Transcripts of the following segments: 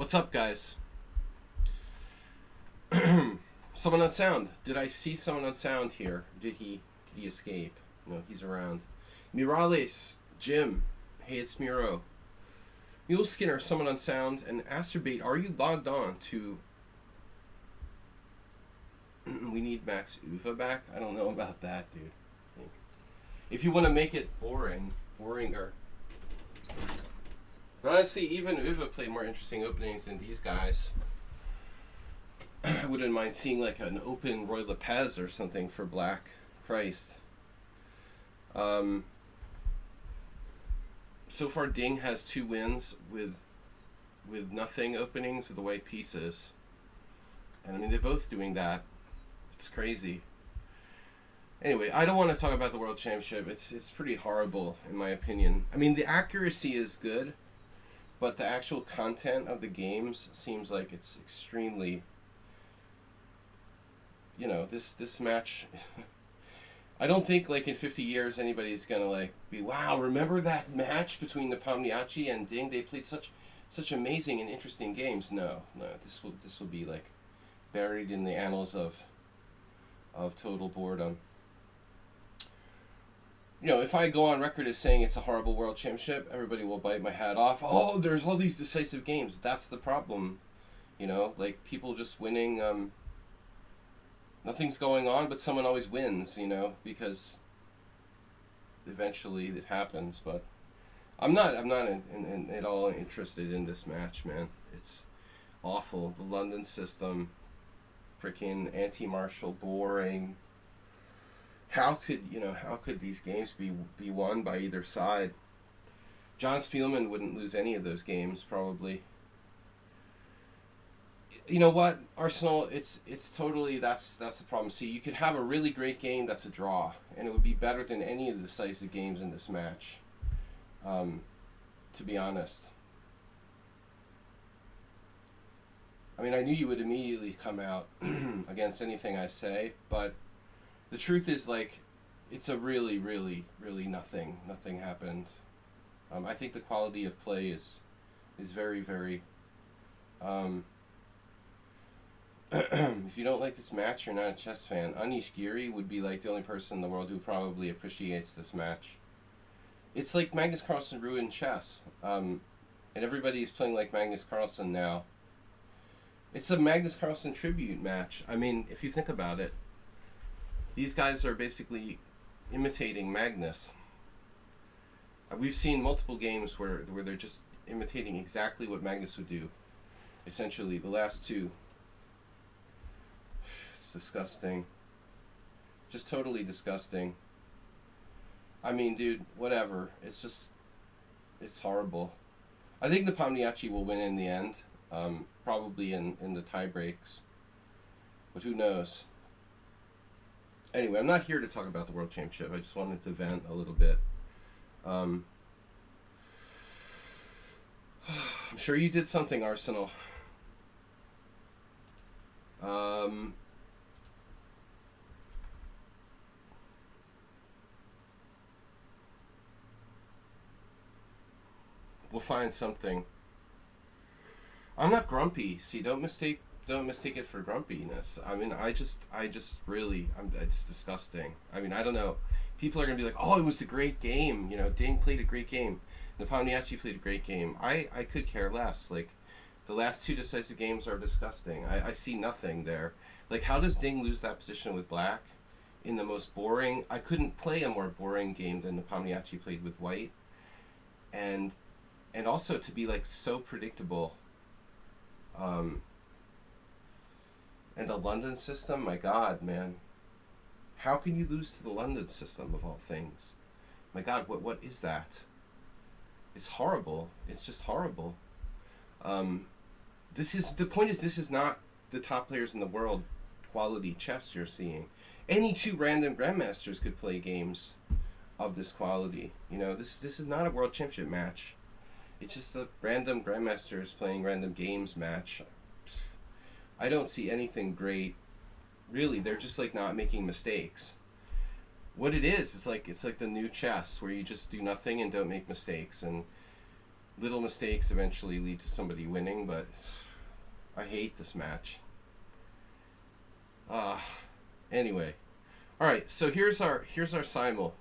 What's up, guys? Someone on sound. Did I see someone on sound here? Did he escape? No, he's around. Mirales, Jim. Hey, it's Miro. Mule Skinner, someone on sound, and Asterbait. Are you logged on to? We need Max Uva back. I don't know about that, dude. If you want to make it boring or honestly, even Uva played more interesting openings than these guys. I wouldn't mind seeing like an open Roy Lopez or something for Black. Christ. So far, Ding has 2 wins with nothing openings with the white pieces, and I mean they're both doing that. It's crazy. Anyway, I don't want to talk about the World Championship. It's pretty horrible in my opinion. I mean the accuracy is good, but the actual content of the games seems like it's extremely. You know, this match. I don't think like in 50 years anybody's gonna like be wow. Remember that match between the Pomniachi and Ding? They played such amazing and interesting games. No. This will be like buried in the annals of total boredom. You know, if I go on record as saying it's a horrible World Championship, everybody will bite my hat off. Oh, there's all these decisive games. That's the problem. You know, like people just winning. Nothing's going on, but someone always wins, you know, because eventually it happens. But I'm not at all interested in this match, man. It's awful. The London system, freaking anti-martial, boring. How could these games be won by either side? John Spielman wouldn't lose any of those games, probably. You know what, Arsenal? It's totally that's the problem. See, you could have a really great game that's a draw, and it would be better than any of the decisive games in this match. To be honest, I mean, I knew you would immediately come out against anything I say, but the truth is, like, it's a really nothing happened. I think the quality of play is very very. If you don't like this match, you're not a chess fan. Anish Giri would be like the only person in the world who probably appreciates this match. It's like Magnus Carlsen ruined chess, and everybody's playing like Magnus Carlsen now. It's a Magnus Carlsen tribute match. I mean, if you think about it, these guys are basically imitating Magnus. We've seen multiple games where they're just imitating exactly what Magnus would do. Essentially, the last 2. Disgusting. Just totally disgusting. I mean, dude, whatever. It's horrible. I think the Pomniachi will win in the end. Probably in the tie breaks. But who knows? Anyway, I'm not here to talk about the World Championship. I just wanted to vent a little bit. I'm sure you did something, Arsenal. We'll find something. I'm not grumpy. See, don't mistake it for grumpiness. I mean, it's disgusting. I mean, I don't know. People are gonna be like, oh, it was a great game. You know, Ding played a great game. Nepomniachtchi played a great game. I could care less. Like, the last 2 decisive games are disgusting. I see nothing there. Like, how does Ding lose that position with Black in the most boring? I couldn't play a more boring game than Nepomniachtchi played with White. And also to be like so predictable. And the London system, my God, man. How can you lose to the London system of all things? My God, what is that? It's horrible. It's just horrible. The point is this is not the top players in the world quality chess you're seeing. Any 2 random grandmasters could play games of this quality. You know, this is not a World Championship match. It's just a random grandmasters playing random games match. I don't see anything great. Really, they're just like not making mistakes. What it is, it's like the new chess where you just do nothing and don't make mistakes. And Little mistakes eventually lead to somebody winning, but I hate this match. Anyway. Alright, so here's our Simul.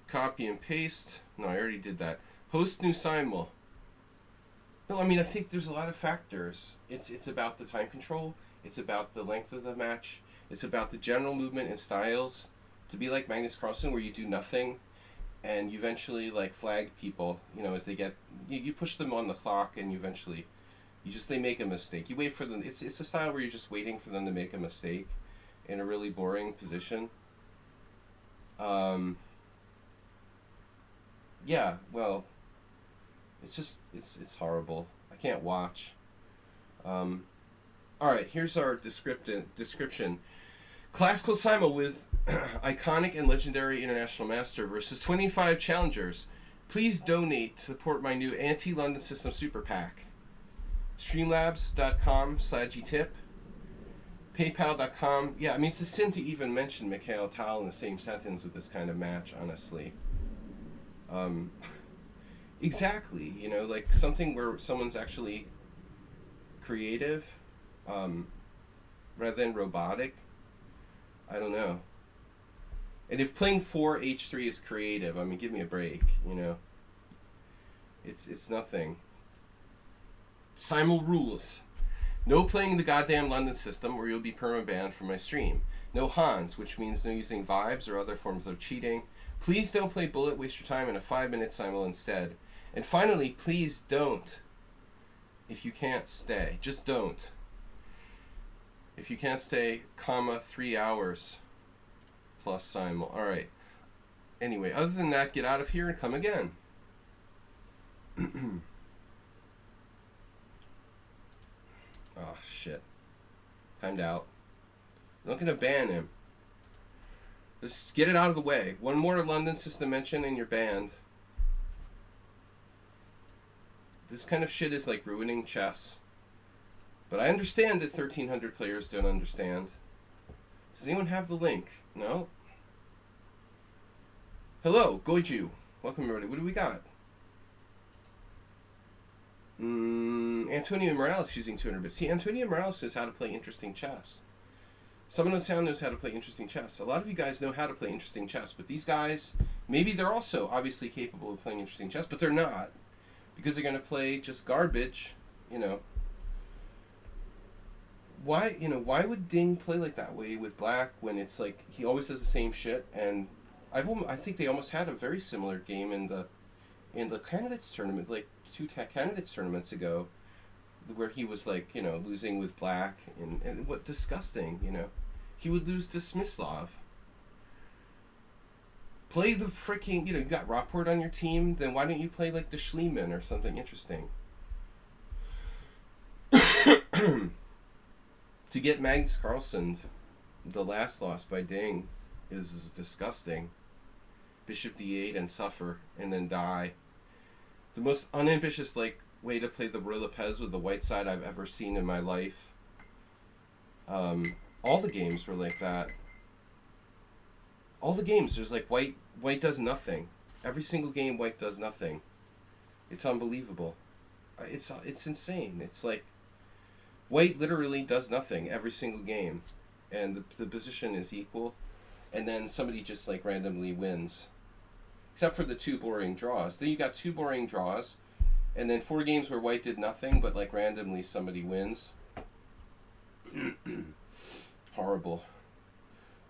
Copy and paste. No, I already did that. Host new Simul. No, I mean, I think there's a lot of factors. It's about the time control. It's about the length of the match. It's about the general movement and styles. To be like Magnus Carlsen, where you do nothing, and you eventually like flag people. You know, as they get, you push them on the clock, and you eventually, they make a mistake. You wait for them. It's a style where you're just waiting for them to make a mistake, in a really boring position. Yeah, well, it's horrible. I can't watch. Alright, here's our description. Classical Simul with iconic and legendary international master versus 25 challengers. Please donate to support my new anti-London system super PAC. Streamlabs.com /Sladgie tip. PayPal.com. Yeah, I mean, it's a sin to even mention Mikhail Tal in the same sentence with this kind of match, honestly. Exactly, you know, like something where someone's actually creative, rather than robotic. I don't know. And if playing 4 H3 is creative, I mean, give me a break, you know. It's nothing. Simul rules. No playing the goddamn London system or you'll be perma-banned from my stream. No Hans, which means no using vibes or other forms of cheating. Please don't play Bullet, waste your time in a 5-minute Simul instead. And finally, please don't. If you can't stay, just don't. If you can't stay, 3 hours plus Simul. Alright. Anyway, other than that, get out of here and come again. Oh, shit. Timed out. I'm not going to ban him. Just get it out of the way. One more London system mention and you're banned. This kind of shit is like ruining chess. But I understand that 1,300 players don't understand. Does anyone have the link? No? Hello, Goiju. Welcome everybody. What do we got? Antonio Morales using 200 bits. See, Antonio Morales knows how to play interesting chess. Someone on sound knows how to play interesting chess. A lot of you guys know how to play interesting chess, but these guys, maybe they're also obviously capable of playing interesting chess, but they're not. Because they're going to play just garbage, you know. Why would Ding play like that way with Black when it's like he always does the same shit? And I think they almost had a very similar game in the candidates tournament, like 2 candidates tournaments ago, where he was like, you know, losing with Black and what disgusting, you know. He would lose to Smyslov. Play the freaking, you know, you got Rockport on your team, then why don't you play like the Schliemann or something interesting? To get Magnus Carlsen, the last loss by Ding, is disgusting. Bishop d8 and suffer, and then die. The most unambitious, like, way to play the Ruy Lopez with the white side I've ever seen in my life. All the games were like that. All the games, there's like white does nothing. Every single game, white does nothing. It's unbelievable. It's insane. It's like white literally does nothing every single game, and the position is equal, and then somebody just like randomly wins. Except for the 2 boring draws. Then you got 2 boring draws, and then 4 games where white did nothing, but like randomly somebody wins. Horrible.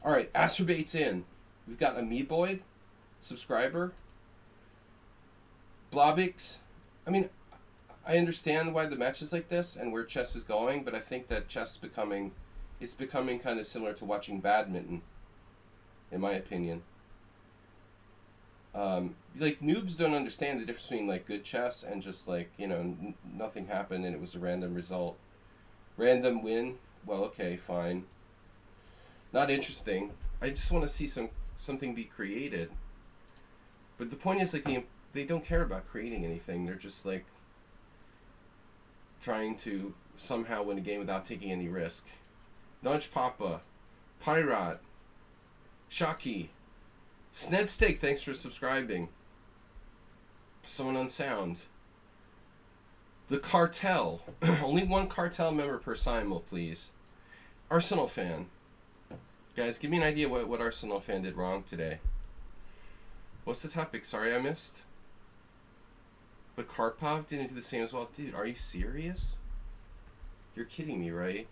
Alright, Acerbate's in. We've got Amoeboid, subscriber, Blobix. I mean, I understand why the match is like this and where chess is going, but I think that chess is becoming kind of similar to watching badminton, in my opinion. Like, noobs don't understand the difference between like good chess and just like, you know, nothing happened and it was a random result. Random win, well, okay, fine. Not interesting. I just want to see something be created. But the point is, like, they don't care about creating anything. They're just like trying to somehow win a game without taking any risk. Nudge Papa, Pyrat, Shaki, Sned Steak, thanks for subscribing. Someone on sound. The Cartel. Only one Cartel member per Simul, please. Arsenal fan. Guys, give me an idea what Arsenal fan did wrong today. What's the topic? Sorry I missed. But Karpov didn't do the same as well. Dude, are you serious? You're kidding me, right?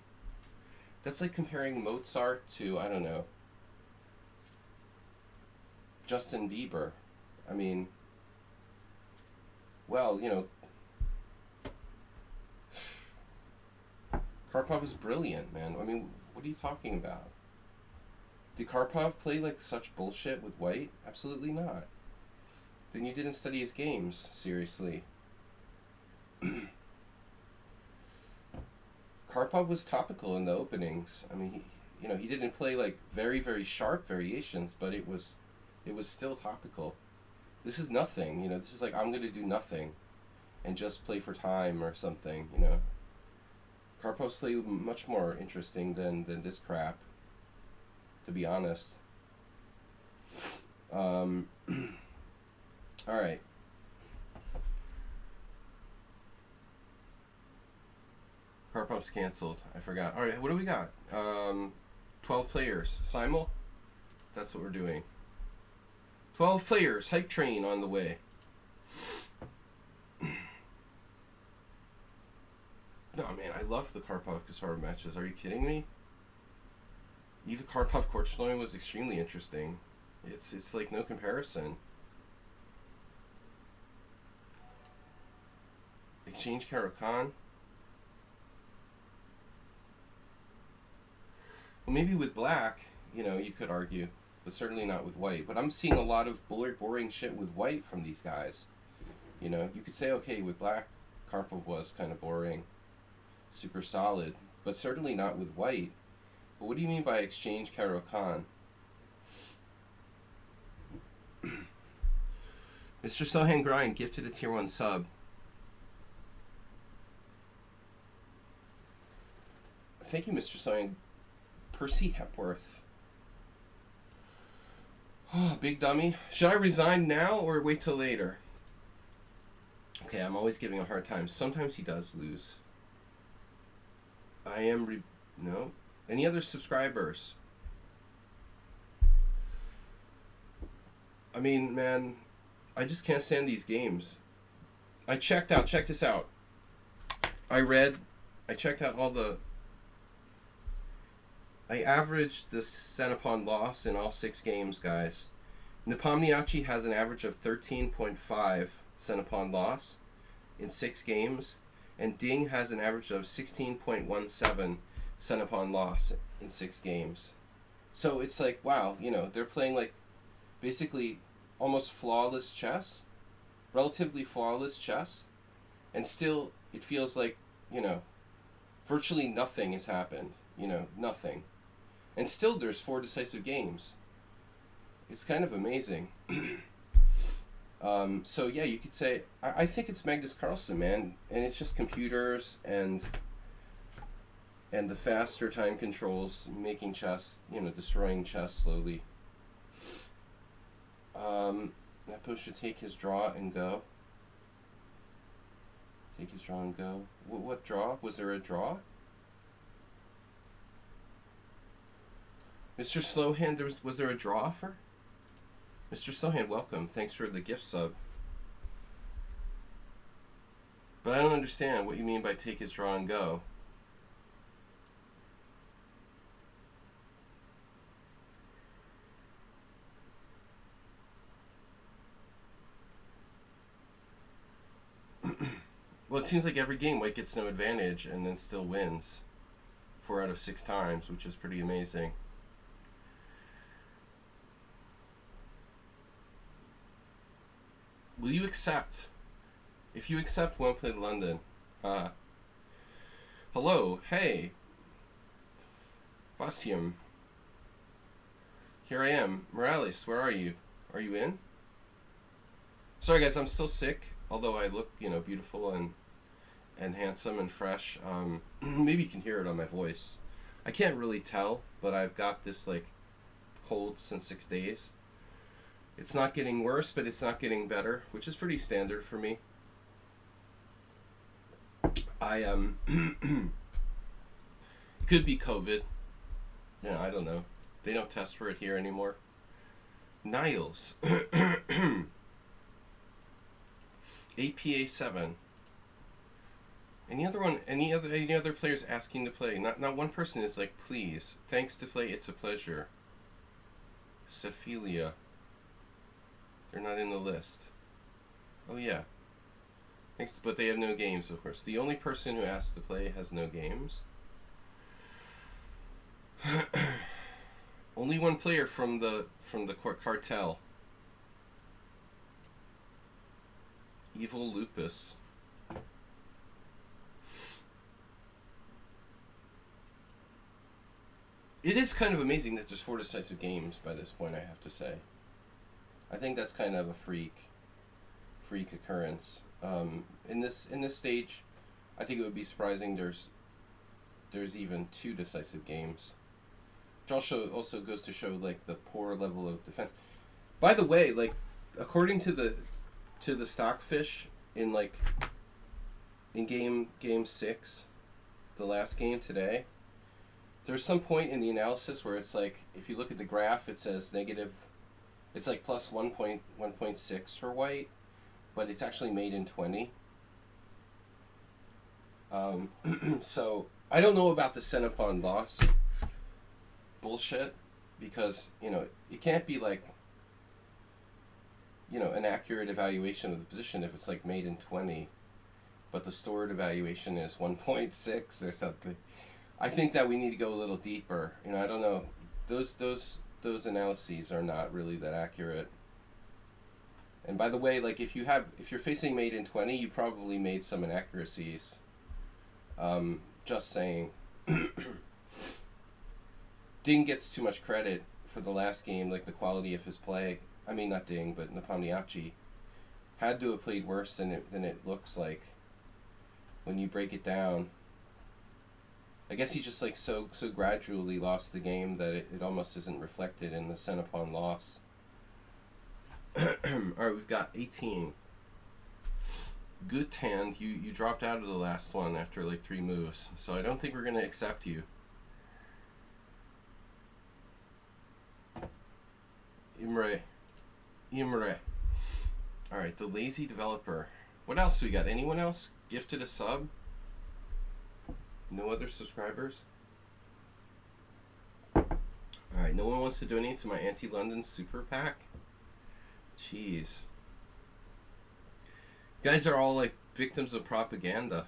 That's like comparing Mozart to, I don't know, Justin Bieber. I mean, well, you know, Karpov is brilliant, man. I mean, what are you talking about? Did Karpov play like such bullshit with white? Absolutely not. Then you didn't study his games, seriously. Karpov was topical in the openings. I mean, he didn't play like very, very sharp variations, but it was still topical. This is nothing, this is like, I'm going to do nothing and just play for time or something, Karpov's play much more interesting than this crap, to be honest. Alright. Karpov's canceled. I forgot. Alright, what do we got? 12 players. Simul? That's what we're doing. 12 players. Hype train on the way. No, man, I love the Karpov-Kasparov matches. Are you kidding me? Even Karpov-Korchnoi was extremely interesting. It's like no comparison. Exchange Caro-Kann. Well, maybe with black, you could argue, but certainly not with white. But I'm seeing a lot of boring shit with white from these guys. You could say, okay, with black, Karpov was kind of boring, super solid, but certainly not with white. But what do you mean by exchange Caro-Kann? Mr. Sohan Grind gifted a tier 1 sub. Thank you, Mr. Sohan. Percy Hepworth. Oh, big dummy. Should I resign now or wait till later? Okay, I'm always giving a hard time. Sometimes he does lose. I am no. Any other subscribers? I mean, man, I just can't stand these games. I checked out. Check this out. I checked out all the... I averaged the Senapon loss in all 6 games, guys. Nepomniachtchi has an average of 13.5 Senapon loss in 6 games, and Ding has an average of 16.17 Senapon loss in 6 games. So it's like, wow, they're playing like basically almost flawless chess, relatively flawless chess, and still it feels like, virtually nothing has happened, nothing. And still there's 4 decisive games. It's kind of amazing. So yeah, you could say, I think it's Magnus Carlsen, man. And it's just computers and the faster time controls making chess, destroying chess slowly. Nepo should take his draw and go. Take his draw and go. What draw? Was there a draw? Mr. Slowhand, was there a draw offer? Mr. Slowhand, welcome. Thanks for the gift sub. But I don't understand what you mean by take his draw and go. Well, it seems like every game White gets no advantage and then still wins 4 out of 6 times, which is pretty amazing. Will you accept? If you accept, won't play London. Hello, hey. Bastium. Here I am. Morales, where are you? Are you in? Sorry guys, I'm still sick, although I look, beautiful and handsome and fresh. Maybe you can hear it on my voice. I can't really tell, but I've got this, cold since 6 days. It's not getting worse, but it's not getting better, which is pretty standard for me. It could be COVID. Yeah, I don't know. They don't test for it here anymore. Niles. APA7. Any other players asking to play? Not one person is like, please. Thanks to play, it's a pleasure. Cephilia. They're not in the list. Oh yeah. Thanks, but they have no games, of course. The only person who asked to play has no games. Only one player from the cartel. Evil Lupus. It is kind of amazing that there's 4 decisive games by this point, I have to say. I think that's kind of a freak occurrence. In this stage, I think it would be surprising there's even 2 decisive games. Which also goes to show like the poor level of defense. By the way, like according to the Stockfish in game 6, the last game today, there's some point in the analysis where it's like, if you look at the graph, it says negative, it's like plus 1.6 for white, but it's actually made in 20. So I don't know about the Senapon loss bullshit, because it can't be like an accurate evaluation of the position if it's like made in 20, but the stored evaluation is 1.6 or something. I think that we need to go a little deeper. I don't know. Those analyses are not really that accurate. And by the way, like if you're facing made in 20, you probably made some inaccuracies. Just saying. Ding gets too much credit for the last game, like the quality of his play. I mean, not Ding, but Nepomniachtchi had to have played worse than it looks like when you break it down. I guess he just like so gradually lost the game that it almost isn't reflected in the Senapon loss. Alright, we've got 18. Good hand. You dropped out of the last one after like 3 moves, so I don't think we're going to accept you. Imre. Alright, the lazy developer. What else do we got? Anyone else gifted a sub? No other subscribers? Alright, no one wants to donate to my anti-London super PAC? Jeez. You guys are all like victims of propaganda.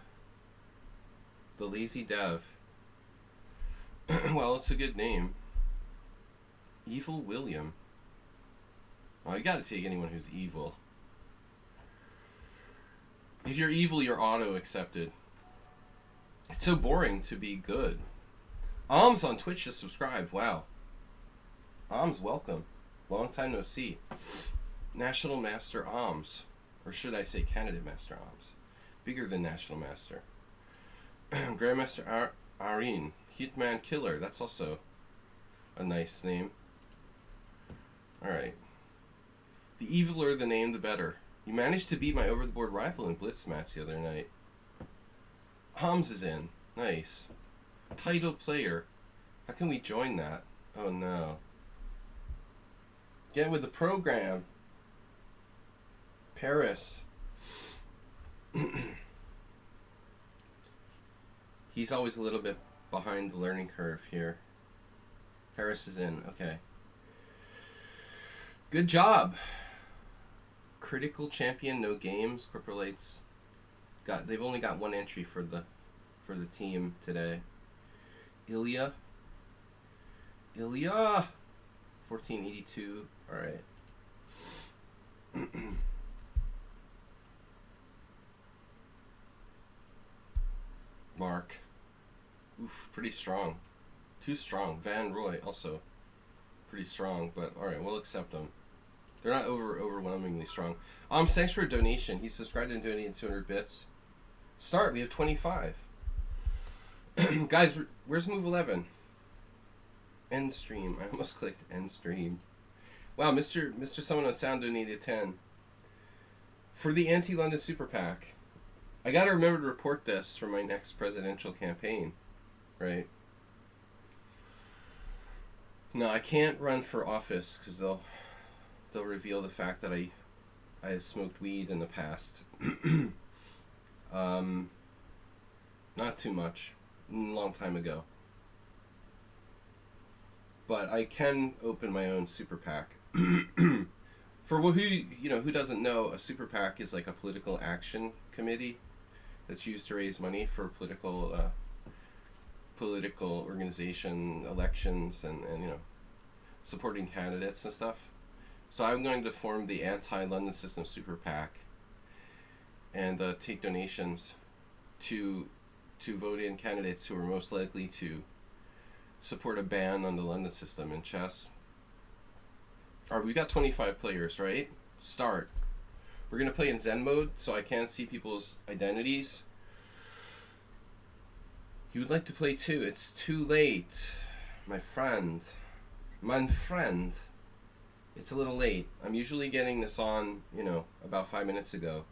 The lazy dev. Well, it's a good name. Evil William. Oh, you gotta take anyone who's evil. If you're evil, you're auto-accepted. It's so boring to be good. Alms on Twitch just subscribed. Wow. Alms, welcome. Long time no see. National Master Alms. Or should I say Candidate Master Alms. Bigger than National Master. Grandmaster Arin. Hitman Killer. That's also a nice name. Alright. The eviler the name, the better. You managed to beat my over-the-board rival in Blitz match the other night. Hams is in. Nice. Title player. How can we join that? Oh no. Get with the program. Paris. He's always a little bit behind the learning curve here. Paris is in. Okay. Good job. Critical champion, no games. Corporalates. They've only got 1 entry for the team today. Ilya. 1482. All right. Mark. Oof, pretty strong. Too strong. Van Roy also pretty strong, but all right, we'll accept them. They're not overwhelmingly strong. Thanks for a donation. He subscribed and donated 200 bits. Start. We have 25. Guys, where's move 11? End stream. I almost clicked end stream. Wow, Mr. Someone on Sound donated 10 for the anti-London super PAC. I gotta remember to report this for my next presidential campaign, right? No, I can't run for office because they'll reveal the fact that I smoked weed in the past. um, Not too much, a long time ago. But I can open my own super PAC. For who doesn't know, a super PAC is like a political action committee that's used to raise money for political organization elections and supporting candidates and stuff. So I'm going to form the anti-London system super PAC and take donations to vote in candidates who are most likely to support a ban on the London system in chess. Alright, we got 25 players, right? Start. We're going to play in Zen mode, so I can't see people's identities. You would like to play too. It's too late, my friend. My friend. It's a little late. I'm usually getting this on, about 5 minutes ago.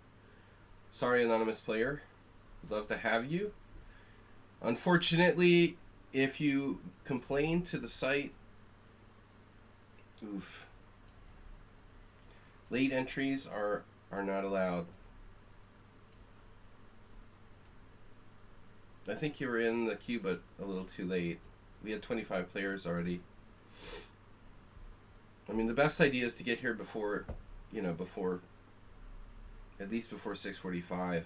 Sorry, anonymous player. Would love to have you. Unfortunately, if you complain to the site, oof. Late entries are not allowed. I think you were in the queue, but a little too late. We had 25 players already. I mean, the best idea is to get here before at least before 6:45.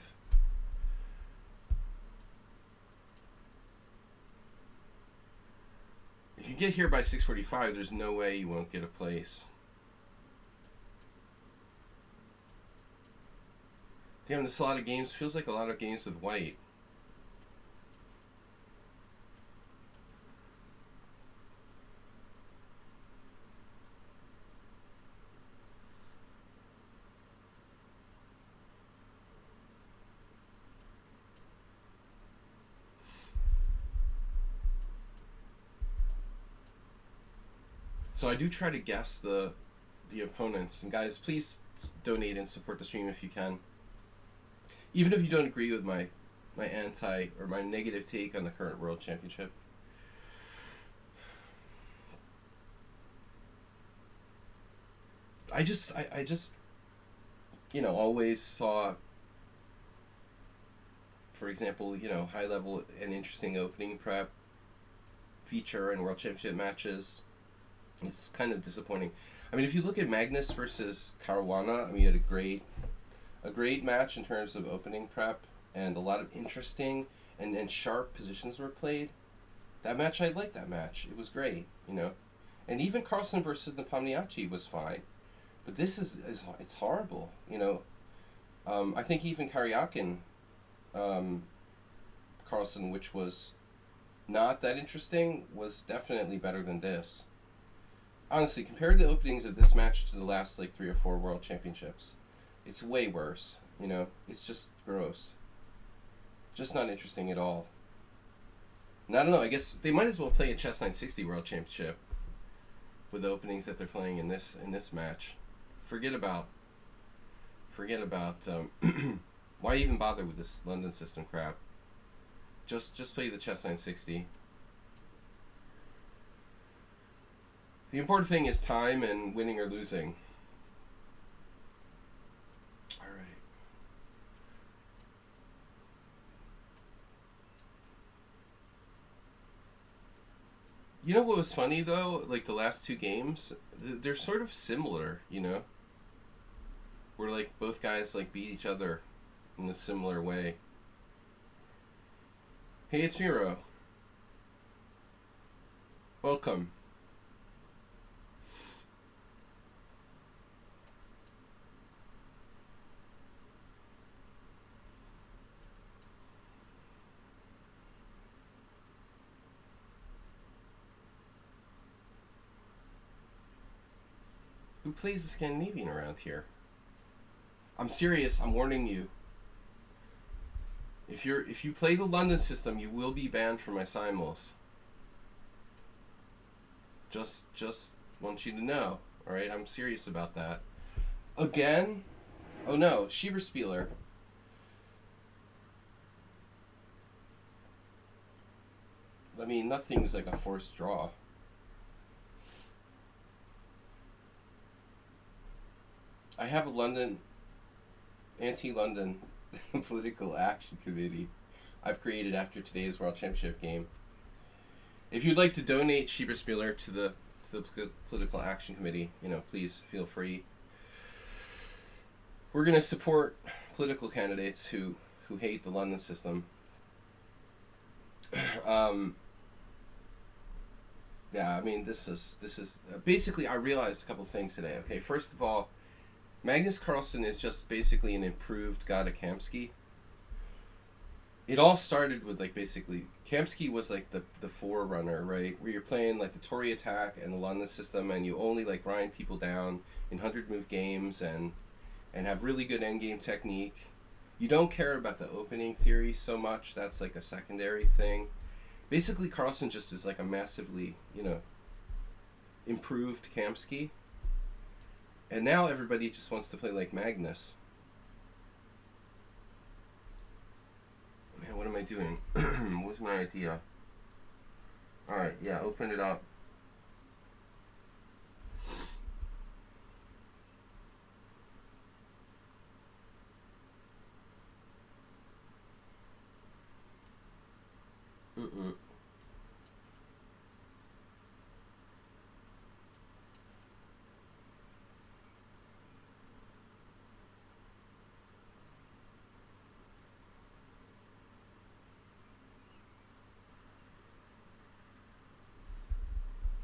If you get here by 6:45, there's no way you won't get a place. Damn, this is a lot of games. Feels like a lot of games with white. So I do try to guess the opponents. And guys, please donate and support the stream if you can. Even if you don't agree with my anti or my negative take on the current World Championship. I just always saw, for example, high level and interesting opening prep feature in World Championship matches. It's kind of disappointing. I mean, if you look at Magnus versus Caruana, I mean, you had a great match in terms of opening prep, and a lot of interesting and sharp positions were played. That match, I liked that match. It was great, And even Carlsen versus Nepomniachtchi was fine. But this is it's horrible, I think even Karyakin, Carlsen, which was not that interesting, was definitely better than this. Honestly, compared the openings of this match to the last 3 or 4 World Championships, it's way worse, It's just gross. Just not interesting at all. And I don't know, I guess they might as well play a Chess 960 World Championship with the openings that they're playing in this match. Forget about why even bother with this London system crap. Just play the Chess 960. The important thing is time and winning or losing. Alright. You know what was funny, though? The last 2 games, they're sort of similar, Where, both guys, beat each other in a similar way. Hey, it's Miro. Welcome. Who plays the Scandinavian around here? I'm serious. I'm warning you. If you play the London system, you will be banned from my simuls. Just want you to know. All right, I'm serious about that. Again? Oh no, Schieberspieler. I mean, nothing's like a forced draw. I have a anti-London political action committee I've created after today's World Championship game. If you'd like to donate Schieberspieler to the political action committee, please feel free. We're going to support political candidates who hate the London system. Yeah, I mean, this is basically, I realized a couple of things today. Okay, first of all, Magnus Carlsen is just basically an improved Gada Kamsky. It all started with, like, basically, Kamsky was like the forerunner, right? Where you're playing like the Tory attack and the London system, and you only like grind people down in 100-move games and have really good endgame technique. You don't care about the opening theory so much. That's like a secondary thing. Basically, Carlsen just is like a massively, improved Kamsky. And now everybody just wants to play like Magnus. Man, what am I doing? What's my idea? Alright, yeah, open it up.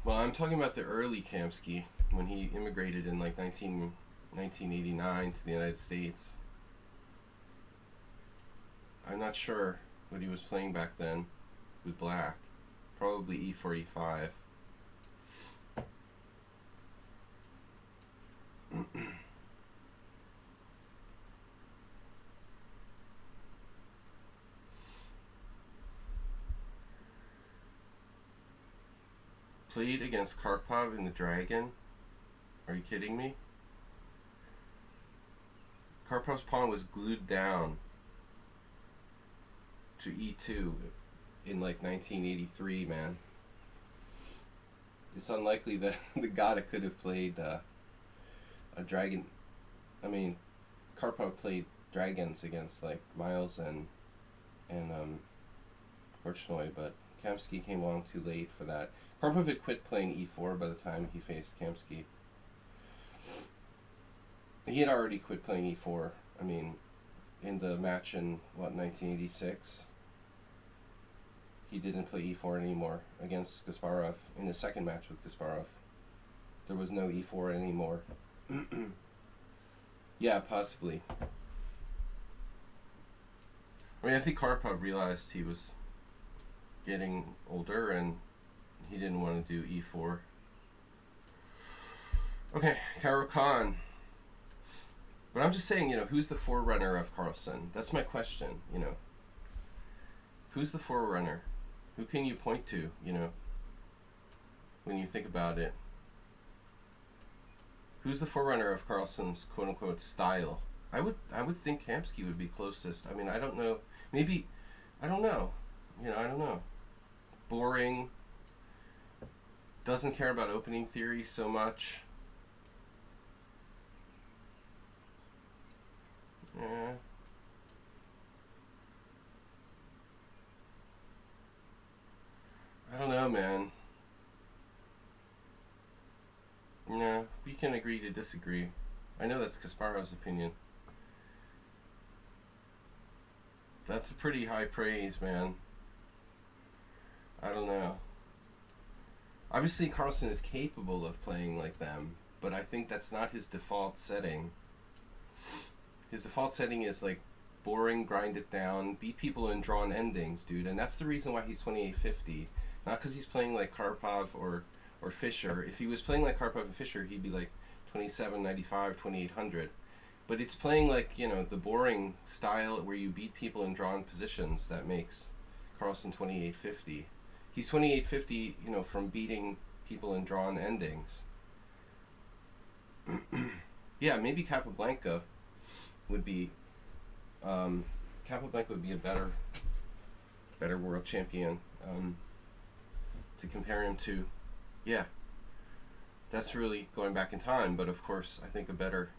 Well, I'm talking about the early Kamsky, when he immigrated in like 1989 to the United States. I'm not sure what he was playing back then with black. Probably e4, e5. Played against Karpov in the Dragon? Are you kidding me? Karpov's pawn was glued down to e2 in like 1983, man. It's unlikely that the Gada could have played a dragon. I mean, Karpov played dragons against like Miles and Korchnoi, but Kamsky came along too late for that. Karpov had quit playing e4 by the time he faced Kamsky. He had already quit playing e4. I mean, in the match in, 1986, he didn't play e4 anymore against Kasparov. In his second match with Kasparov, there was no e4 anymore. Yeah, possibly. I mean, I think Karpov realized he was getting older and he didn't want to do e4. Okay, Karo Khan. But I'm just saying, who's the forerunner of Carlsen? That's my question, Who's the forerunner? Who can you point to, when you think about it? Who's the forerunner of Carlsen's quote-unquote style? I would think Kamsky would be closest. I mean, I don't know. Maybe, I don't know. I don't know. Boring. Doesn't care about opening theory so much. Yeah. I don't know, man. Yeah, we can agree to disagree. I know that's Kasparov's opinion. That's a pretty high praise, man. I don't know. Obviously, Carlsen is capable of playing like them, but I think that's not his default setting. His default setting is like boring, grind it down, beat people in drawn endings, dude. And that's the reason why he's 2850. Not because he's playing like Karpov or Fischer. If he was playing like Karpov and Fischer, he'd be like 2795, 2800. But it's playing like, the boring style where you beat people in drawn positions that makes Carlsen 2850. He's 2850, from beating people in drawn endings. Yeah, maybe Capablanca would be Capablanca would be a better world champion to compare him to. Yeah, that's really going back in time, but of course I think a better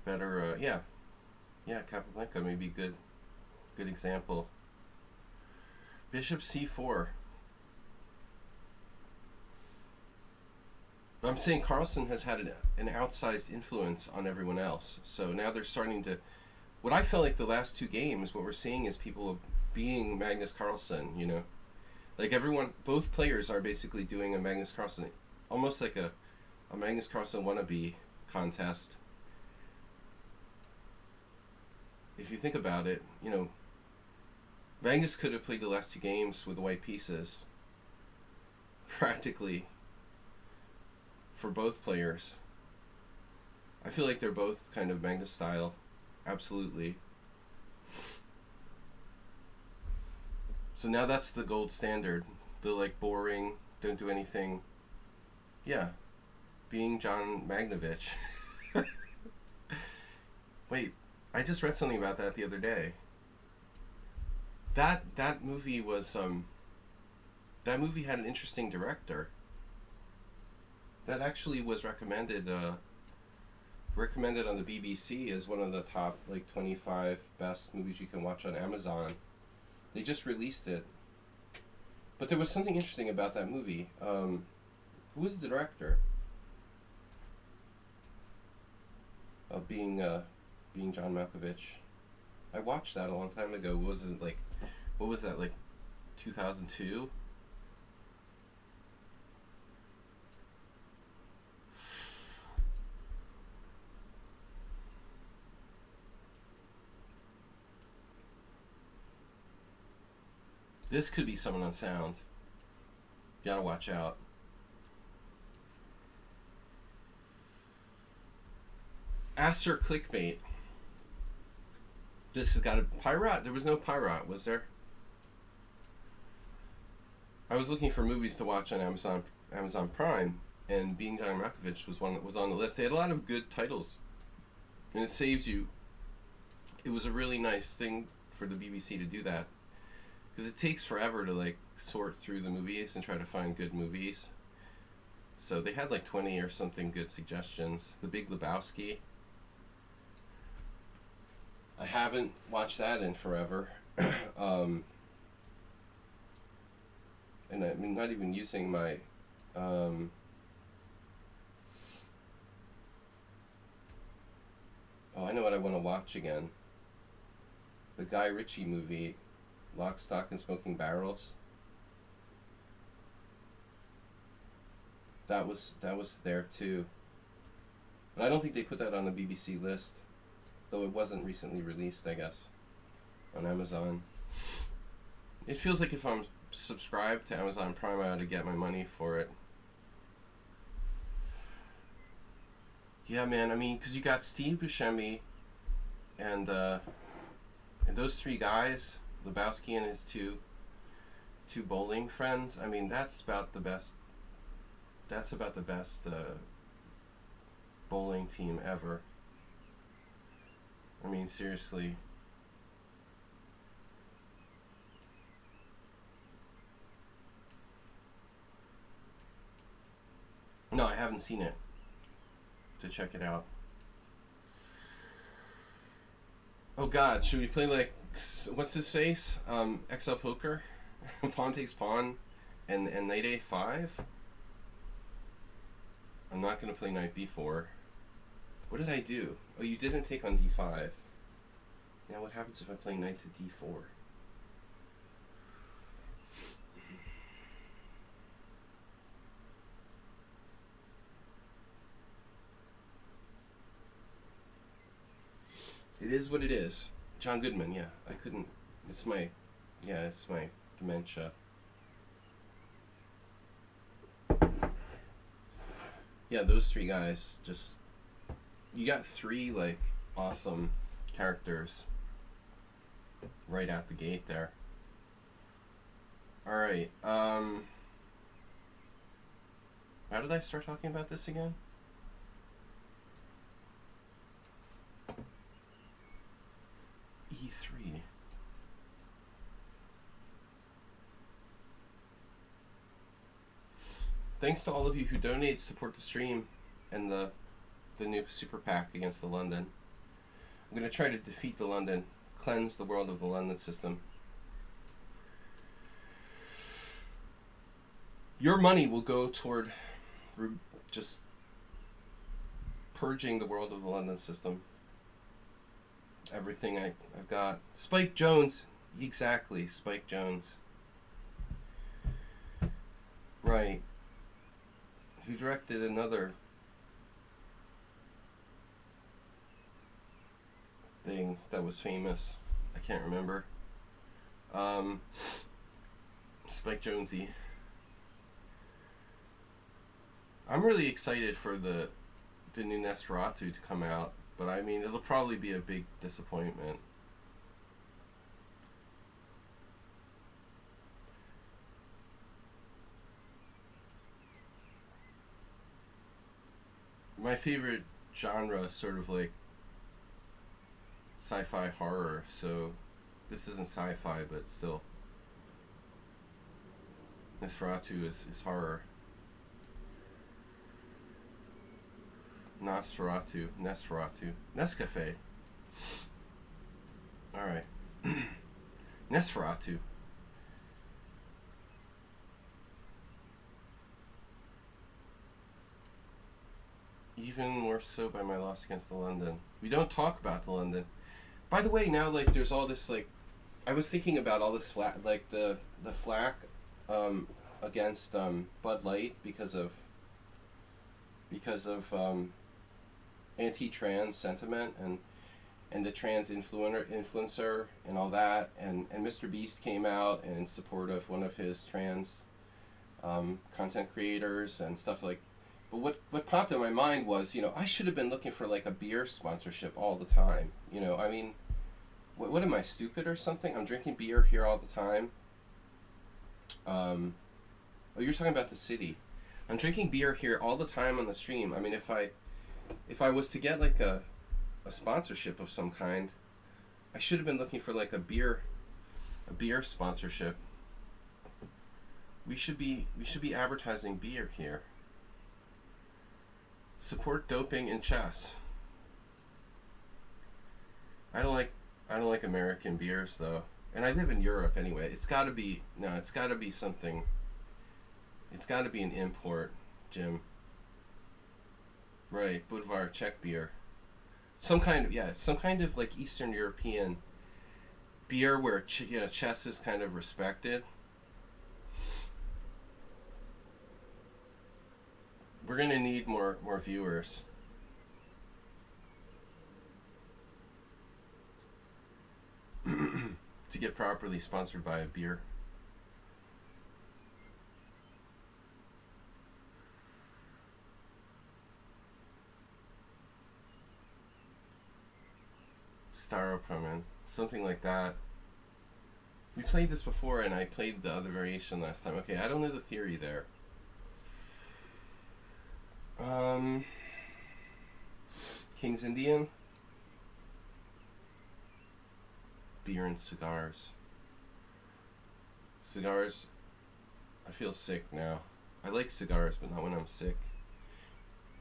yeah, Capablanca may be good example. Bishop c4. But I'm saying Carlsen has had an outsized influence on everyone else. So now they're starting to. What I felt like the last two games, what we're seeing is people being Magnus Carlsen. You know, like everyone, both players are basically doing a Magnus Carlsen, almost like a Magnus Carlsen wannabe contest. If you think about it, you know, Magnus could have played the last two games with the white pieces, practically, for both players. I feel like they're both kind of Magnus style, absolutely. So now that's the gold standard. The like boring, don't do anything. Yeah, being John Magnovich. Wait, I just read something about that the other day. That movie was that movie had an interesting director. That actually was recommended on the BBC as one of the top like 25 best movies you can watch on Amazon. They just released it. But there was something interesting about that movie. Who was the director of being John Malkovich? I watched that a long time ago. What was that, like 2002? This could be someone on sound. You gotta watch out. Acer clickbait. This has got a pirate. There was no pirate, was there? I was looking for movies to watch on Amazon Prime, and Being John Malkovich was one that was on the list. They had a lot of good titles, and it saves you. It was a really nice thing for the BBC to do that, because it takes forever to like sort through the movies and try to find good movies. So they had like 20 or something good suggestions. The Big Lebowski. I haven't watched that in forever. And I'm not even using my oh, I know what I want to watch again. The Guy Ritchie movie, Lock, Stock, and Smoking Barrels. That was there too. But I don't think they put that on the BBC list, though it wasn't recently released, I guess, on Amazon. It feels like if I'm subscribed to Amazon Prime, I ought to get my money for it. Yeah, man. I mean, because you got Steve Buscemi and those three guys, Lebowski and his two bowling friends. I mean, that's about the best. That's about the best bowling team ever. I mean, seriously. No, I haven't seen it. To check it out. Oh God, should we play like what's his face? XL Poker, pawn takes pawn, and knight A5. I'm not gonna play knight B4. What did I do? Oh, you didn't take on D5. Now what happens if I play knight to D4? It is what it is. John Goodman, yeah. I couldn't. It's my dementia. Yeah, those three guys just. You got three, like, awesome characters right out the gate there. Alright, how did I start talking about this again? E3. Thanks to all of you who donate, support the stream, and the new super PAC against the London. I'm going to try to defeat the London, cleanse the world of the London system. Your money will go toward just purging the world of the London system. Everything I've got. Spike Jonze. Exactly, Spike Jonze. Right. Who directed another thing that was famous? I can't remember. Spike Jonze. I'm really excited for the new Nosferatu to come out, but I mean, it'll probably be a big disappointment. My favorite genre is sort of like sci-fi horror, so this isn't sci-fi, but still. Nosferatu is horror. Nosferatu. Nescafe. Alright. Nosferatu. Even more so by my loss against the London. We don't talk about the London. By the way, now like there's all this like, I was thinking about all this like the flack against Bud Light because of anti-trans sentiment and the trans influencer and all that, and Mr. Beast came out in support of one of his trans content creators and stuff like. But what popped in my mind was, you know, I should have been looking for like a beer sponsorship all the time. You know, I mean, what am I, stupid or something? I'm drinking beer here all the time. Oh, you're talking about the city. I'm drinking beer here all the time on the stream. I mean, if I was to get like a sponsorship of some kind, I should have been looking for like a beer sponsorship. We should be advertising beer here. Support doping in chess. I don't like American beers though, and I live in Europe anyway. It's got to be something. It's got to be an import, Jim. Right, Budvar Czech beer. Some kind of like Eastern European beer where chess is kind of respected. We're gonna need more viewers. To get properly sponsored by a beer. Styrofoam, something like that. We played this before, and I played the other variation last time. Okay, I don't know the theory there. King's Indian. Beer and cigars. Cigars. I feel sick now. I like cigars, but not when I'm sick.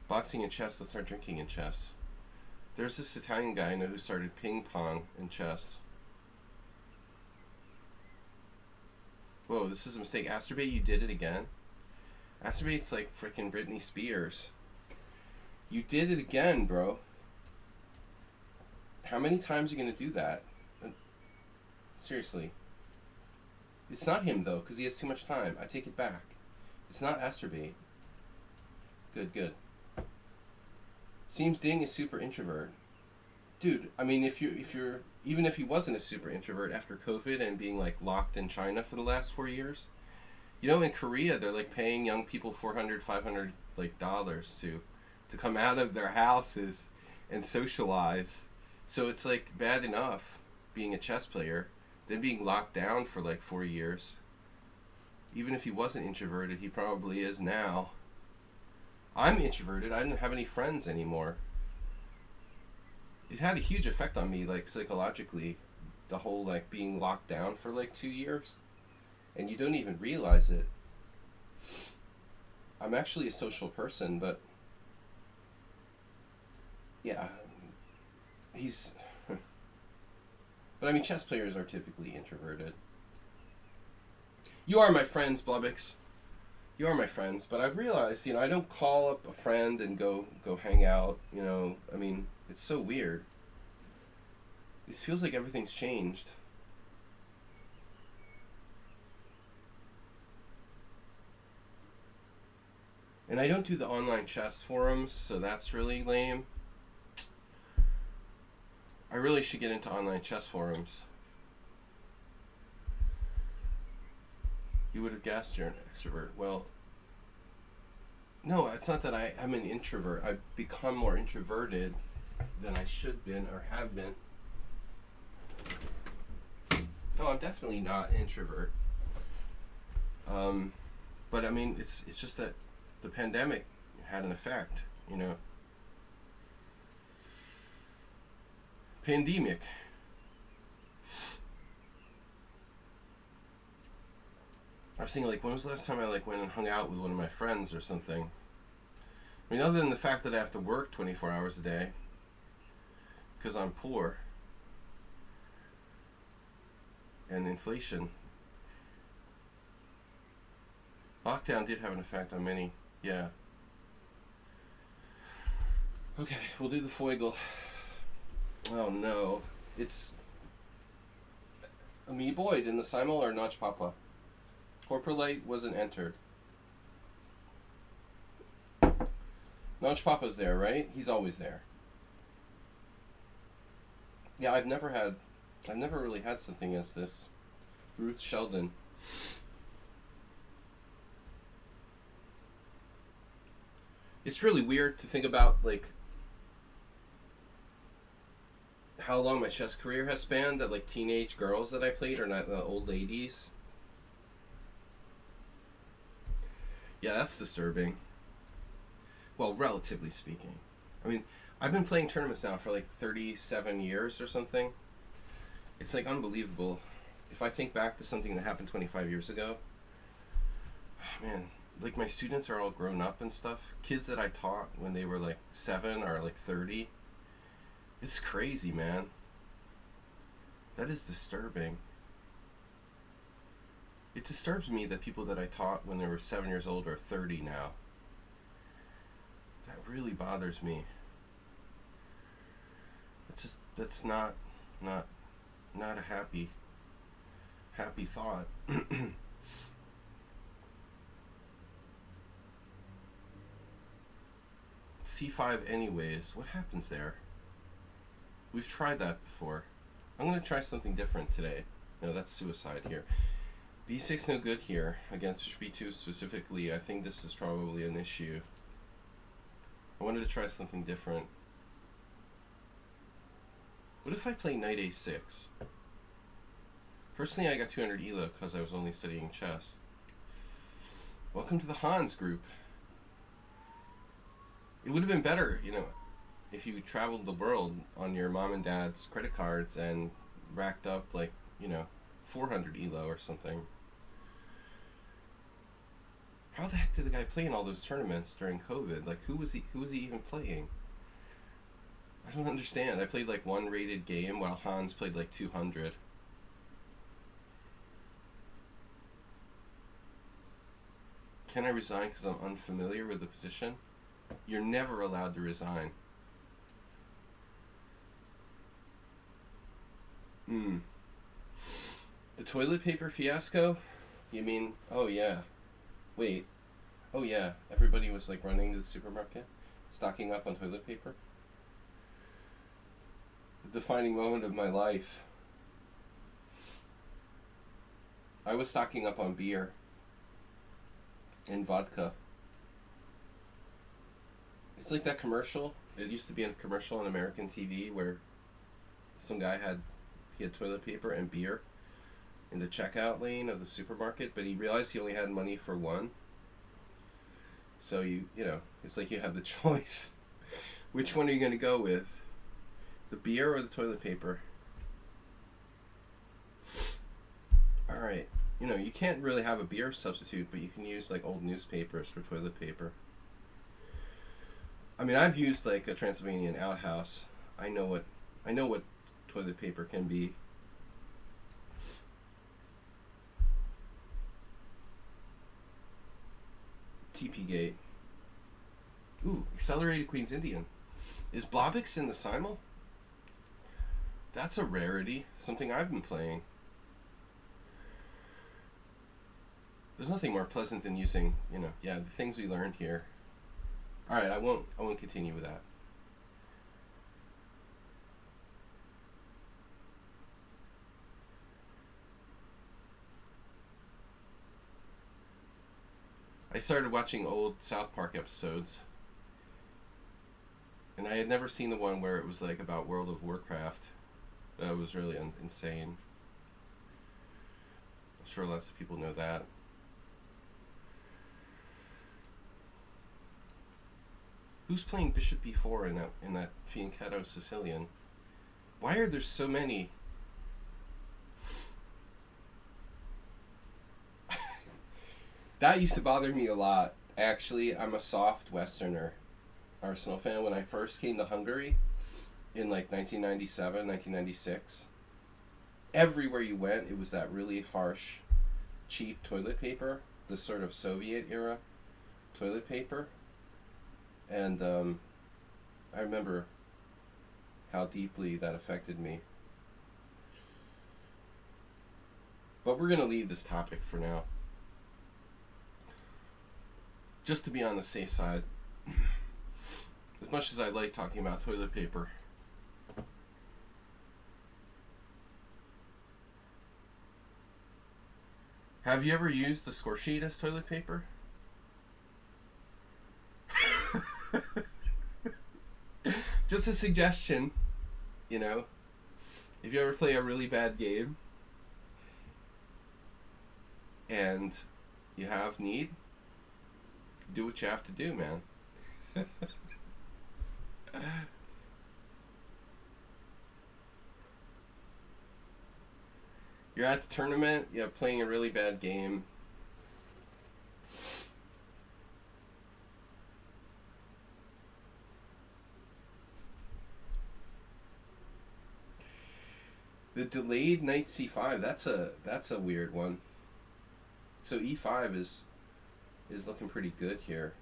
Boxing and chess. Let's start drinking in chess. There's this Italian guy I know who started ping pong in chess. Whoa, this is a mistake. Asterbate, you did it again? Asturbate's like freaking Britney Spears. You did it again, bro. How many times are you going to do that? Seriously. It's not him, though, because he has too much time. I take it back. It's not Asterbate. Good. Seems Ding is super introvert. Dude, I mean, if you're even if he wasn't a super introvert after COVID and being like locked in China for the last 4 years, you know, in Korea they're like paying young people $400, $500 like dollars to come out of their houses and socialize. So it's like bad enough being a chess player than being locked down for like 4 years. Even if he wasn't introverted, he probably is now. I'm introverted. I didn't have any friends anymore. It had a huge effect on me, like psychologically, the whole like being locked down for like 2 years, and you don't even realize it. I'm actually a social person, but yeah, he's. But I mean, chess players are typically introverted. You are my friends, Blubbix. You are my friends, but I've realized, I don't call up a friend and go hang out. I mean, it's so weird. It feels like everything's changed. And I don't do the online chess forums, so that's really lame. I really should get into online chess forums. You would have guessed you're an extrovert. Well, no, it's not that I'm an introvert. I've become more introverted than I should been or have been. No, I'm definitely not an introvert. But I mean, it's just that the pandemic had an effect, Pandemic. I was thinking, like, when was the last time I went and hung out with one of my friends or something? I mean, other than the fact that I have to work 24 hours a day because I'm poor and inflation. Lockdown did have an effect on many, yeah. Okay, we'll do the foigle. Oh no, it's me Boyd in the Simul or Notch Papa. Corporalite wasn't entered. Notch Papa's there, right? He's always there. Yeah, I've never really had something as this. Ruth Sheldon. It's really weird to think about, how long my chess career has spanned, that teenage girls that I played are not the old ladies. Yeah, that's disturbing. Well, relatively speaking. I mean, I've been playing tournaments now for 37 years or something. It's unbelievable. If I think back to something that happened 25 years ago, man, my students are all grown up and stuff. Kids that I taught when they were 7 are 30. It's crazy, man. That is disturbing. It disturbs me that people that I taught when they were 7 years old are 30 now. That really bothers me. That's not a happy thought. C5 anyways. What happens there? We've tried that before. I'm going to try something different today. No, that's suicide here. B6 no good here against B2 specifically. I think this is probably an issue. I wanted to try something different. What if I play knight a6? Personally, I got 200 ELO because I was only studying chess. Welcome to the Hans group. It would have been better, if you traveled the world on your mom and dad's credit cards and racked up 400 ELO or something. How the heck did the guy play in all those tournaments during COVID? Who was he even playing? I don't understand. I played one rated game while Hans played 200. Can I resign because I'm unfamiliar with the position? You're never allowed to resign. The toilet paper fiasco? You mean, oh yeah. Wait. Oh yeah, everybody was running to the supermarket, stocking up on toilet paper? The defining moment of my life. I was stocking up on beer and vodka. It's like that commercial. It used to be a commercial on American TV where some guy had toilet paper and beer in the checkout lane of the supermarket, but he realized he only had money for one. So it's like you have the choice. Which one are you going to go with? The beer or the toilet paper? All right. You know, you can't really have a beer substitute, but you can use like old newspapers for toilet paper. I mean, I've used like a Transylvanian outhouse. I know what I know what toilet paper can be. TP Gate. Ooh, accelerated Queen's Indian. Is Blobix in the Simul? That's a rarity. Something I've been playing. There's nothing more pleasant than using, the things we learned here. All right, I won't continue with that. I started watching old South Park episodes, and I had never seen the one where it was like about World of Warcraft. That was really insane. I'm sure lots of people know that. Who's playing Bishop B4 in that Fianchetto Sicilian? Why are there so many? That used to bother me a lot. Actually, I'm a soft Westerner Arsenal fan. When I first came to Hungary in like 1997, 1996, everywhere you went, it was that really harsh, cheap toilet paper, the sort of Soviet era toilet paper. And I remember how deeply that affected me. But we're going to leave this topic for now. Just to be on the safe side. As much as I like talking about toilet paper. Have you ever used a score sheet as toilet paper? Just a suggestion, if you ever play a really bad game and you have need, do what you have to do, man. You're at the tournament, you're playing a really bad game. The delayed knight c5, that's a weird one. So e5 is looking pretty good here.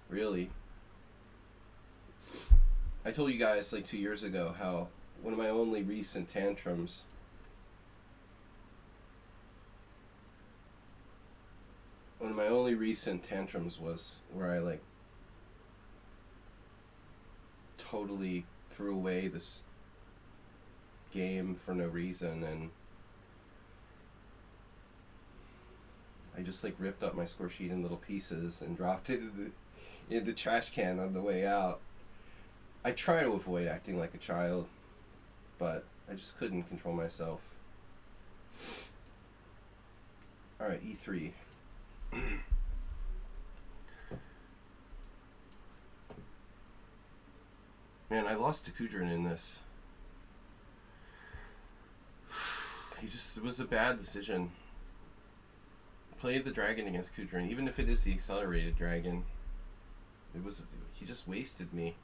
Really. I told you guys like 2 years ago how one of my only recent tantrums was where I like totally threw away this game for no reason, and I just like ripped up my score sheet in little pieces and dropped it in the trash can on the way out. I try to avoid acting like a child, but I just couldn't control myself. Alright, e3. Man, I lost to Kudrin in this. It was a bad decision. Play the dragon against Kudrin, even if it is the accelerated dragon. He just wasted me.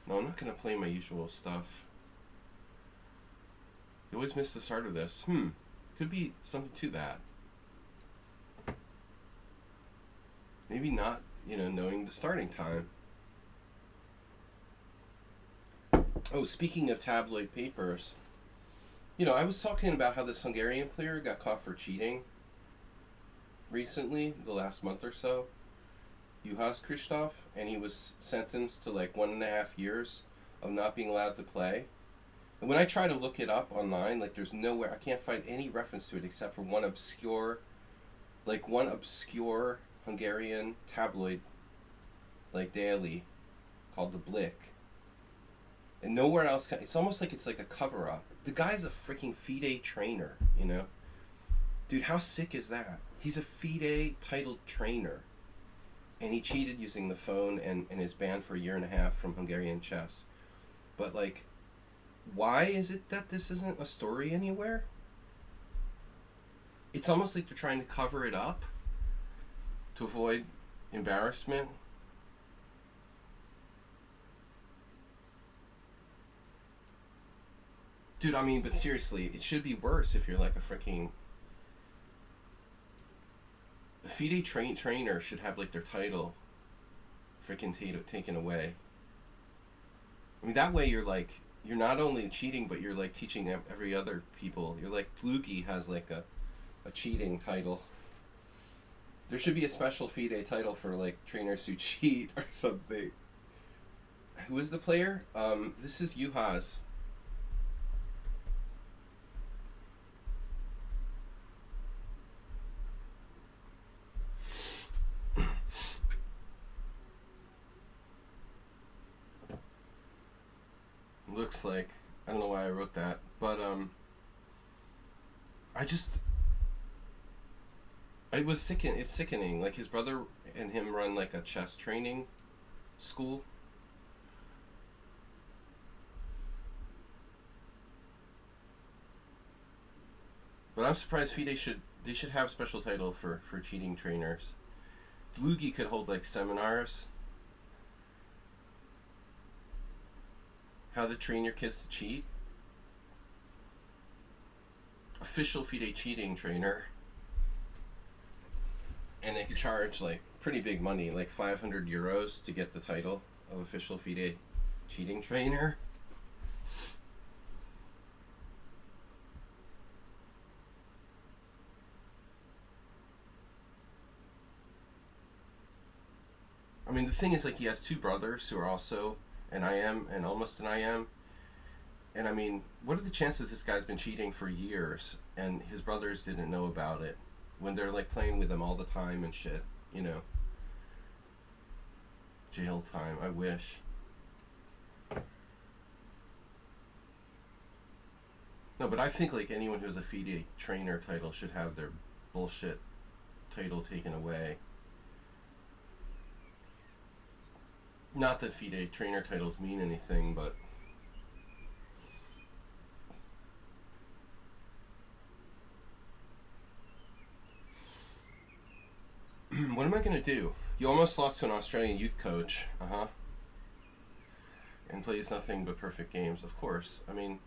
No, I'm not gonna play my usual stuff. You always miss the start of this. Could be something to that. Maybe not, knowing the starting time. Oh, speaking of tabloid papers, I was talking about how this Hungarian player got caught for cheating recently, the last month or so. Juhas Krzysztof, and he was sentenced to like 1.5 years of not being allowed to play. And when I try to look it up online, like there's nowhere, I can't find any reference to it except for one obscure Hungarian tabloid, like daily, called The Blick. And nowhere else, it's almost like it's like a cover-up. The guy's a freaking FIDE trainer, Dude, how sick is that? He's a FIDE titled trainer. and he cheated using the phone and is banned for a year and a half from Hungarian chess. But like, why is it that this isn't a story anywhere? It's almost like they're trying to cover it up to avoid embarrassment. Dude, I mean, but seriously, it should be worse if you're like a freaking... A FIDE trainer should have like their title freaking taken away. I mean, that way you're like, you're not only cheating, but you're like teaching every other people. You're like, Fluky has like a cheating title. There should be a special FIDE title for like trainers who cheat or something. Who is the player? This is Juhas. Looks like, I don't know why I wrote that, but it was it's sickening. Like, his brother and him run like a chess training school. But I'm surprised FIDE should have special title for cheating trainers. Dlugi could hold like seminars. How to train your kids to cheat. Official FIDE cheating trainer. And they could charge like pretty big money, like 500 euros to get the title of official FIDE cheating trainer. I mean, the thing is, like, he has two brothers who are also an IM and almost an IM. And I mean, what are the chances this guy's been cheating for years and his brothers didn't know about it when they're like playing with him all the time and shit, you know? Jail time, I wish. No, but I think like anyone who has a FIDE trainer title should have their bullshit title taken away. Not that FIDE trainer titles mean anything, but what am I going to do? You almost lost to an Australian youth coach. And plays nothing but perfect games, of course. I mean,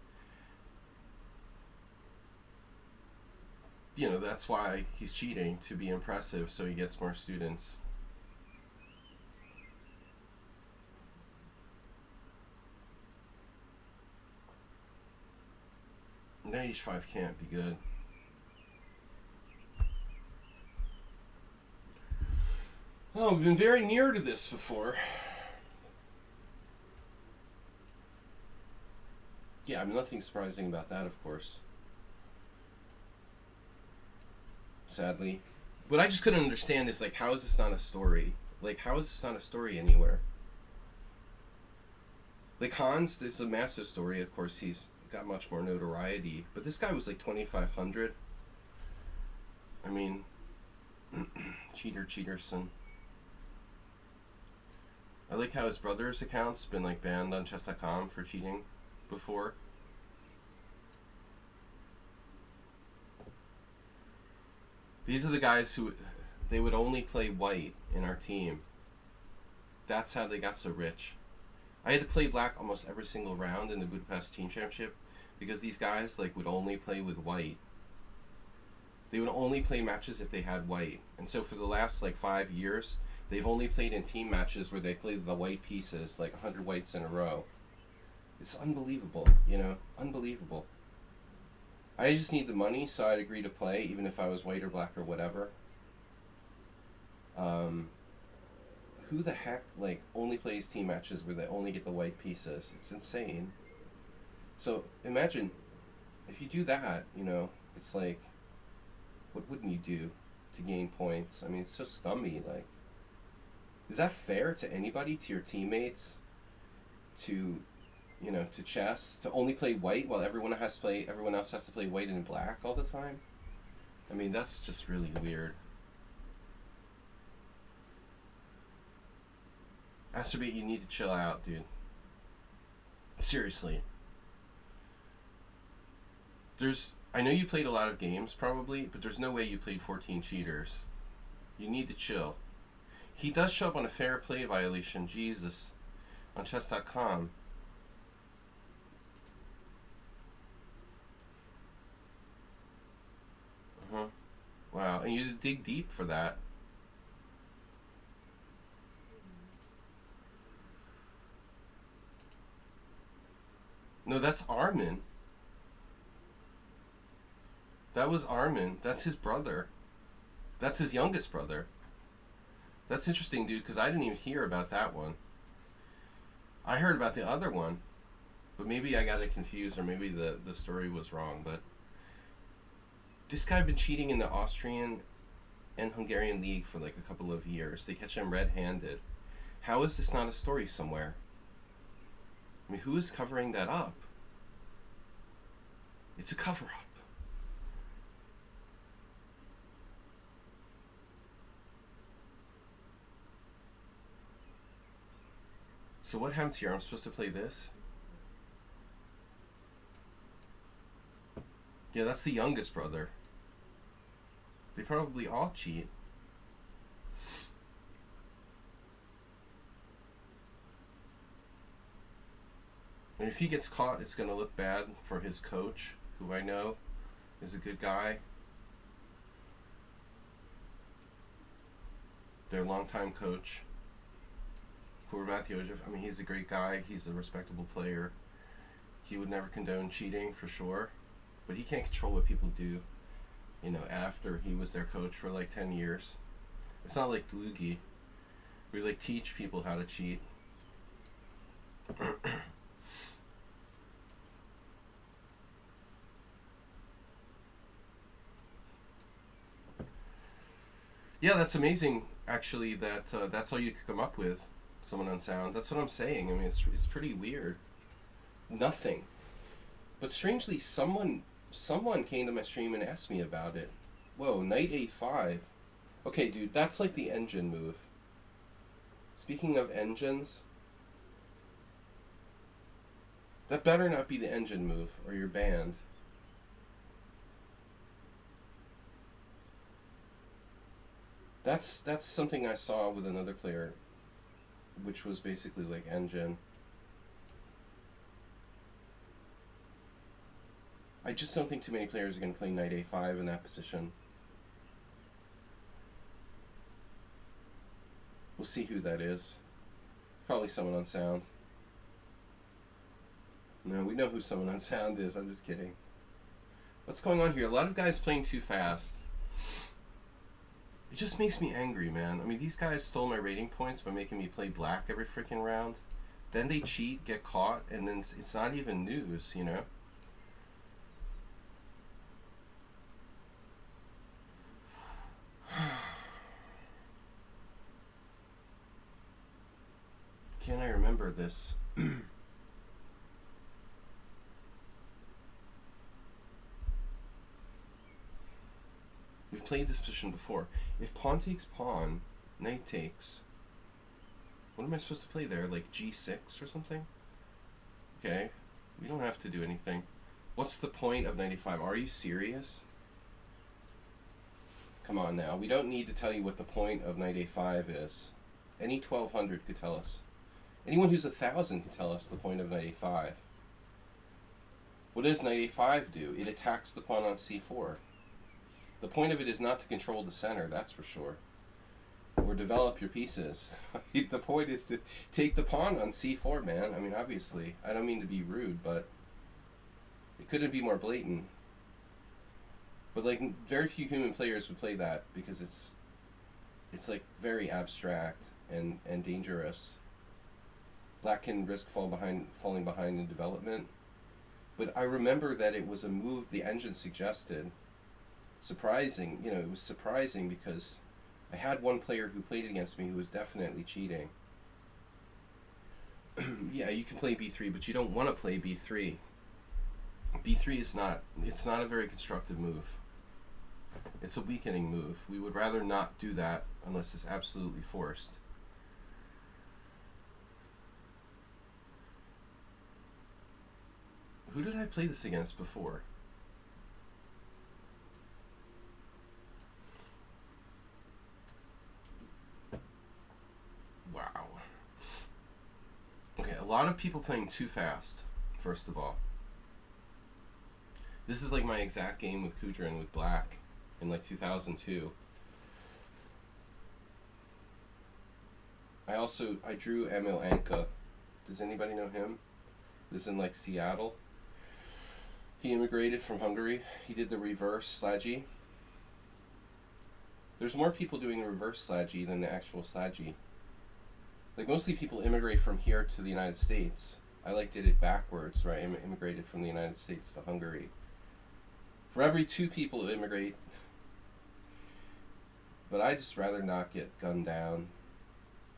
you know, that's why he's cheating, to be impressive so he gets more students. Knight h5 can't be good. Oh, we've been very near to this before. Yeah, I mean, nothing surprising about that, of course. Sadly. What I just couldn't understand is, like, how is this not a story? Like, how is this not a story anywhere? Like, Hans is a massive story. Of course, he's got much more notoriety. But this guy was, like, 2,500. I mean, Cheaterson. I like how his brother's account's been, like, banned on chess.com for cheating before. These are the guys who, they would only play white in our team. That's how they got so rich. I had to play black almost every single round in the Budapest Team Championship because these guys, like, would only play with white. They would only play matches if they had white. And so for the last, like, 5 years, they've only played in team matches where they played the white pieces, like 100 whites in a row. It's unbelievable, you know? Unbelievable. I just need the money, so I'd agree to play, even if I was white or black or whatever. Who the heck, like, only plays team matches where they only get the white pieces? It's insane. So, imagine, if you do that, you know, it's like, what wouldn't you do to gain points? I mean, it's so scummy, like. Is that fair to anybody, to your teammates, to, you know, to chess, to only play white while everyone else has to play white and black all the time? I mean, that's just really weird. Masturbate, you need to chill out, dude. Seriously. I know you played a lot of games, probably, but there's no way you played 14 cheaters. You need to chill. He does show up on a fair play violation, Jesus, on chess.com. Uh-huh. Wow, and you dig deep for that. No, that's Armin. That was Armin. That's his brother. That's his youngest brother. That's interesting, dude, because I didn't even hear about that one. I heard about the other one, but maybe I got it confused, or maybe the story was wrong, but this guy been cheating in the Austrian and Hungarian league for like a couple of years. They catch him red-handed. How is this not a story somewhere? I mean, who is covering that up? It's a cover-up. So what happens here? I'm supposed to play this? Yeah, that's the youngest brother. They probably all cheat. And if he gets caught, it's going to look bad for his coach, who I know is a good guy. Their longtime coach, Kurvat. I mean, he's a great guy. He's a respectable player. He would never condone cheating, for sure. But he can't control what people do, you know, after he was their coach for like 10 years. It's not like Sladgie. We like teach people how to cheat. Yeah, that's amazing, actually, that that's all you could come up with, someone on sound. That's what I'm saying. I mean, it's pretty weird. Nothing. But strangely, someone came to my stream and asked me about it. Whoa, knight a5. Okay, dude, that's like the engine move. Speaking of engines, that better not be the engine move, or you're banned. That's something I saw with another player, which was basically like engine. I just don't think too many players are going to play knight a5 in that position. We'll see who that is. Probably someone on sound. No, we know who someone on sound is. I'm just kidding. What's going on here? A lot of guys playing too fast. It just makes me angry, man. I mean, these guys stole my rating points by making me play black every freaking round. Then they cheat, get caught, and then it's not even news, you know? Can I remember this? We've played this position before. If pawn takes pawn, knight takes. What am I supposed to play there? Like g6 or something? Okay, we don't have to do anything. What's the point of knight a5? Are you serious? Come on now. We don't need to tell you what the point of knight a5 is. Any 1200 could tell us. Anyone who's 1000 can tell us the point of knight a5. What does knight a5 do? It attacks the pawn on c4. The point of it is not to control the center, that's for sure. Or develop your pieces. The point is to take the pawn on c4, man. I mean, obviously. I don't mean to be rude, but it couldn't be more blatant. But like, very few human players would play that because it's like very abstract and dangerous. Black can risk falling behind in development. But I remember that it was a move the engine suggested. Surprising, you know, it was surprising because I had one player who played against me who was definitely cheating. Yeah, you can play b3, but you don't want to play b3. b3 is not a very constructive move. It's a weakening move. We would rather not do that unless it's absolutely forced. Who did I play this against before? Wow. Okay, a lot of people playing too fast, first of all. This is like my exact game with Kudrin with Black in like 2002. I drew Emil Anka. Does anybody know him? Lives in like Seattle. He immigrated from Hungary. He did the reverse Sladgie. There's more people doing the reverse Sladgie than the actual Sladgie. Like, mostly people immigrate from here to the United States. I did it backwards, right? I immigrated from the United States to Hungary. For every 2 people who immigrate. But I just rather not get gunned down.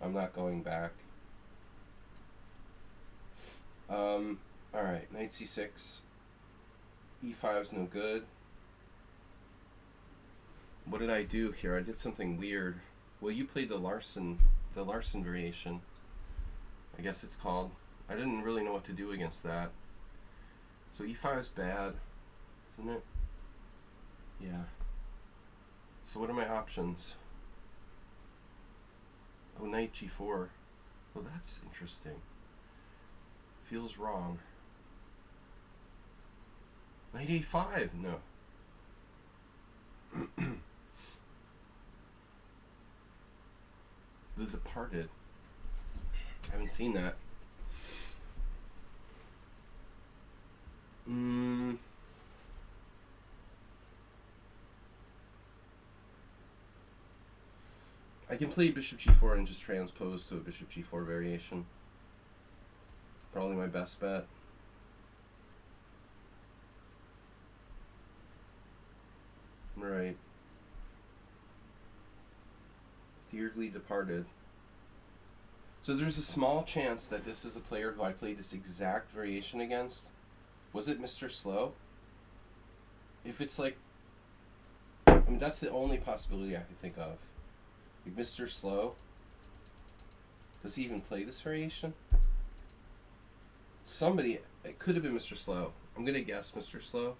I'm not going back. Alright, knight c6. e5's no good. What did I do here? I did something weird. Well, you played the Larson variation, I guess it's called. I didn't really know what to do against that. So e5 is bad, isn't it? Yeah. So what are my options? Oh, knight g4. Well, that's interesting. Feels wrong. Knight a5. No. The Departed. I haven't seen that. I can play bishop g4 and just transpose to a bishop g4 variation. Probably my best bet. Right. Dearly Departed. So there's a small chance that this is a player who I played this exact variation against. Was it Mr. Slow? If it's like... I mean, that's the only possibility I can think of. Like Mr. Slow? Does he even play this variation? Somebody... It could have been Mr. Slow. I'm going to guess Mr. Slow.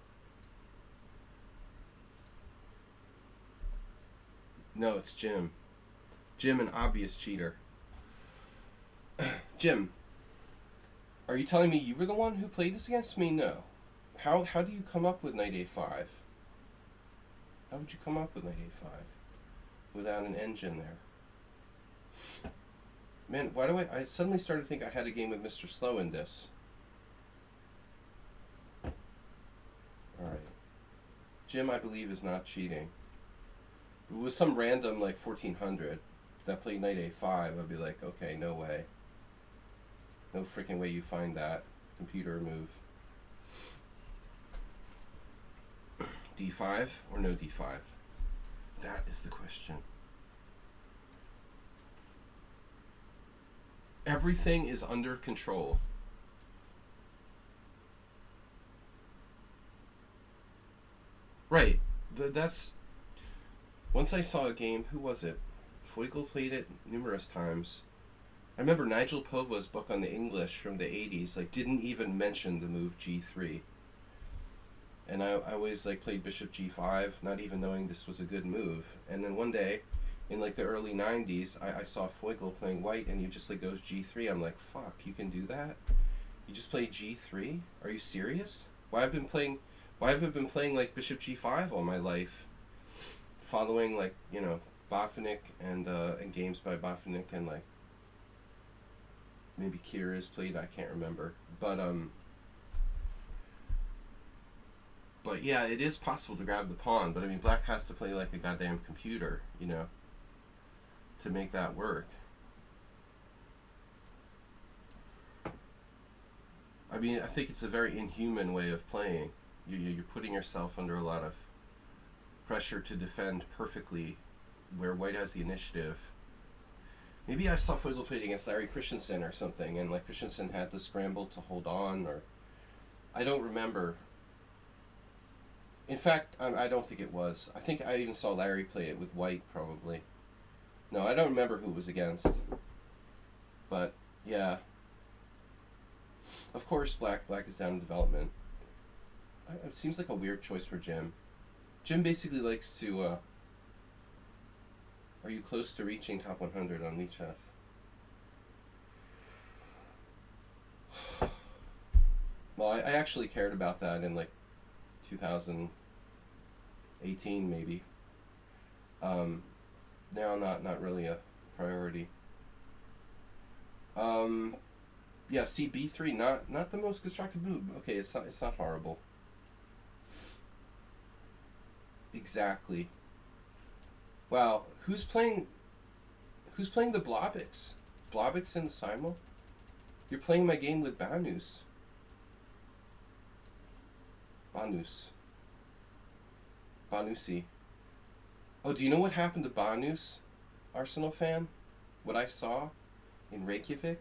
No, it's Jim. Jim, an obvious cheater. Jim, are you telling me you were the one who played this against me? No. How do you come up with knight a5? How would you come up with knight a5 without an engine there? Man, why do I suddenly started to think I had a game with Mr. Slow in this. Alright. Jim, I believe, is not cheating. If it was some random, like, 1400 that played knight a5, I'd be like, okay, no way. No freaking way you find that computer move. d5 or no d5? That is the question. Everything is under control. Right. That's... Once I saw a game, who was it? Feugl played it numerous times. I remember Nigel Pova's book on the English from the 80s, like, didn't even mention the move g3. And I always, like, played bishop g5, not even knowing this was a good move. And then one day, in, like, the early 90s, I saw Feugl playing white, and he just, like, goes g3. I'm like, fuck, you can do that? You just play g3? Are you serious? Why have I been playing, like, bishop g5 all my life? Following, like, you know, Botvinnik and games by Botvinnik and, like, maybe Kira's played, I can't remember. But yeah, it is possible to grab the pawn, but I mean, Black has to play like a goddamn computer, you know, to make that work. I mean, I think it's a very inhuman way of playing. You're putting yourself under a lot of pressure to defend perfectly where white has the initiative. Maybe I saw Feugl played against Larry Christensen or something, and like Christensen had to scramble to hold on, or I don't remember. In fact, I don't think it was. I think I even saw Larry play it with white, probably. No, I don't remember who it was against. But, yeah. Of course, Black is down in development. It seems like a weird choice for Jim. Jim basically likes to, are you close to reaching top 100 on lichess? Well, I actually cared about that in like 2018 maybe. Now not really a priority. Yeah, see b3, not the most constructive move. Okay, it's not horrible. Exactly. Wow, who's playing the Blobix? Blobix in the Simul? You're playing my game with Banus. Banusi. Oh, do you know what happened to Banus, Arsenal fan? What I saw in Reykjavik?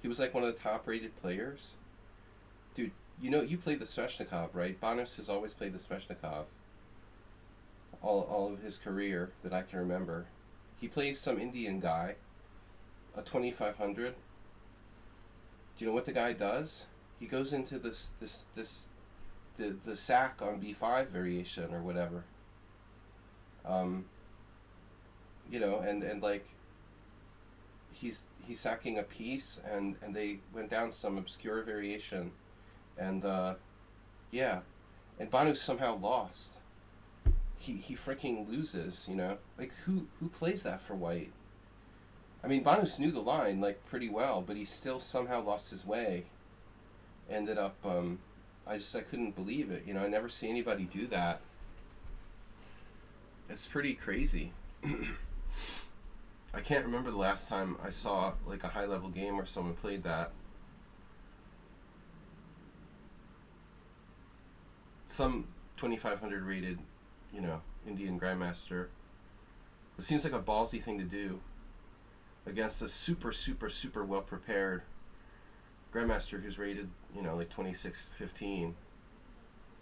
He was like one of the top rated players. Dude, you played the Sveshnikov, right? Banus has always played the Sveshnikov. All of his career that I can remember. He plays some Indian guy, a 2500. Do you know what the guy does? He goes into the sack on b5 variation or whatever. And like he's sacking a piece, and they went down some obscure variation, and yeah, and Banu somehow lost. He freaking loses, like who plays that for white? I mean, Banus knew the line like pretty well, but he still somehow lost his way. Ended up, I couldn't believe it. I never see anybody do that. It's pretty crazy. I can't remember the last time I saw like a high level game where someone played that. Some 2500 rated, Indian Grandmaster. It seems like a ballsy thing to do against a super, super, super well prepared Grandmaster who's rated, like 26-15.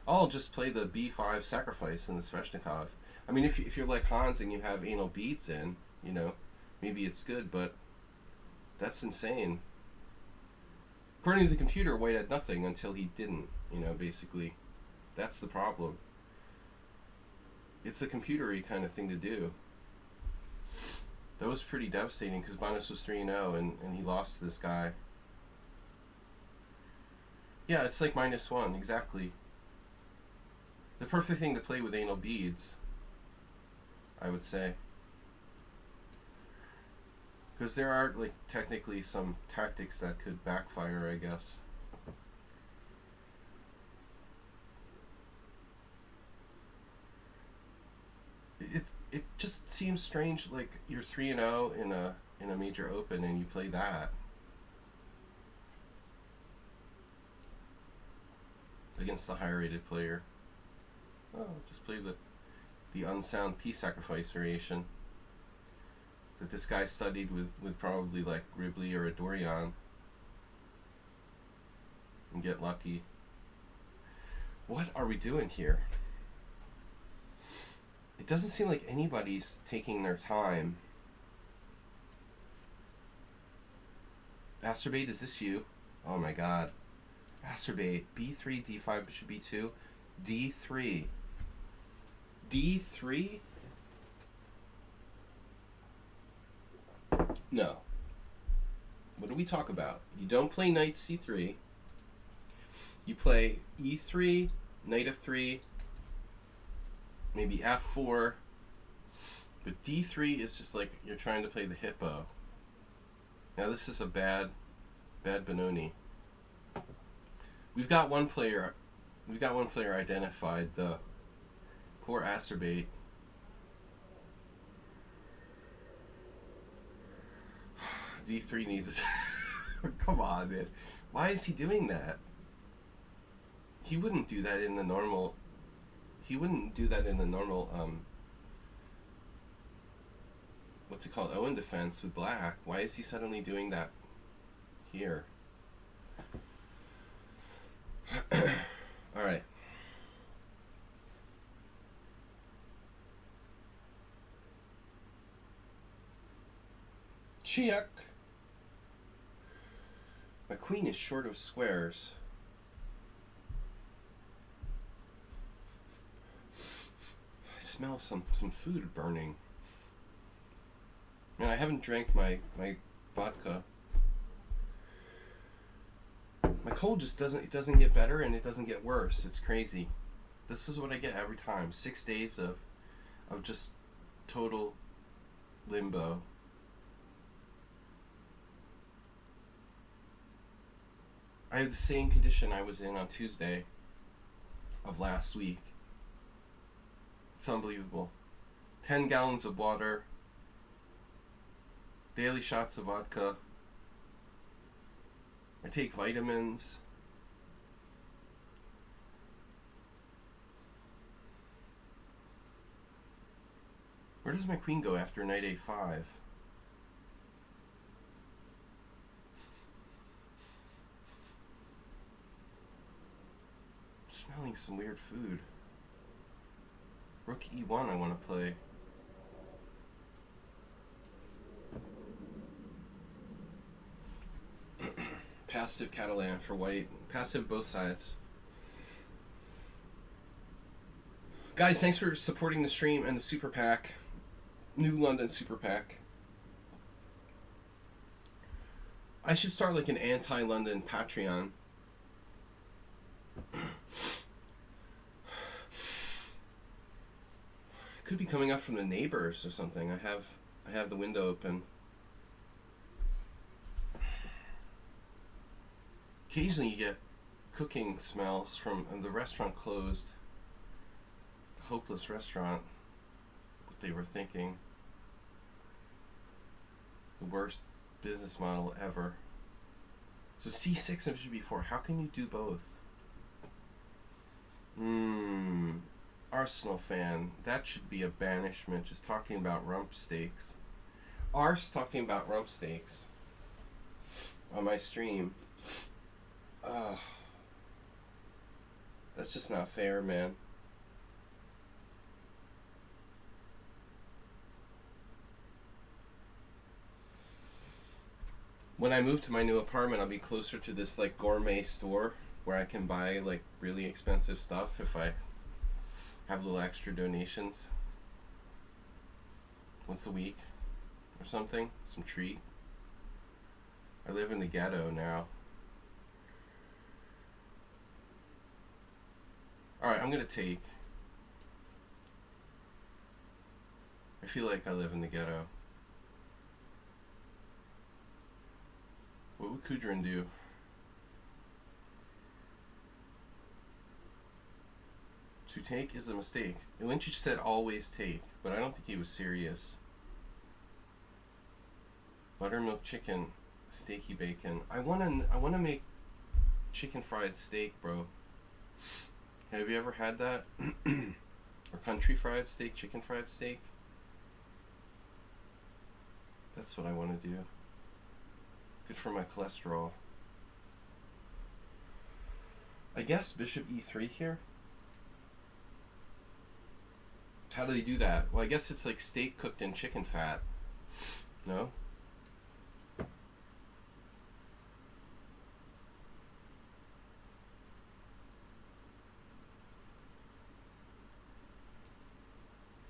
I'll just play the b5 sacrifice in the Sveshnikov. I mean, if you're like Hans and you have anal beads in, maybe it's good, but that's insane. According to the computer, white had nothing until he didn't, basically. That's the problem. It's a computery kind of thing to do. That was pretty devastating because Banus was 3-0 and he lost to this guy. Yeah, it's like -1, exactly. The perfect thing to play with anal beads, I would say. Because there are, like, technically some tactics that could backfire, I guess. It just seems strange, like, you're 3-0 in a major open and you play that against the higher rated player. Oh, just play the unsound piece sacrifice variation that this guy studied with probably like Ribley or a Dorian and get lucky. What are we doing here? It doesn't seem like anybody's taking their time. Asterbate, is this you? Oh my god. Asterbate, b3, d5, bishop b2, d3. d3? No. What do we talk about? You don't play knight c3. You play e3, knight f3, maybe f4. But d3 is just like you're trying to play the hippo. Now this is a bad Benoni. We've got one player identified, the poor Asterbate. D3 needs come on, man. Why is he doing that? He wouldn't do that in the normal what's it called? Owen defense with black. Why is he suddenly doing that here? All right. Check. My queen is short of squares. smell some food burning. Man, I haven't drank my vodka. My cold just doesn't get better and it doesn't get worse. It's crazy. This is what I get every time. 6 days of just total limbo. I have the same condition I was in on Tuesday of last week. It's unbelievable. 10 gallons of water, daily shots of vodka. I take vitamins. Where does my queen go after knight a5? Smelling some weird food. Rook e1 I want to play. Passive Catalan for white. Passive both sides. Guys, thanks for supporting the stream and the super pack. New London super pack. I should start like an anti-London Patreon. Could be coming up from the neighbors or something. I have the window open. Occasionally you get cooking smells from the restaurant closed. Hopeless restaurant. What they were thinking. The worst business model ever. So C6 and bishop b4. How can you do both? Arsenal fan. That should be a banishment. Just talking about rump steaks. Ars talking about rump steaks on my stream. That's just not fair, man. When I move to my new apartment, I'll be closer to this like gourmet store where I can buy like really expensive stuff if I have little extra donations once a week or something, some treat. I live in the ghetto now. Alright, I'm gonna take. I feel like I live in the ghetto. What would Kudrin do? To take is a mistake. Lynch said always take, but I don't think he was serious. Buttermilk chicken, steaky bacon. I wanna make chicken fried steak, bro. Have you ever had that? Or country fried steak, chicken fried steak? That's what I want to do. Good for my cholesterol. I guess bishop e3 here. How do they do that? Well, I guess it's like steak cooked in chicken fat. No?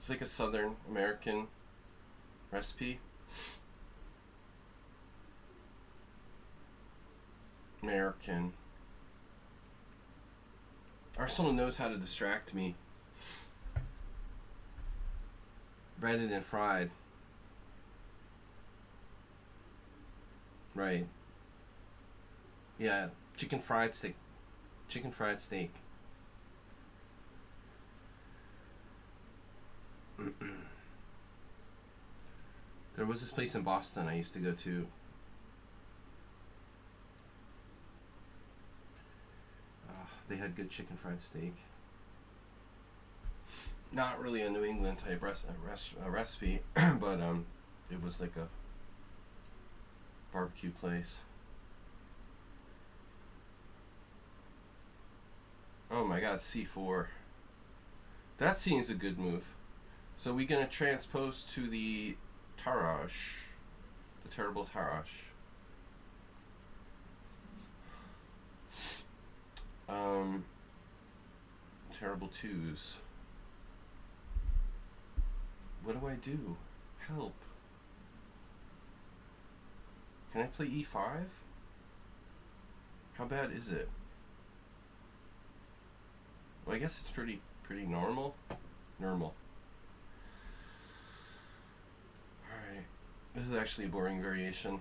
It's like a Southern American recipe. American. Arsenal knows how to distract me. Breaded and fried. Right. Yeah, chicken fried steak. Chicken fried steak. There was this place in Boston I used to go to. They had good chicken fried steak. Not really a New England type recipe, but it was like a barbecue place. Oh my god, c4. That seems a good move. So we're gonna transpose to the Taraj. The terrible Taraj. Terrible twos. What do I do? Help. Can I play e5? How bad is it? Well, I guess it's pretty normal. Normal. Alright. This is actually a boring variation.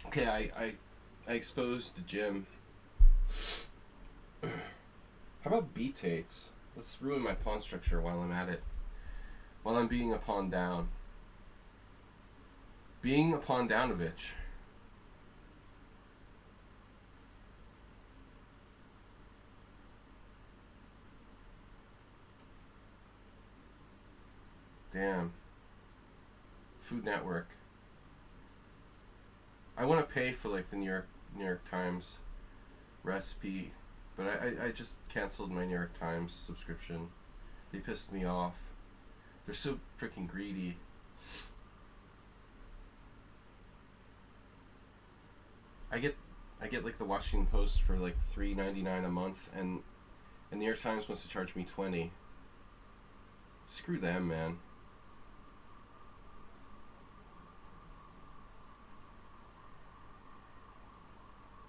Okay, I exposed the gym. How about b takes? Let's ruin my pawn structure while I'm at it. While I'm being a pawn down. Being a pawn downovich. Damn. Food Network. I want to pay for like the New York Times recipe, but I just canceled my New York Times subscription. They pissed me off. They're so freaking greedy. I get like the Washington Post for like $3.99 a month, and the New York Times wants to charge me $20. Screw them, man.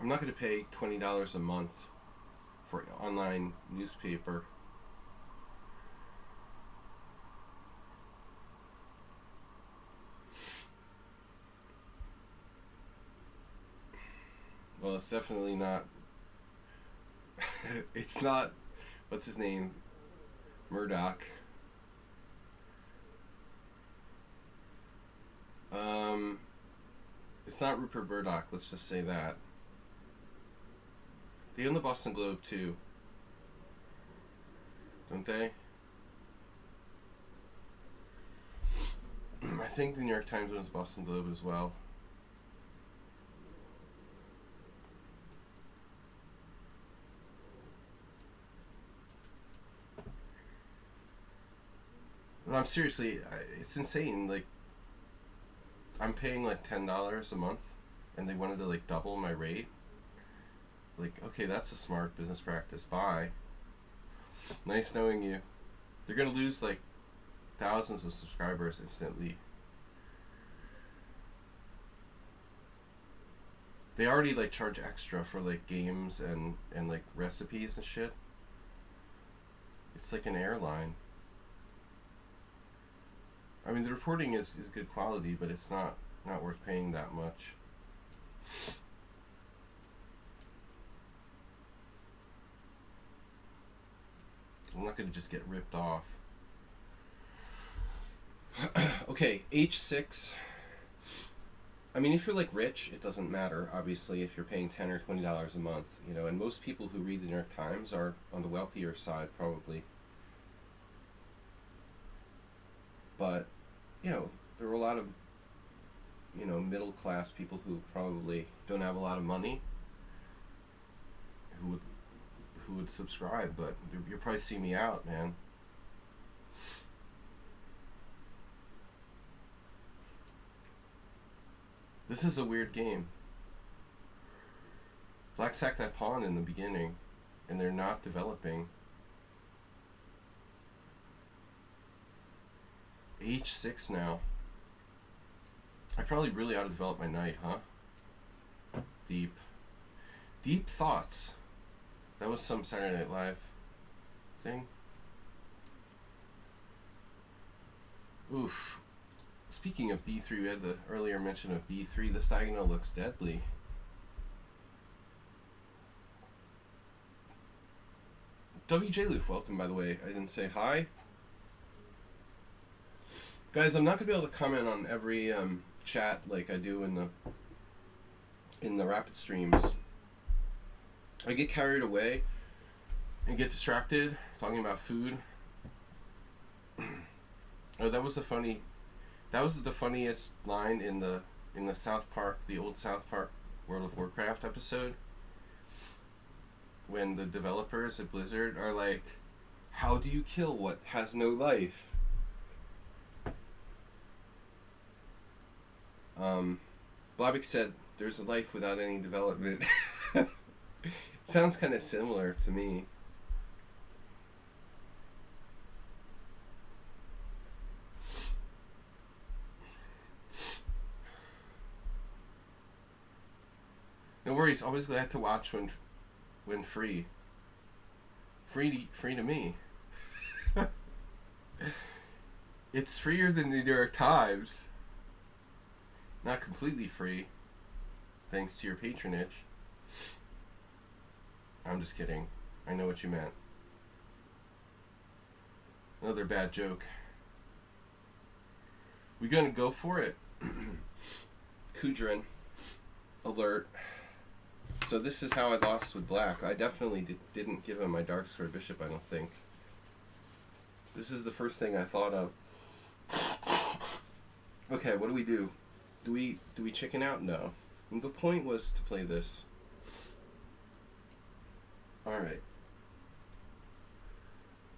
I'm not going to pay $20 a month for an online newspaper. Well, it's definitely not. It's not. What's his name? Murdoch. It's not Rupert Murdoch. Let's just say that. They own the Boston Globe too, don't they? I think the New York Times owns the Boston Globe as well. No, I'm seriously, it's insane. Like, I'm paying like $10 a month, and they wanted to like double my rate. Like, okay, that's a smart business practice. Bye. Nice knowing you. They're gonna lose like thousands of subscribers instantly. They already like charge extra for like games and like recipes and shit. It's like an airline. I mean, the reporting is good quality, but it's not worth paying that much. I'm not going to just get ripped off. Okay, H6. I mean, if you're like rich, it doesn't matter, obviously, if you're paying $10 or $20 a month, you know, and most people who read the New York Times are on the wealthier side, probably. But, you know, there are a lot of, you know, middle class people who probably don't have a lot of money who would subscribe, but you'll probably see me out, man. This is a weird game. Black sacked that pawn in the beginning, and they're not developing. H6 now. I probably really ought to develop my knight, huh? Deep thoughts. That was some Saturday Night Live thing. Oof. Speaking of b3, we had the earlier mention of b3. This diagonal looks deadly. WJ Loof, welcome, by the way. I didn't say hi. Guys, I'm not going to be able to comment on every chat like I do in the rapid streams. I get carried away and get distracted talking about food. Oh, that was the funniest line in the South Park, the old South Park World of Warcraft episode, when the developers at Blizzard are like, how do you kill what has no life? Blobik said, there's a life without any development. Sounds kind of similar to me. Tori's always glad to watch when free. Free to me. It's freer than the New York Times. Not completely free, thanks to your patronage. I'm just kidding. I know what you meant. Another bad joke. We gonna go for it. Kudrin. Alert. So this is how I lost with black. I definitely didn't give him my dark square bishop, I don't think. This is the first thing I thought of. Okay, what do we do? Do we chicken out? No. And the point was to play this. Alright.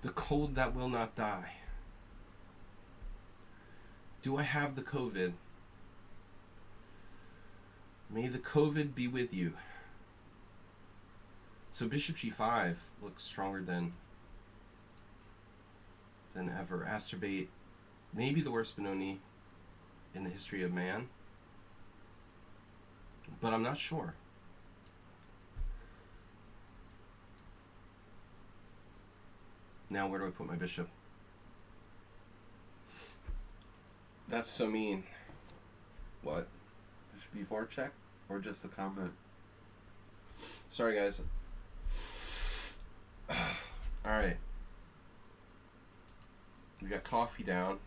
The cold that will not die. Do I have the COVID? May the COVID be with you. So bishop g5 looks stronger than ever. Acerbate, maybe the worst Benoni in the history of man. But I'm not sure. Now where do I put my bishop? That's so mean. What? Bishop e4 check? Or just the comment? Sorry guys. Alright. We got coffee down.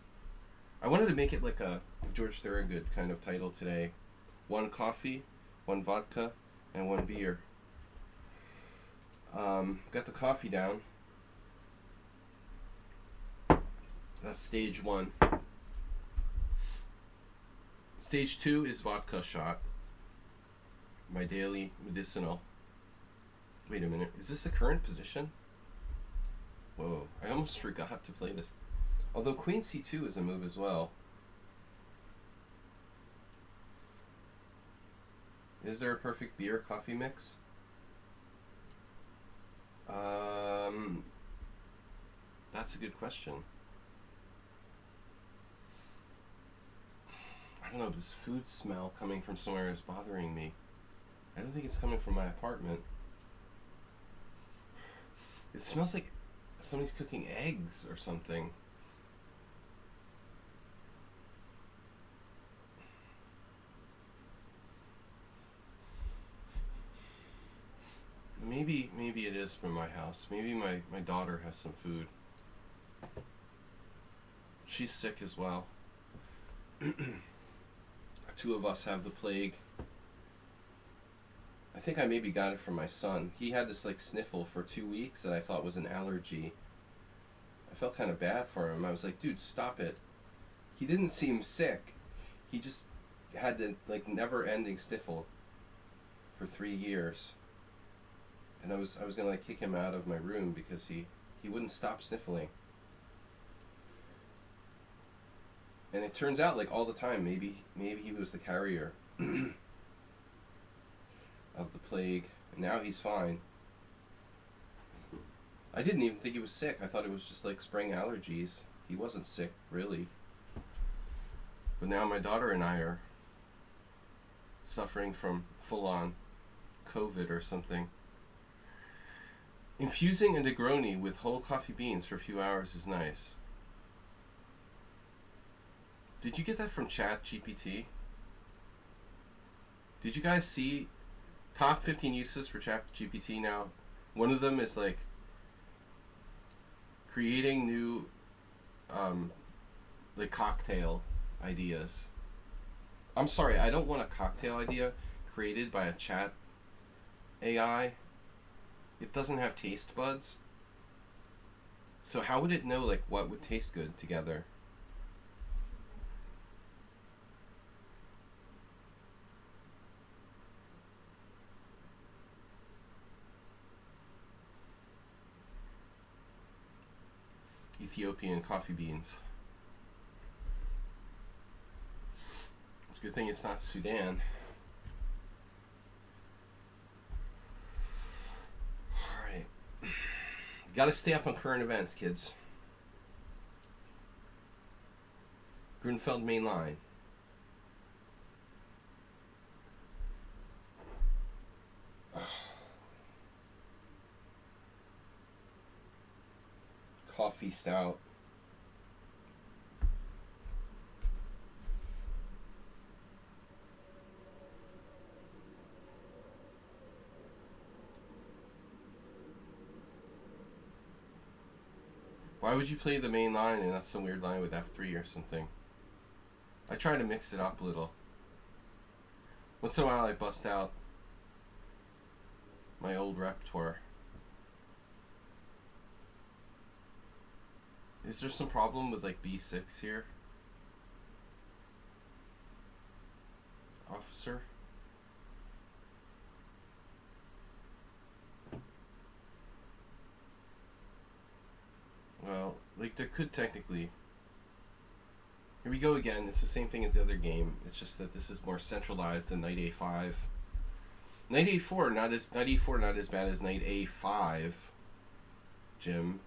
I wanted to make it like a George Thorogood kind of title today. 1 coffee, 1 vodka, and 1 beer. Got the coffee down. That's stage 1. Stage 2 is vodka shot. My daily medicinal. Wait a minute. Is this the current position? Whoa. I almost forgot to play this. Although queen c2 is a move as well. Is there a perfect beer coffee mix? That's a good question. I don't know, this food smell coming from somewhere is bothering me. I don't think it's coming from my apartment. It smells like somebody's cooking eggs or something. Maybe it is from my house. Maybe my daughter has some food. She's sick as well. 2 of us have the plague. I think I maybe got it from my son. He had this like sniffle for 2 weeks that I thought was an allergy. I felt kind of bad for him. I was like, dude, stop it. He didn't seem sick. He just had the like never-ending sniffle for 3 years. And I was gonna like kick him out of my room because he wouldn't stop sniffling. And it turns out like all the time maybe he was the carrier of the plague. And now he's fine. I didn't even think he was sick. I thought it was just like spring allergies. He wasn't sick, really. But now my daughter and I are suffering from full-on COVID or something. Infusing a Negroni with whole coffee beans for a few hours is nice. Did you get that from Chat GPT? Did you guys see top 15 uses for Chat GPT now? One of them is like creating new like cocktail ideas. I'm sorry, I don't want a cocktail idea created by a chat AI. It doesn't have taste buds. So how would it know like what would taste good together? Ethiopian coffee beans. It's a good thing it's not Sudan. Alright. Gotta stay up on current events, kids. Grunfeld main line. coffee stout. Why would you play the main line and that's some weird line with F3 or something? I try to mix it up a little. Once in a while I bust out my old repertoire. Is there some problem with like B6 here? Officer? Well, like there could technically. Here we go again. It's the same thing as the other game. It's just that this is more centralized than Knight A5. Knight A4 not as bad as Knight A5. Jim.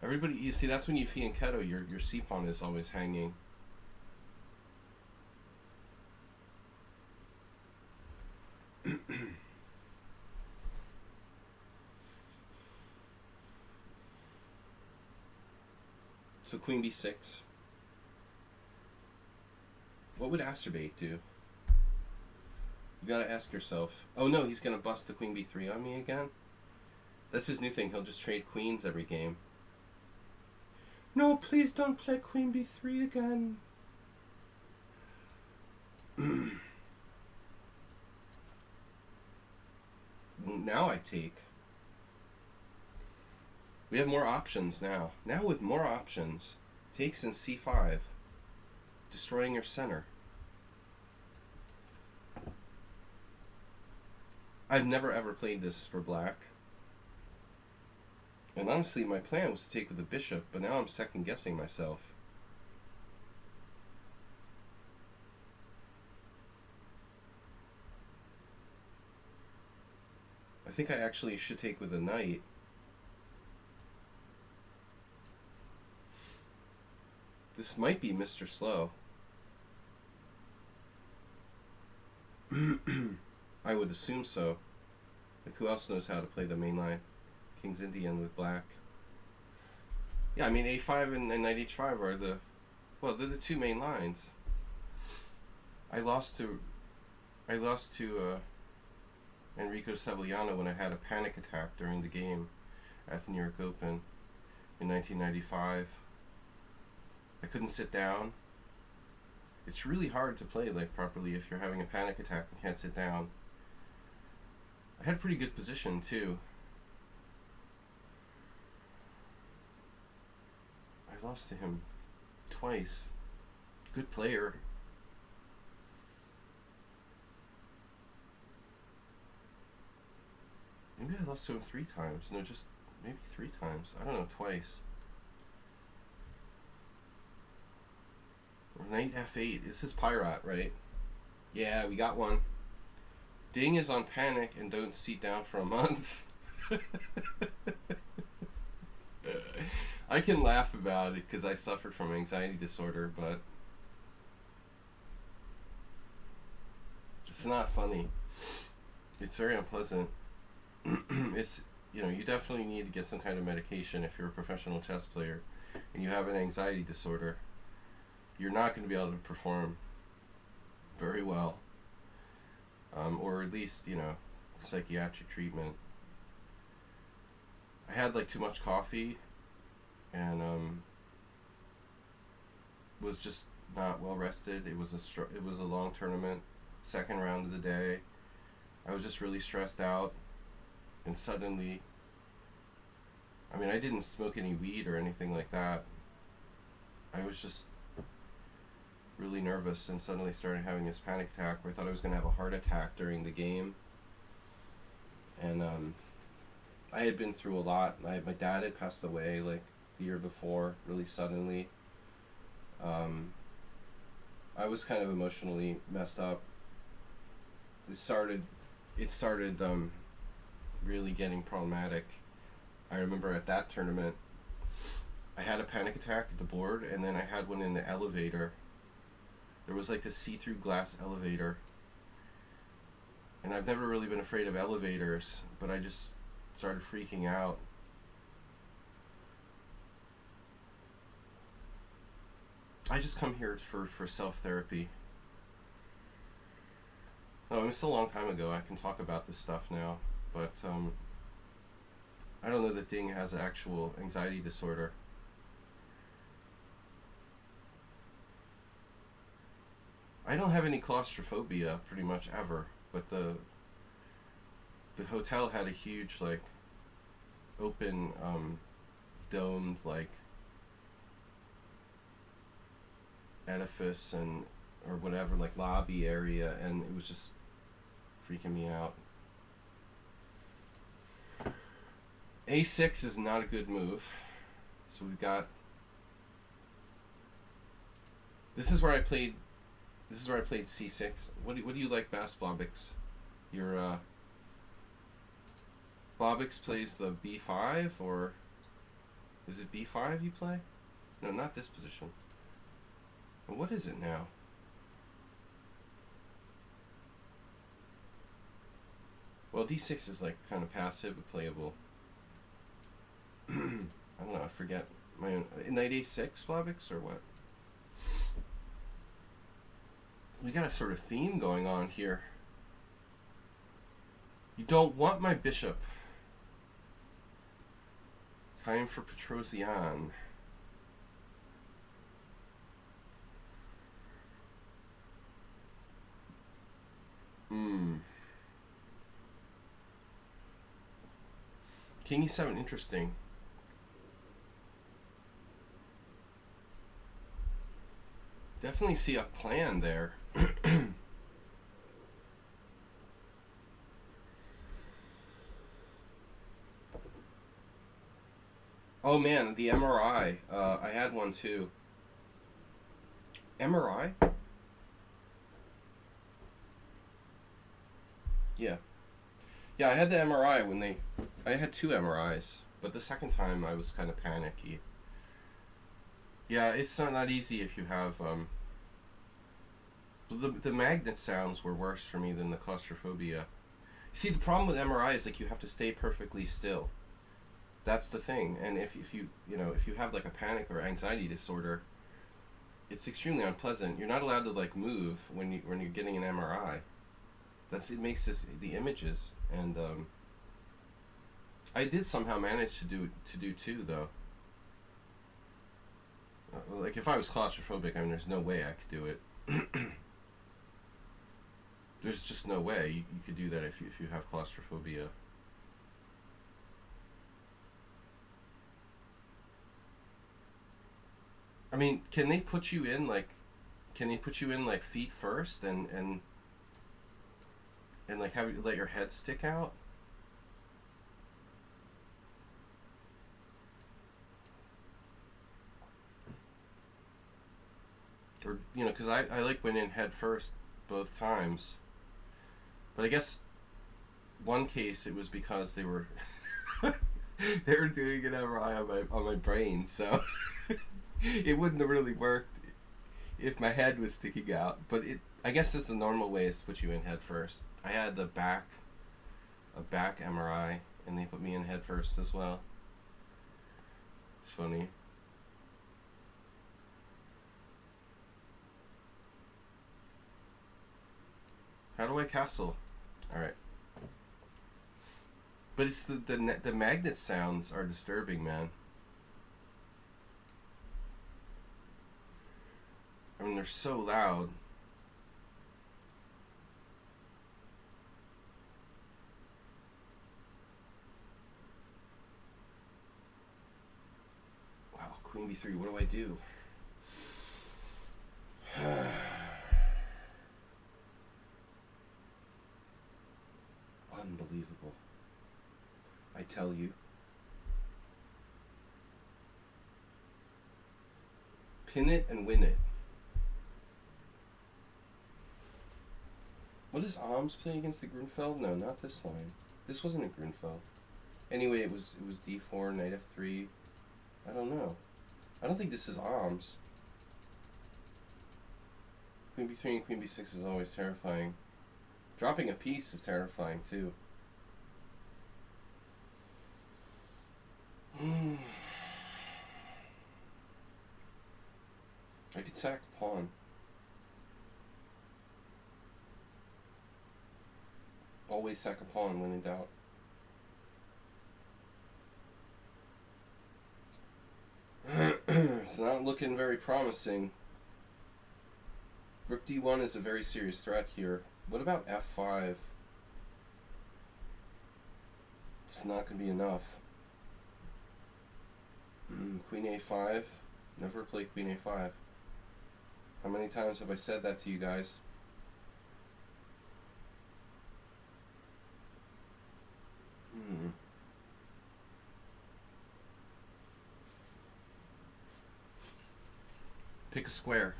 Everybody, you see, that's when you fianchetto. Your C pawn is always hanging. So Queen B6. What would Acerbate do? You gotta ask yourself. Oh no, he's gonna bust the Queen B3 on me again? That's his new thing. He'll just trade queens every game. No, please don't play Queen B3 again. Now I take. We have more options now. Now with more options. Takes in C5. Destroying your center. I've never ever played this for black. And honestly, my plan was to take with the bishop, but now I'm second guessing myself. I think I actually should take with the knight. This might be Mr. Slow. I would assume so. Like, who else knows how to play the main line? King's Indian with black. Yeah, I mean, A5 and Knight H5 are the... Well, they're the two main lines. I lost to Enrico Sevillano when I had a panic attack during the game at the New York Open in 1995. I couldn't sit down. It's really hard to play like properly if you're having a panic attack and can't sit down. I had a pretty good position too. I lost to him twice. Good player. Maybe I lost to him 3 times. No, just maybe 3 times. I don't know, twice. Knight F8. This is Pirate, right? Yeah, we got one. Ding is on panic and don't sit down for a month. I can laugh about it because I suffered from anxiety disorder, but it's not funny. It's very unpleasant. It's, you know, you definitely need to get some kind of medication if you're a professional chess player and you have an anxiety disorder. You're not going to be able to perform very well. Or at least, you know, psychiatric treatment. I had like too much coffee and was just not well rested. It was a long tournament, second round of the day. I was just really stressed out, and suddenly, I mean, I didn't smoke any weed or anything like that. I was just really nervous and suddenly started having this panic attack where I thought I was going to have a heart attack during the game. And I had been through a lot. My dad had passed away like the year before, really suddenly. I was kind of emotionally messed up. It started really getting problematic. I remember at that tournament, I had a panic attack at the board, and then I had one in the elevator. There was like this see-through glass elevator. And I've never really been afraid of elevators, but I just started freaking out. I just come here for self-therapy. No, it's a long time ago. I can talk about this stuff now. But, I don't know that Ding has an actual anxiety disorder. I don't have any claustrophobia pretty much ever, but the hotel had a huge like open domed like edifice and or whatever like lobby area, and it was just freaking me out. A6 is not a good move. So we've got this is where I played C6. What do you like best, Blobix? Your Blobix plays the B5, or is it B5 you play? No, not this position. Well, what is it now? Well, D6 is like kind of passive but playable. I don't know, I forget my own. Knight A6, Blobix, or what? We got a sort of theme going on here. You don't want my bishop. Time for Petrosian. King E7, interesting. Definitely see a plan there. Oh man, the MRI. I had one too. MRI? Yeah. Yeah, I had the MRI when they... I had 2 MRIs, but the second time I was kind of panicky. Yeah, it's not easy if you have... The magnet sounds were worse for me than the claustrophobia. See, the problem with MRI is like you have to stay perfectly still. That's the thing. And if you have like a panic or anxiety disorder, it's extremely unpleasant. You're not allowed to like move when you're getting an MRI. It makes the images, and I did somehow manage to do 2 though. Like if I was claustrophobic, I mean, there's no way I could do it. There's just no way you could do that if you have claustrophobia. I mean, can they put you in like feet first and like have you let your head stick out? Or, because I like went in head first both times. But I guess one case it was because they were they were doing an MRI on my brain, so it wouldn't have really worked if my head was sticking out. But I guess that's the normal way is to put you in head first. I had a back MRI, and they put me in head first as well. It's funny. How do I castle? All right. But it's the magnet sounds are disturbing, man. I mean, they're so loud. Wow, Queen B3, what do I do? Unbelievable. I tell you. Pin it and win it. What does Alms play against the Grunfeld? No, not this line. This wasn't a Grunfeld. Anyway, it was D4, Knight F3. I don't know. I don't think this is Alms. Queen B3 and Queen B6 is always terrifying. Dropping a piece is terrifying too. I could sack a pawn. Always sack a pawn when in doubt. It's not looking very promising. Rook d1 is a very serious threat here. What about f5? It's not going to be enough. Queen a5. Never play queen a5. How many times have I said that to you guys? Pick a square.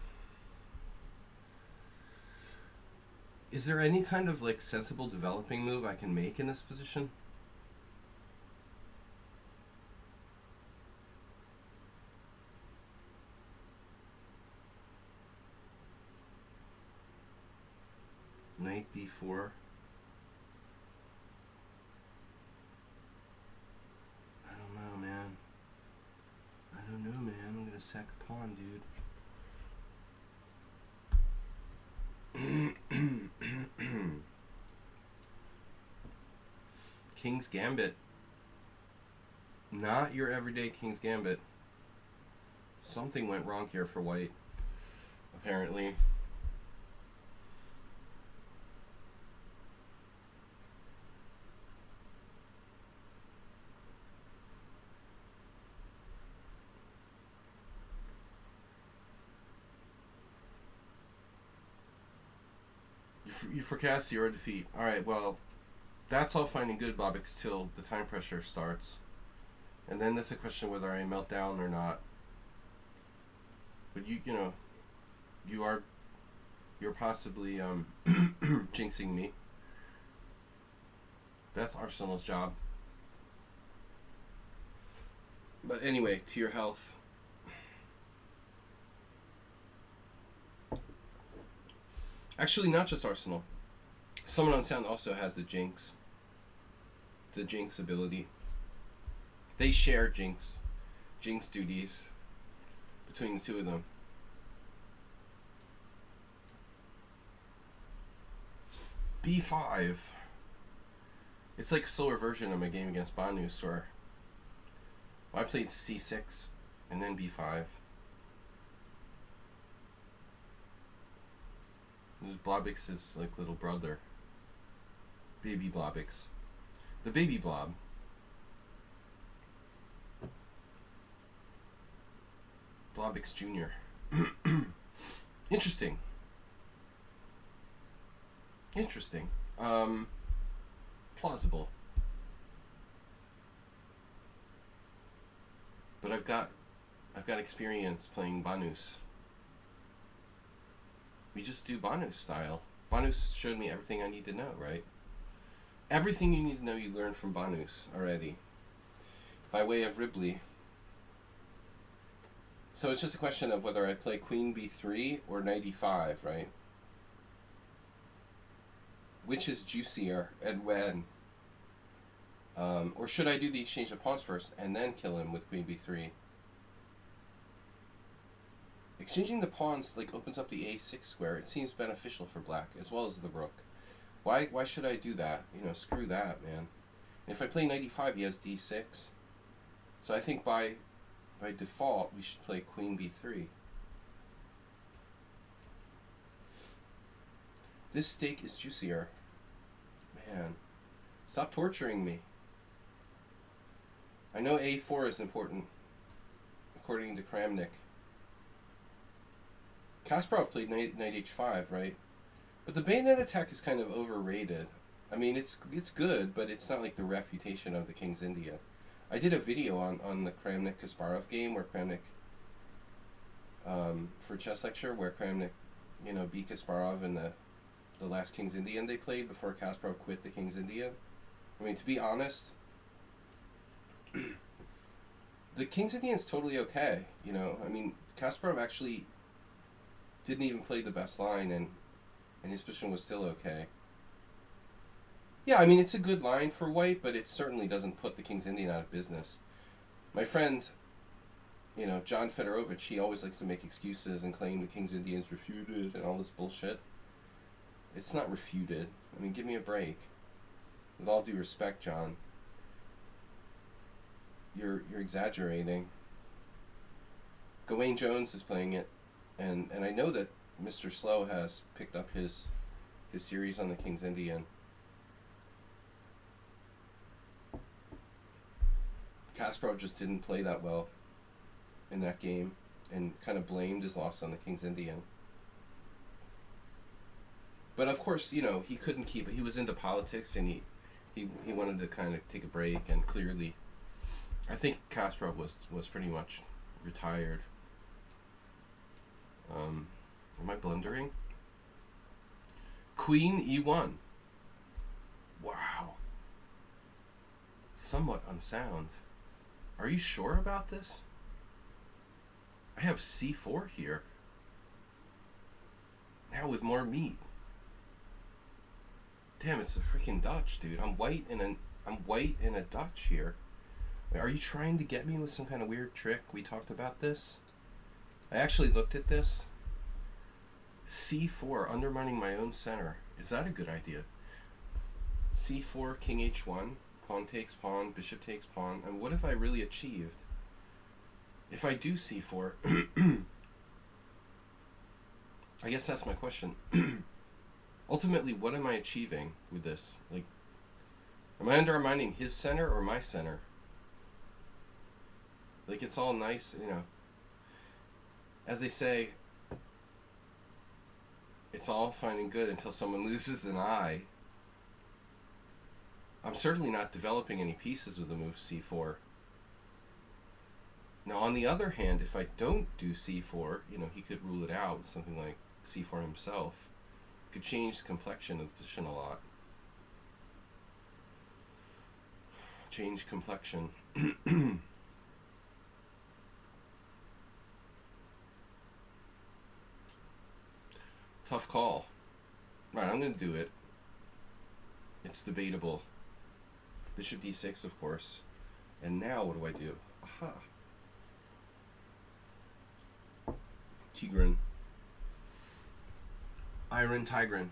Is there any kind of like sensible developing move I can make in this position? Knight b4. I don't know, man. I'm gonna sack a pawn, dude. King's Gambit. Not your everyday King's Gambit. Something went wrong here for white, apparently. You forecast your defeat. Alright, well, that's all fine and good, Bobix, till the time pressure starts. And then there's a question whether I melt down or not. But you're possibly jinxing me. That's Arsenal's job. But anyway, to your health. Actually, not just Arsenal. Someone on Sound also has the jinx. The jinx ability. They share jinx duties between the two of them. b5. It's like a slower version of my game against Banus, where I played c6 and then b5. This is Blobix's like little brother. Baby Blobix. The baby blob. Blobix Jr. Interesting. Plausible. But I've got experience playing Banus. We just do Banus style. Banus showed me everything I need to know, right? Everything you need to know you learned from Banus already. By way of Ribley. So it's just a question of whether I play Queen b3 or Knight e5, right? Which is juicier and when? Or should I do the exchange of pawns first and then kill him with Queen b3? Exchanging the pawns like opens up the a6 square. It seems beneficial for black as well as the rook. Why should I do that? Screw that, man. And if I play Knight e5, he has d6. So I think by default we should play Queen b3. This stake is juicier. Man, stop torturing me. I know a4 is important, according to Kramnik. Kasparov played knight h5, right? But the bayonet attack is kind of overrated. I mean, it's good, but it's not like the refutation of the King's India. I did a video on the Kramnik-Kasparov game where Kramnik, for chess lecture, where Kramnik, beat Kasparov in the last King's Indian they played before Kasparov quit the King's Indian. I mean, to be honest, the King's Indian's totally okay. I mean, Kasparov actually didn't even play the best line, and his position was still okay. Yeah, I mean, it's a good line for white, but it certainly doesn't put the King's Indian out of business. My friend John Fedorovich, he always likes to make excuses and claim the King's Indians refuted and all this bullshit. It's not refuted. I mean, give me a break. With all due respect, John, you're exaggerating. Gawain Jones is playing it, and I know that Mr. Slow has picked up his series on the King's Indian. Kasparov just didn't play that well in that game and kind of blamed his loss on the King's Indian. But of course, he couldn't keep it. He was into politics and he wanted to kind of take a break, and clearly I think Kasparov was pretty much retired. Am I blundering? Queen E1. Wow. Somewhat unsound. Are you sure about this? I have C4 here. Now with more meat. Damn, it's a freaking Dutch, dude. I'm white in a Dutch here. Wait, are you trying to get me with some kind of weird trick? We talked about this. I actually looked at this. C4, undermining my own center. Is that a good idea? C4, King H1, pawn takes pawn, bishop takes pawn. And what have I really achieved? If I do C4, I guess that's my question. Ultimately, what am I achieving with this? Like, am I undermining his center or my center? Like, it's all nice, As they say, it's all fine and good until someone loses an eye. I'm certainly not developing any pieces with the move C4. Now, on the other hand, if I don't do C4, he could rule it out with something like C4 himself. Could change the complexion of the position a lot. Change complexion. Tough call. Right, I'm going to do it. It's debatable. Bishop d6, of course. And now what do I do? Aha. Tigran. Iron Tigran.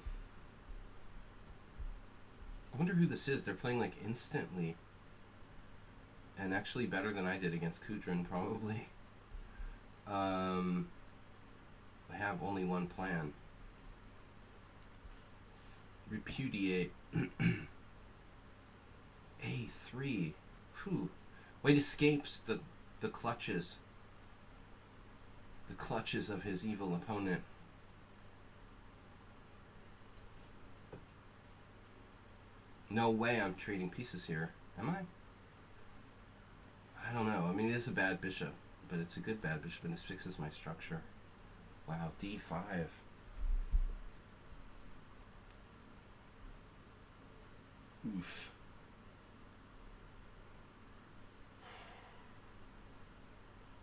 I wonder who this is. They're playing like instantly. And actually better than I did against Kudrin, probably. I have only one plan. Repudiate. A3. Whew. White escapes the clutches. The clutches of his evil opponent. No way I'm trading pieces here. Am I? I don't know. I mean, it is a bad bishop, but it's a good bad bishop, and this fixes my structure. Wow, d5. Oof.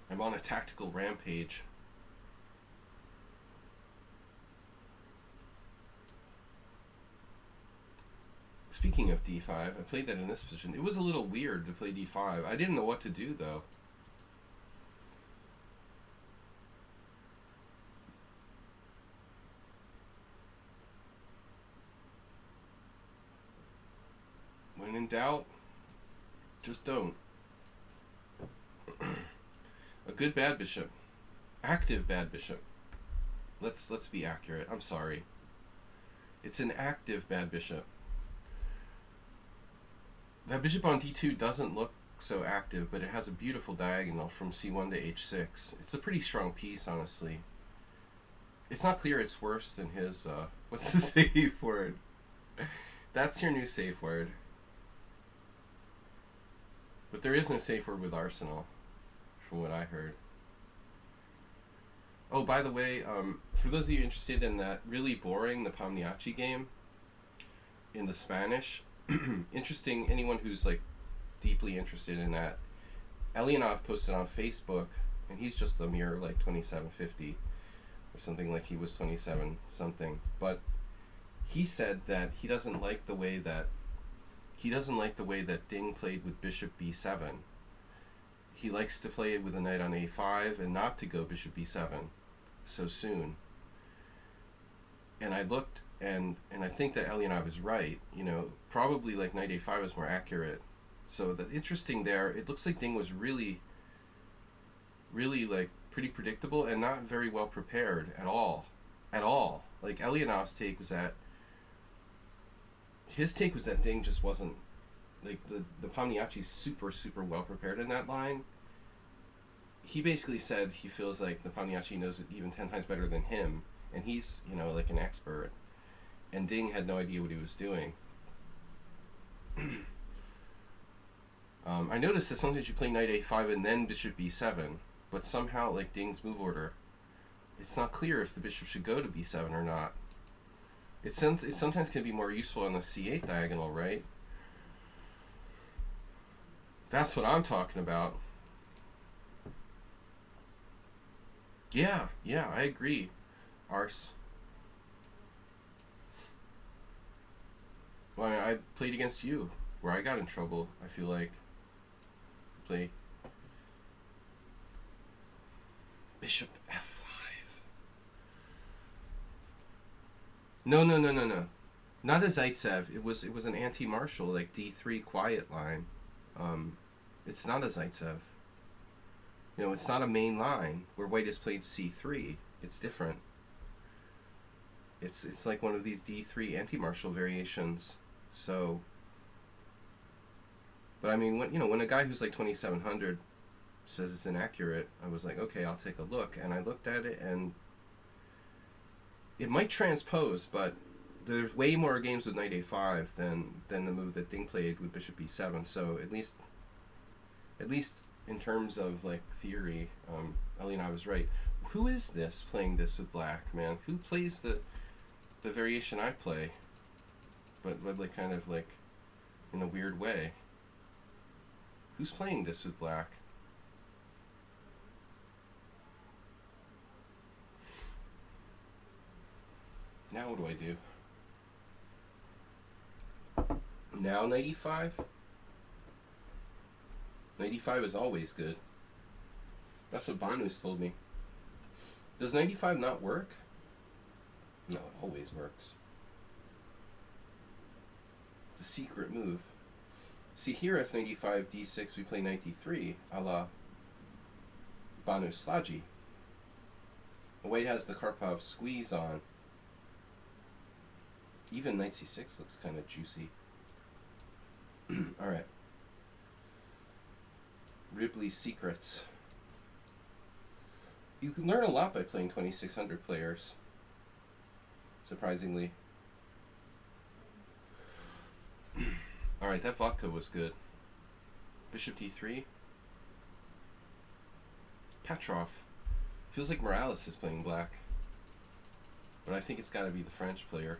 I'm on a tactical rampage. Speaking of d5, I played that in this position. It was a little weird to play d5. I didn't know what to do, though. When in doubt, just don't. A good bad bishop. Active bad bishop. Let's be accurate. I'm sorry. It's an active bad bishop. That bishop on d2 doesn't look so active, but it has a beautiful diagonal from c1 to h6. It's a pretty strong piece, honestly. It's not clear it's worse than his, what's the safe word? That's your new safe word. But there is no safe word with Arsenal, from what I heard. Oh, by the way, for those of you interested in that really boring Nepomniachtchi game in the Spanish, interesting, anyone who's like deeply interested in that, Elianov posted on Facebook, and he's just a mere like 2750 or something, like he was 27 something, but he said that he doesn't like the way that Ding played with bishop b7. he likes to play it with a knight on a5 and not to go bishop b7 so soon. And I looked, and I think that Elianov is right. You know, probably like knight a5 is more accurate. So the interesting there, it looks like Ding was really like pretty predictable and not very well prepared at all. Like Elianov's take was that Ding just wasn't, like, the Pomniachtchi's super well prepared in that line. He basically said he feels like the Pomniachtchi knows it even 10 times better than him, and he's, you know, like an expert, and Ding had no idea what he was doing. I noticed that sometimes you play knight a5 and then bishop b7, but somehow, like Ding's move order, it's not clear if the bishop should go to b7 or not. It sometimes can be more useful on the c8 diagonal, right? That's what I'm talking about. Yeah, I agree, Ars. Well, I played against you, where I got in trouble, I feel like. Play bishop f5. No. Not a Zaitsev. It was an anti-martial, like d3 quiet line. It's not a Zaitsev. You know, it's not a main line where white has played c3. It's different. It's like one of these d3 anti-martial variations. So, but I mean, when a guy who's like 2700 says it's inaccurate, I was like, okay, I'll take a look. And I looked at it, and it might transpose, but there's way more games with knight a5 than the move that Ding played with bishop b7. So at least in terms of like theory, Elianov was right. Who is this playing this with black, man? Who plays the variation I play, but like kind of like in a weird way? Who's playing this with black? Now what do I do? Now 95? 95 is always good. That's what Banu's told me. Does 95 not work? No, it always works. The secret move. See here, f95, d6, we play knight d3, a la Banu's Sladgie. White has the Karpov squeeze on. Even knight c6 looks kind of juicy. Alright. Ribley's secrets. You can learn a lot by playing 2600 players. Surprisingly. Alright, that vodka was good. Bishop d3. Petrov. Feels like Morales is playing black. But I think it's got to be the French player.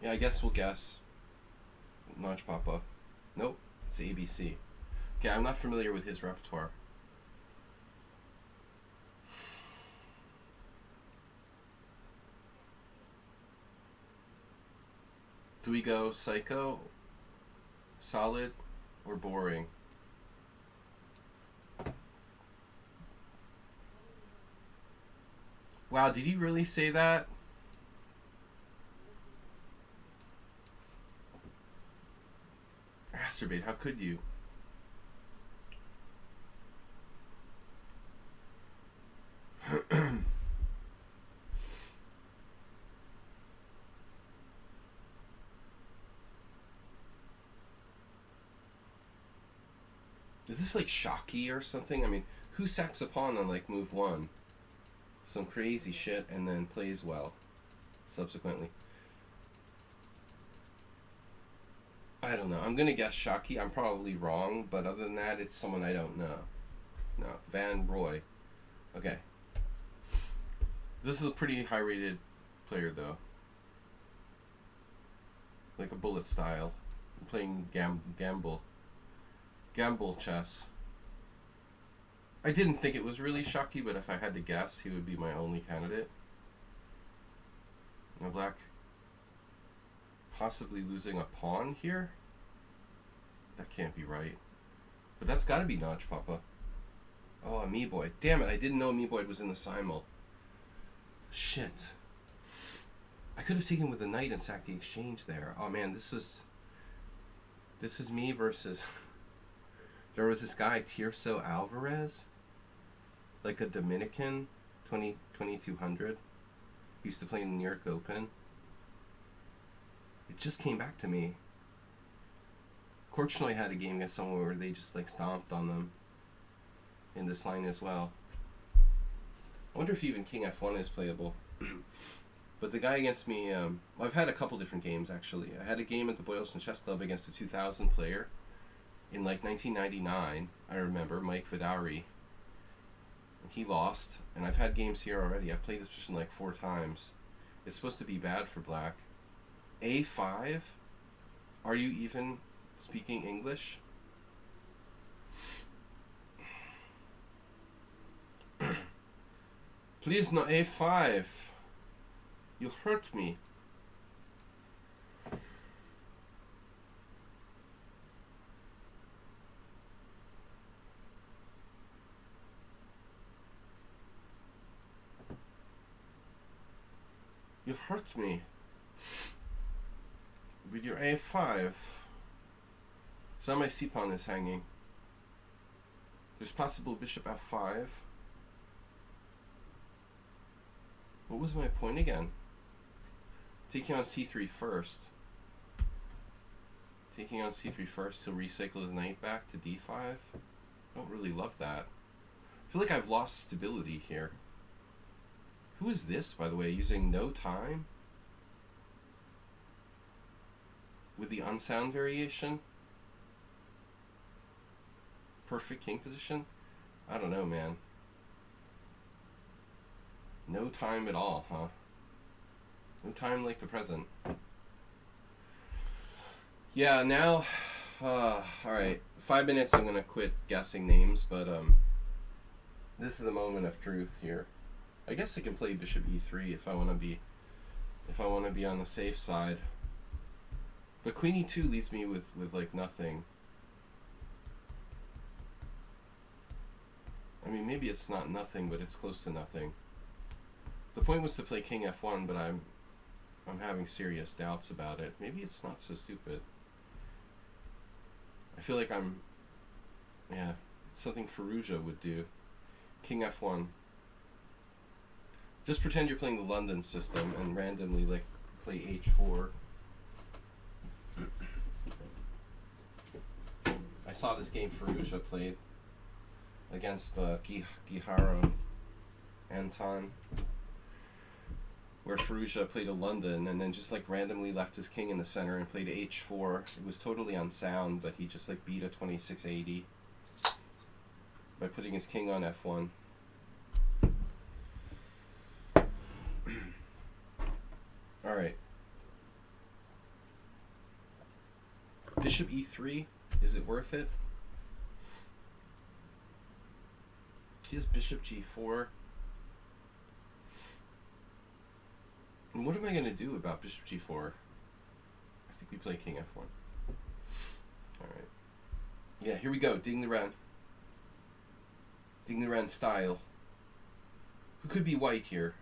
Yeah, I guess we'll guess. Launch Papa. Nope, it's ABC. Okay, I'm not familiar with his repertoire. Do we go psycho, solid, or boring? Wow, did he really say that? Masturbate, how could you? Is this like Shocky or something? I mean, who sacks a pawn on like move 1? Some crazy shit and then plays well subsequently. I don't know. I'm gonna guess Shocky. I'm probably wrong, but other than that, it's someone I don't know. No, Van Roy. Okay. This is a pretty high-rated player, though. Like a bullet style. I'm playing gamble chess. I didn't think it was really Shocky, but if I had to guess, he would be my only candidate. Now black possibly losing a pawn here. That can't be right. But that's gotta be Notch Papa. Oh, Amiiboid. Damn it, I didn't know Amiiboid was in the Simul. Shit. I could have taken with the knight and sacked the exchange there. Oh man, this is me versus... There was this guy, Tirso Alvarez. Like a Dominican, 2200. Used to play in the New York Open. It just came back to me. Fortunately, I had a game against someone where they just like stomped on them in this line as well. I wonder if even King F1 is playable. But the guy against me, I've had a couple different games actually. I had a game at the Boylston Chess Club against a 2000 player in like 1999. I remember Mike Vidari. He lost, and I've had games here already. I've played this position like 4 times. It's supposed to be bad for black. A5? Are you even speaking English? Please no A5. You hurt me. You hurt me. With your A5. So now my c-pawn is hanging. There's possible bishop f5. What was my point again? Taking on c3 first. Taking on c3 first, he'll recycle his knight back to d5. I don't really love that. I feel like I've lost stability here. Who is this, by the way, using no time? With the unsound variation? Perfect king position? I don't know, man. No time at all, huh? No time like the present. Yeah, now... alright. 5 minutes, I'm gonna quit guessing names, but this is the moment of truth here. I guess I can play bishop e3 if I want to be on the safe side. But queen e2 leaves me with like nothing. I mean, maybe it's not nothing, but it's close to nothing. The point was to play king f1, but I'm having serious doubts about it. Maybe it's not so stupid. I feel like yeah, something Fallujah would do. King f1. Just pretend you're playing the London system and randomly like play h4. I saw this game Fallujah played against Giharo Anton, where Fallujah played a London and then just like randomly left his king in the center and played h4. It was totally unsound, but he just like beat a 2680 by putting his king on f1. Alright. Bishop e3, is it worth it? He has bishop g4. And what am I going to do about bishop g4? I think we play king f1. Alright. Yeah, here we go. Ding the Ren. Ding the Ren style. Who could be white here?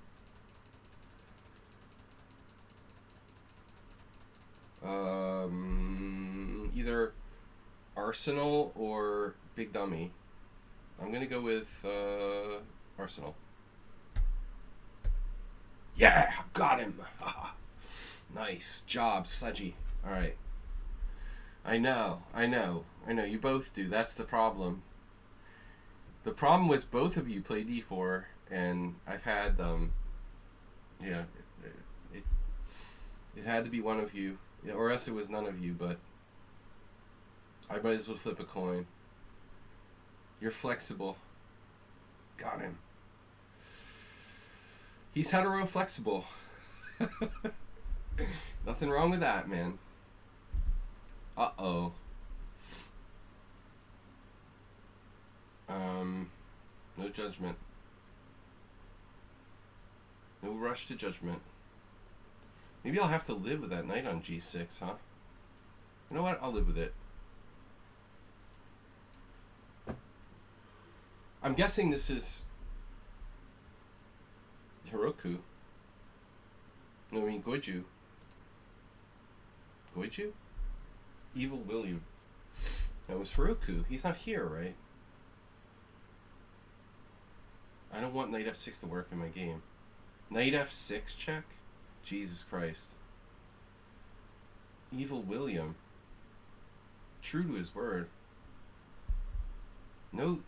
Either Arsenal or Big Dummy. I'm gonna go with Arsenal. Yeah, got him. Nice job, Sladgie. All right. I know. You both do. That's the problem. The problem was both of you play d4, and I've had yeah, it had to be one of you. Yeah, or else it was none of you, but I might as well flip a coin. You're flexible. Got him. He's hetero-flexible. Nothing wrong with that, man. Uh-oh. No judgment. No rush to judgment. Maybe I'll have to live with that knight on g6, huh? You know what? I'll live with it. I'm guessing this is Hiroku. No, I mean Goju. Goju? Evil William. That was Hiroku. He's not here, right? I don't want knight f6 to work in my game. Knight f6 check? Jesus Christ. Evil William. True to his word. No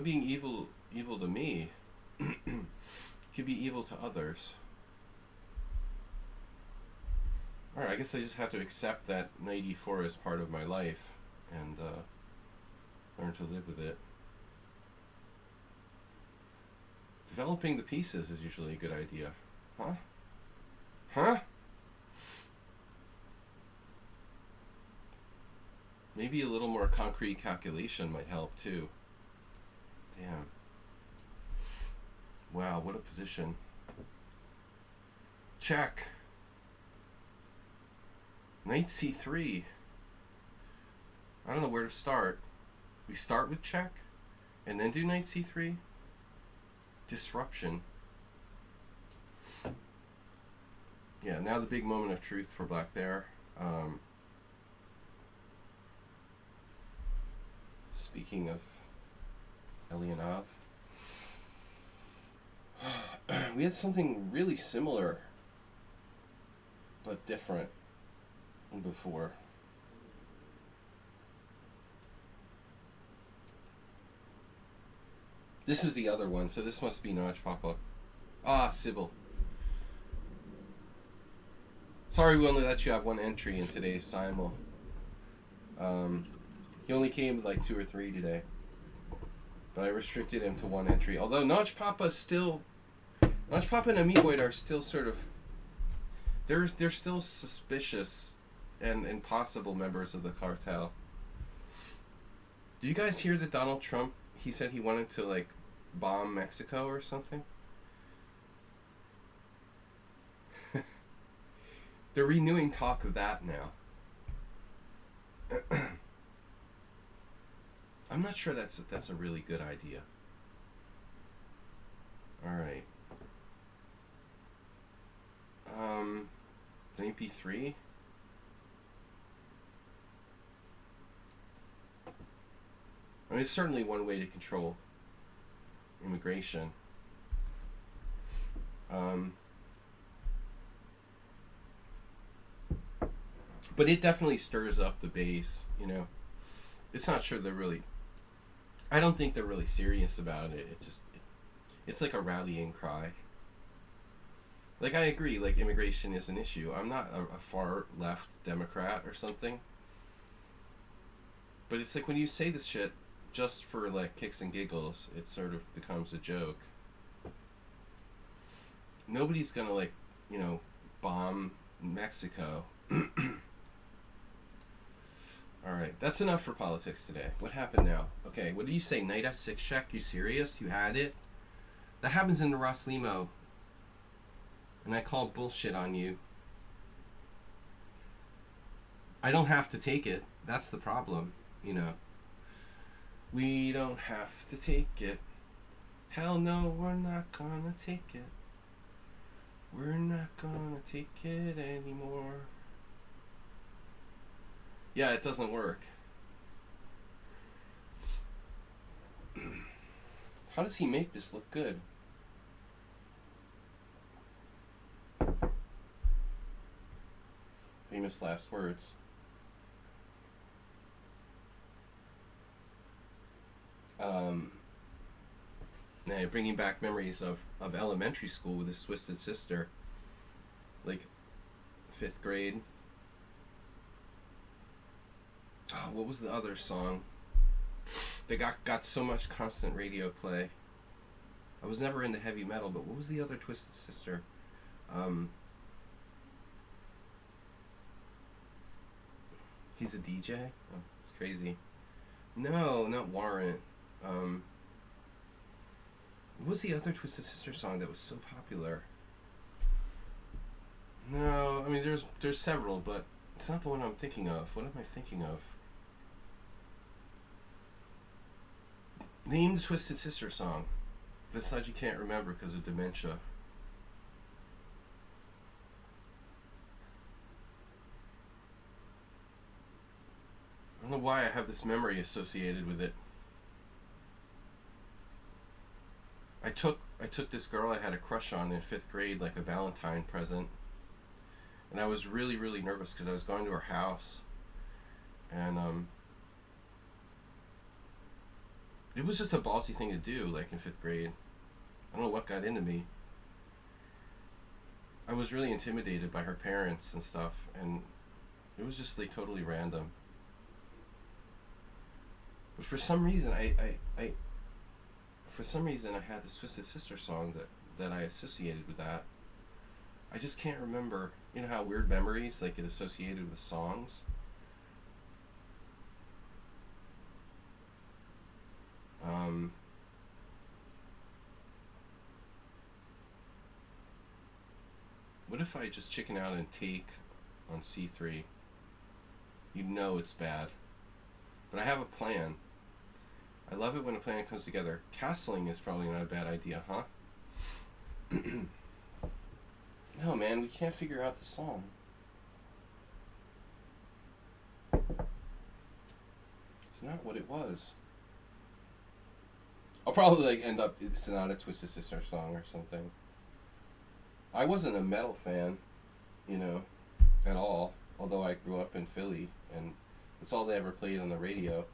being evil to me. Could be evil to others. Alright, I guess I just have to accept that knight e4 is part of my life and learn to live with it. Developing the pieces is usually a good idea. Huh? Huh? Maybe a little more concrete calculation might help too. Damn. Wow, what a position. Check. Knight c3. I don't know where to start. We start with check and then do knight c3. Disruption. Yeah, now the big moment of truth for black there. Speaking of Elianov, we had something really similar but different before. This is the other one, so this must be Notch Papa. Ah, Simul. Sorry we only let you have one entry in today's Simul. He only came with like 2 or 3 today. But I restricted him to 1 entry. Although Notch Papa and Amigoid are still sort of... They're still suspicious and possible members of the cartel. Did you guys hear that Donald Trump, he said he wanted to like bomb Mexico or something? They're renewing talk of that now. I'm not sure that's a really good idea. All right. Knight b3. I mean, it's certainly one way to control immigration. But it definitely stirs up the base, you know. It's not sure they're really... I don't think they're really serious about it. It's like a rallying cry. Like, I agree, like, immigration is an issue. I'm not a far-left Democrat or something. But it's like when you say this shit just for, like, kicks and giggles, it sort of becomes a joke. Nobody's gonna, like, you know, bomb Mexico. Alright, that's enough for politics today. What happened now? Okay, what did you say? Knight f6 check? You serious? You had it? That happens in the Ross Limo. And I call bullshit on you. I don't have to take it. That's the problem, you know. We don't have to take it. Hell no, we're not gonna take it. We're not gonna take it anymore. Yeah, it doesn't work. How does he make this look good? Famous last words. Now bringing back memories of elementary school with his twisted sister. Like 5th grade. Oh, what was the other song? They got so much constant radio play. I was never into heavy metal, but what was the other Twisted Sister? He's a DJ? Oh, it's crazy. No, not Warrant. What was the other Twisted Sister song that was so popular? No, I mean there's several, but it's not the one I'm thinking of. What am I thinking of? Name the Twisted Sister song. That Sladgie can't remember because of dementia. I don't know why I have this memory associated with it. I took this girl I had a crush on in 5th grade like a Valentine present. And I was really, really nervous because I was going to her house. And it was just a ballsy thing to do, like in 5th grade. I don't know what got into me. I was really intimidated by her parents and stuff, and it was just like totally random. But for some reason, I had this Twisted Sister song that I associated with that. I just can't remember. You know how weird memories like get associated with songs? What if I just chicken out and take on C3? You know it's bad. But I have a plan. I love it when a plan comes together. Castling is probably not a bad idea, huh? No, man, we can't figure out the song. It's not what it was. I'll probably like end up, it's not a Twisted Sister song or something. I wasn't a metal fan, you know, at all. Although I grew up in Philly, and that's all they ever played on the radio.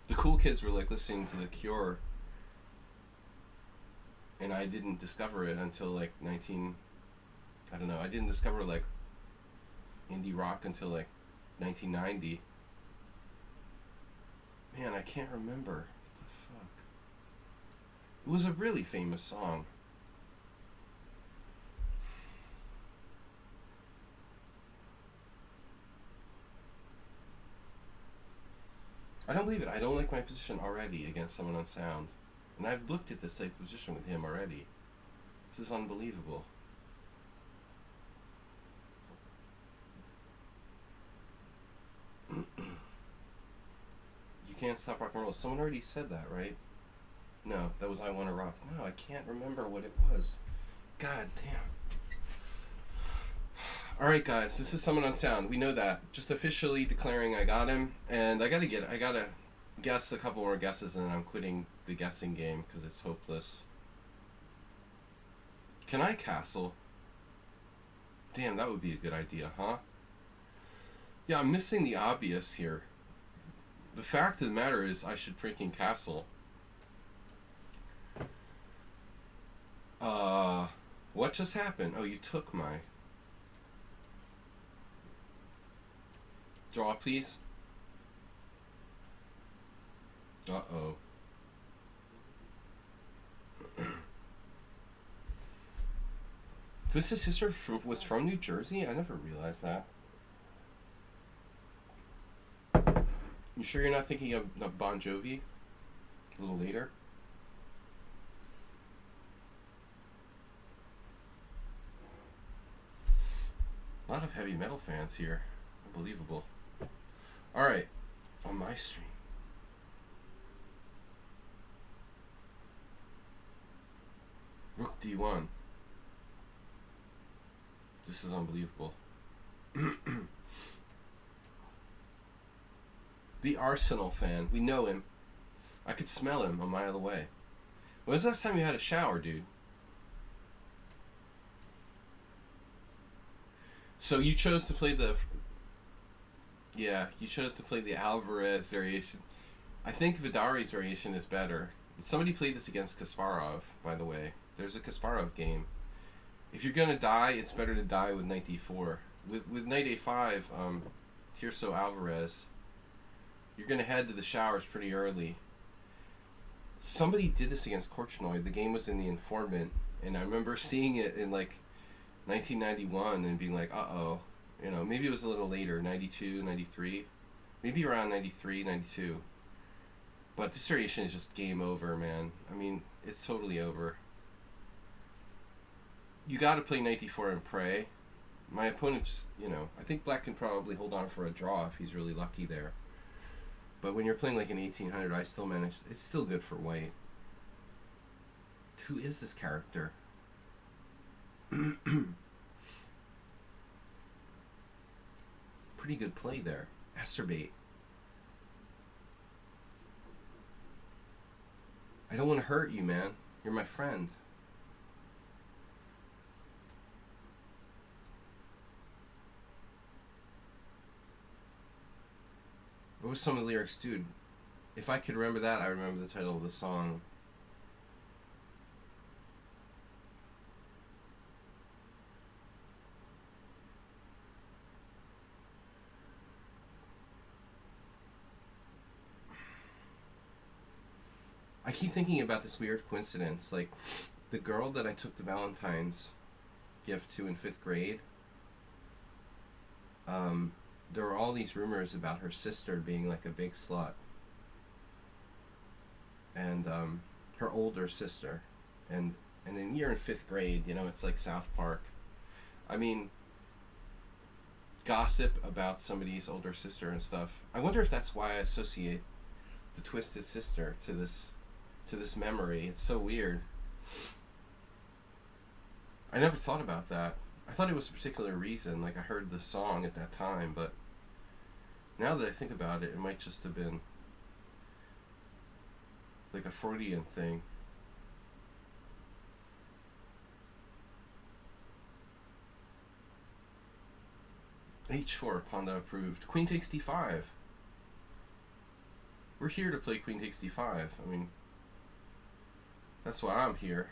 The cool kids were like listening to The Cure, and I didn't discover it until like I didn't discover like indie rock until like 1990. Man, I can't remember. What the fuck? It was a really famous song. I don't believe it. I don't like my position already against someone on sound. And I've looked at this type of position with him already. This is unbelievable. You can't stop rock and roll. Someone already said that, right? No, that was I Wanna Rock. No, I can't remember what it was. God damn. Alright guys, this is Someone on Sound. We know that. Just officially declaring I got him. And I gotta guess a couple more guesses and then I'm quitting the guessing game because it's hopeless. Can I castle? Damn, that would be a good idea, huh? Yeah, I'm missing the obvious here. The fact of the matter is I should freaking castle. What just happened? Oh, you took my... Draw, please. Uh-oh. Twisted Sister was from New Jersey? I never realized that. You sure you're not thinking of Bon Jovi? A little later? A lot of heavy metal fans here. Unbelievable. Alright. On my stream. Rook D1. This is unbelievable. The Arsenal fan. We know him. I could smell him a mile away. When was the last time you had a shower, dude? So you chose to play the... Yeah, you chose to play the Alvarez variation. I think Vidari's variation is better. Somebody played this against Kasparov, by the way. There's a Kasparov game. If you're gonna die, it's better to die with knight d4. With knight a5, Tirso Alvarez, you're gonna head to the showers pretty early. Somebody did this against Korchnoi. The game was in The Informant, and I remember seeing it in like 1991 and being like, uh-oh. You know, maybe it was a little later, 92, 93. Maybe around 93, 92. But this variation is just game over, man. I mean, it's totally over. You got to play knight d4 and pray. My opponent just, I think black can probably hold on for a draw if he's really lucky there. But when you're playing like an 1800, I still manage. It's still good for white. Who is this character? Pretty good play there. Acerbate. I don't want to hurt you, man. You're my friend. What was some of the lyrics, dude? If I could remember that, I remember the title of the song. I keep thinking about this weird coincidence. Like, the girl that I took the Valentine's gift to in 5th grade, there were all these rumors about her sister being like a big slut. And her older sister. And then you're in 5th grade, it's like South Park. I mean, gossip about somebody's older sister and stuff. I wonder if that's why I associate the Twisted Sister to this memory. It's so weird. I never thought about that. I thought it was a particular reason. Like, I heard the song at that time, but now that I think about it, it might just have been like a Freudian thing. H4, Ponda approved. Queen takes d5. We're here to play Queen takes d5. I mean, that's why I'm here.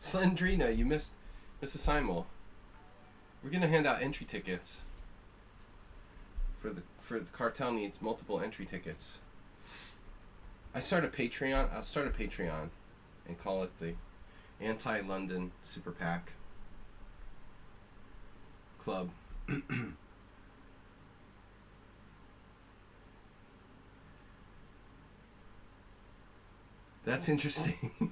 Slendrina, you missed a Simul. We're gonna hand out entry tickets. For the cartel needs multiple entry tickets. I'll start a Patreon and call it the Anti-London Super PAC Club. That's interesting.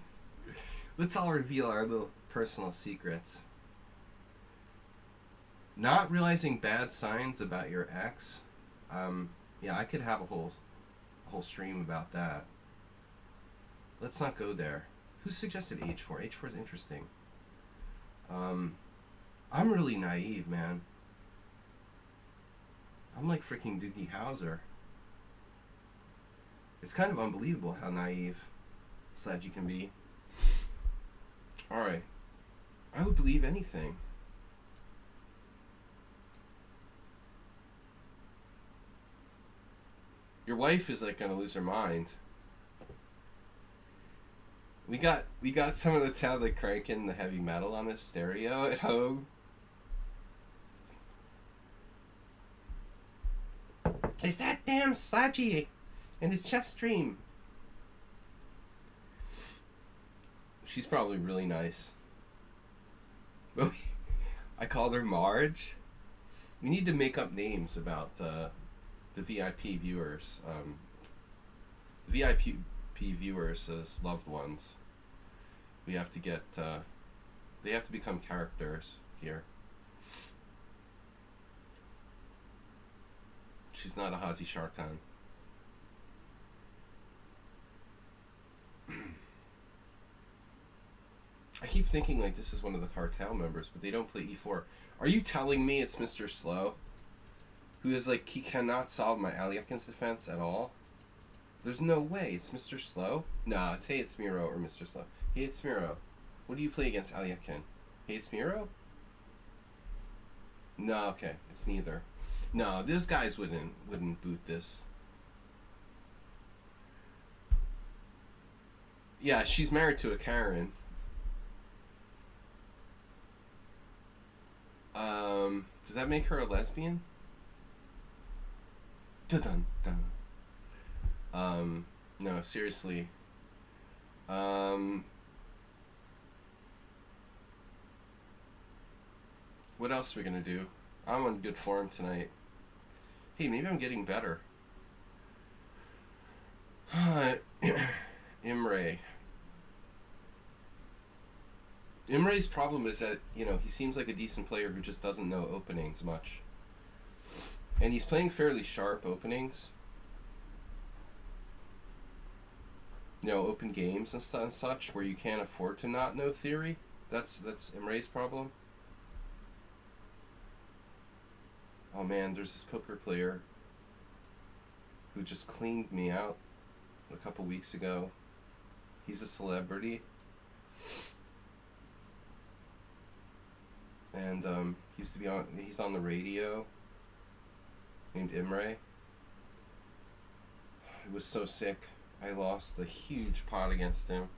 Let's all reveal our little personal secrets. Not realizing bad signs about your ex. Yeah, I could have a whole stream about that. Let's not go there. Who suggested H4? H4 is interesting. I'm really naive, man. I'm like freaking Doogie Howser. It's kind of unbelievable how naive Sladgie can be. Alright. I would believe anything. Your wife is like gonna lose her mind. We got someone that's sound like cranking the heavy metal on this stereo at home. Is that damn Sladgie and his chess stream? She's probably really nice. But I called her Marge. We need to make up names about the VIP viewers. VIP viewers as loved ones. We have to get. They have to become characters here. She's not a Hazi Sharkan. I keep thinking like this is one of the cartel members, but they don't play e4. Are you telling me it's Mr. Slow? Who is like, he cannot solve my Aliakin's defense at all? There's no way. It's Mr. Slow? Nah, it's Hey It's Miro or Mr. Slow. Hey It's Miro. What do you play against Aliakin? Hey It's Miro? No, okay. It's neither. No, those guys wouldn't boot this. Yeah, she's married to a Karen. Does that make her a lesbian? Dun dun. No, seriously. What else are we gonna do? I'm on good form tonight. Hey, maybe I'm getting better. Imre. Imre's problem is that, he seems like a decent player who just doesn't know openings much. And he's playing fairly sharp openings. Open games and such, where you can't afford to not know theory. That's Imre's problem. Oh man, there's this poker player who just cleaned me out a couple weeks ago. He's a celebrity. And he's on the radio, named Imre. It was so sick. I lost a huge pot against him.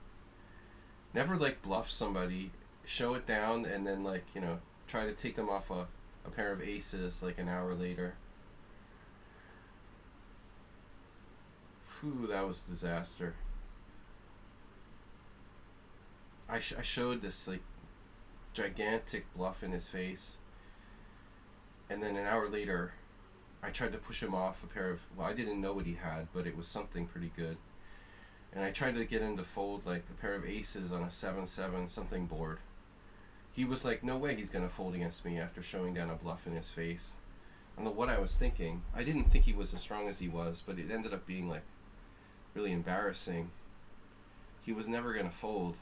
Never bluff somebody, show it down, and then try to take them off a pair of aces an hour later. Whew, that was a disaster. I showed this gigantic bluff in his face, and then an hour later I tried to push him off a pair of, I didn't know what he had, but it was something pretty good, and I tried to get him to fold a pair of aces on a 7-7 something board. He was like, no way he's gonna fold against me after showing down a bluff in his face. I don't know what I was thinking. I didn't think he was as strong as he was, but it ended up being really embarrassing. He was never gonna fold.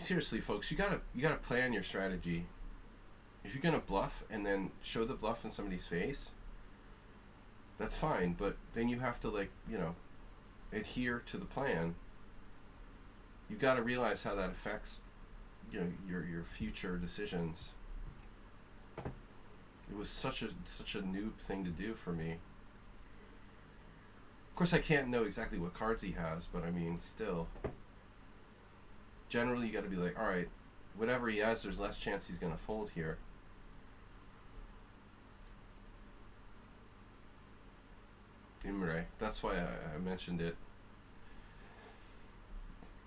Seriously, folks, you gotta plan your strategy. If you're gonna bluff and then show the bluff in somebody's face, that's fine, but then you have to adhere to the plan. You gotta realize how that affects your future decisions. It was such a noob thing to do for me. Of course, I can't know exactly what cards he has, but I mean, still. Generally, you got to be all right, whatever he has, there's less chance he's going to fold here. Imre, that's why I mentioned it.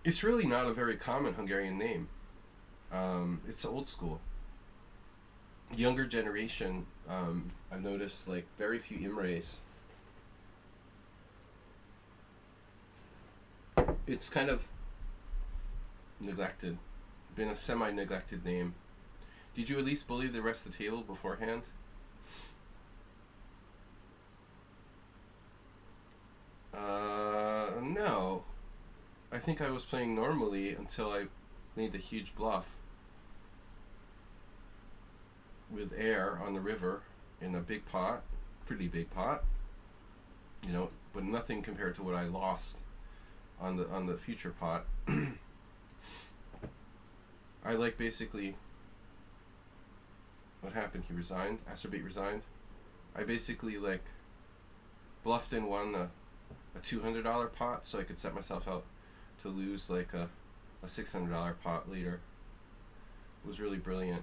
It's really not a very common Hungarian name. It's old school. Younger generation, I've noticed very few Imres. It's kind of neglected. Been a semi-neglected name. Did you at least bully the rest of the table beforehand? No. I think I was playing normally until I made the huge bluff with air on the river in a big pot, pretty big pot, but nothing compared to what I lost on the future pot. I basically, what happened? He resigned. Acerbate resigned. I basically bluffed and won a $200 pot, so I could set myself up to lose a $600 pot later. It was really brilliant.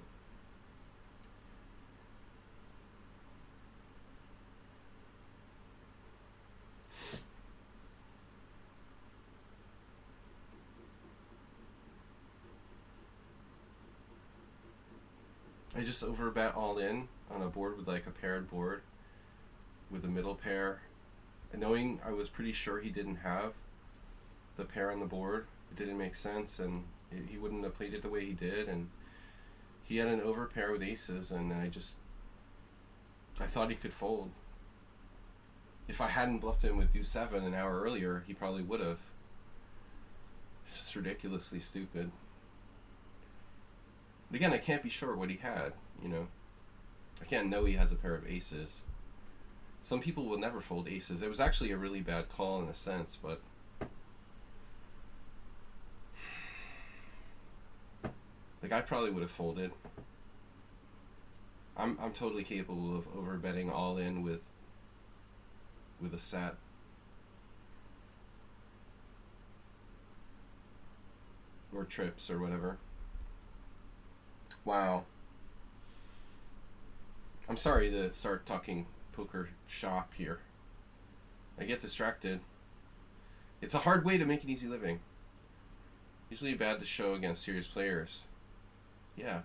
I just overbet all in on a board with a paired board with a middle pair, and knowing I was pretty sure he didn't have the pair on the board. It didn't make sense, and he wouldn't have played it the way he did, and he had an over pair with aces, and I thought he could fold. If I hadn't bluffed him with deuce 7 an hour earlier, he probably would have. It's just ridiculously stupid. But again, I can't be sure what he had, I can't know he has a pair of aces. Some people will never fold aces. It was actually a really bad call in a sense, but I probably would have folded. I'm totally capable of overbetting all in with a set. Or trips or whatever. Wow. I'm sorry to start talking poker shop here. I get distracted. It's a hard way to make an easy living. Usually bad to show against serious players. Yeah.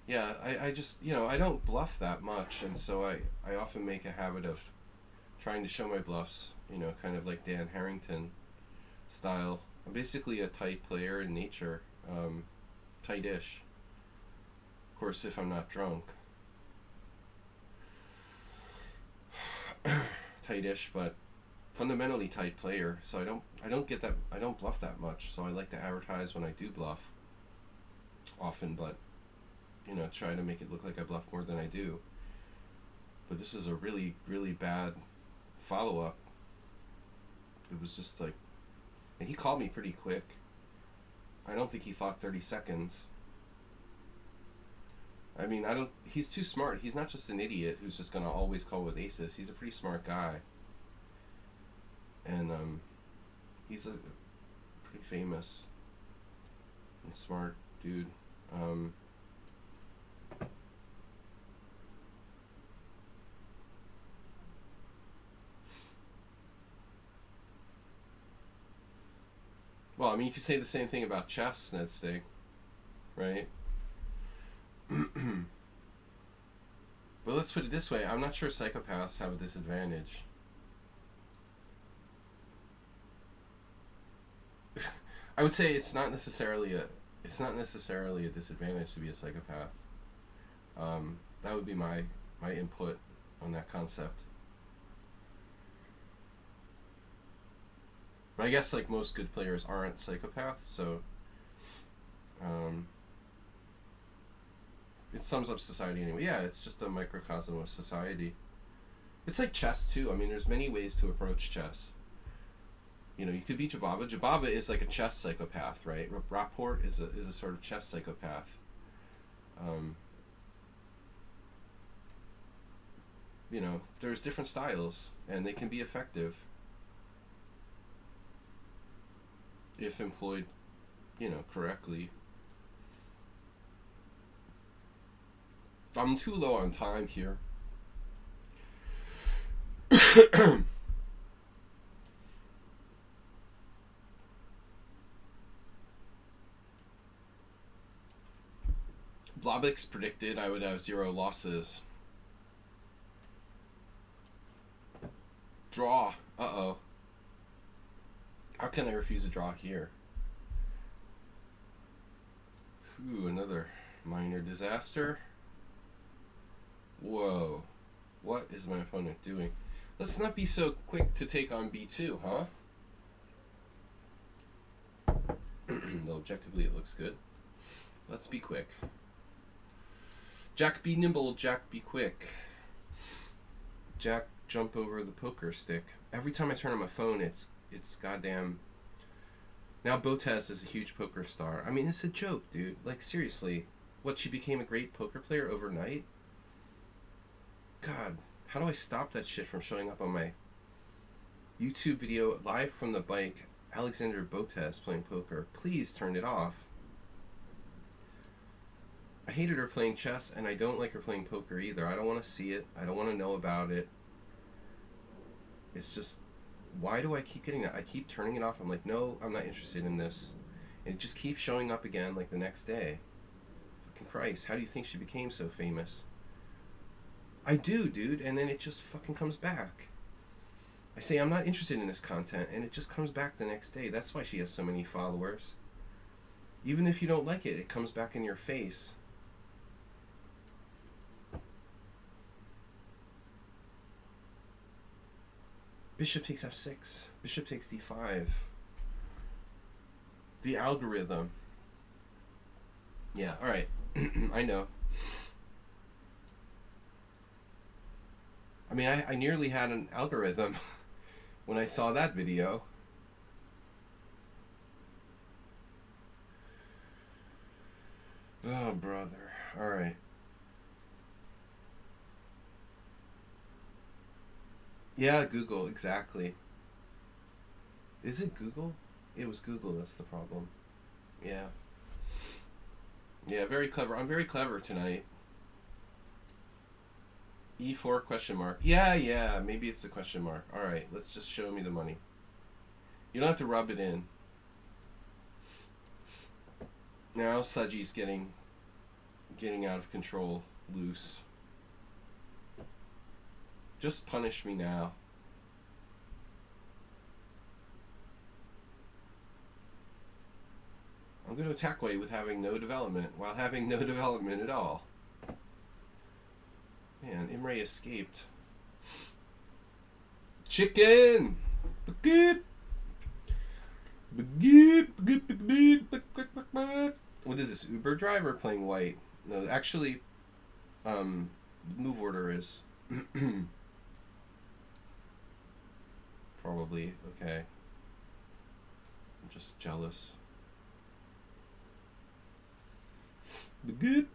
I just, I don't bluff that much, and so I often make a habit of trying to show my bluffs, you know, kind of like Dan Harrington style. I'm basically a tight player in nature, tight-ish. Of course, if I'm not drunk. Tight-ish, but fundamentally tight player. So I don't get that, I don't bluff that much. So I like to advertise when I do bluff often, but you know, try to make it look like I bluff more than I do. But this is a really, really bad follow-up. It was just like, and he called me pretty quick. I don't think he thought 30 seconds. I mean, he's too smart. He's not just an idiot who's just gonna always call with aces. He's a pretty smart guy. And he's a pretty famous and smart dude. Well, I mean, you could say the same thing about chess, Ned Stig, right? But let's put it this way. I'm not sure psychopaths have a disadvantage. I would say it's not necessarily a disadvantage to be a psychopath. That would be my input on that concept. But I guess like most good players aren't psychopaths, so it sums up society anyway. Yeah, it's just a microcosm of society. It's like chess too. I mean, there's many ways to approach chess. You know, you could be Jababa. Jababa is like a chess psychopath, right? Rapport is a sort of chess psychopath. You know, there's different styles, and they can be effective if employed, you know, correctly. I'm too low on time here. Blobix predicted I would have 0 losses. Draw. Uh-oh. How can I refuse a draw here? Ooh, another minor disaster. Whoa. What is my opponent doing? Let's not be so quick to take on B2, huh? Though objectively it looks good. Let's be quick. Jack be nimble, Jack be quick. Jack jump over the poker stick. Every time I turn on my phone, it's goddamn... Now Botez is a huge poker star. I mean, it's a joke, dude. Like, seriously. What, she became a great poker player overnight? God, how do I stop that shit from showing up on my YouTube video live from the bike? Alexander Botez playing poker. Please turn it off. I hated her playing chess, and I don't like her playing poker either. I don't want to see it. I don't want to know about it. It's just, why do I keep getting that? I keep turning it off. I'm like, no, I'm not interested in this. And it just keeps showing up again, like, the next day. Fucking Christ, how do you think she became so famous? I do, dude, and then it just fucking comes back. I say, I'm not interested in this content, and it just comes back the next day. That's why she has so many followers. Even if you don't like it, it comes back in your face. Bishop takes f6. Bishop takes d5. The algorithm. Yeah, alright. I know. I mean, I nearly had an algorithm when I saw that video. Oh, brother. Alright. Yeah, Google, exactly. Is it Google? It was Google, that's the problem. Yeah. Yeah, very clever. I'm very clever tonight. E4 question mark. Yeah, maybe it's a question mark. Alright, let's just show me the money. You don't have to rub it in. Now Sladgie's getting out of control, loose. Just punish me now. I'm going to attack white with having no development, while having no development at all. Man, Imre escaped. Chicken! Baguette! Baguette! Baguette! Baguette! What is this, Uber driver playing white? No, actually, move order is probably okay. I'm just jealous. Baguette!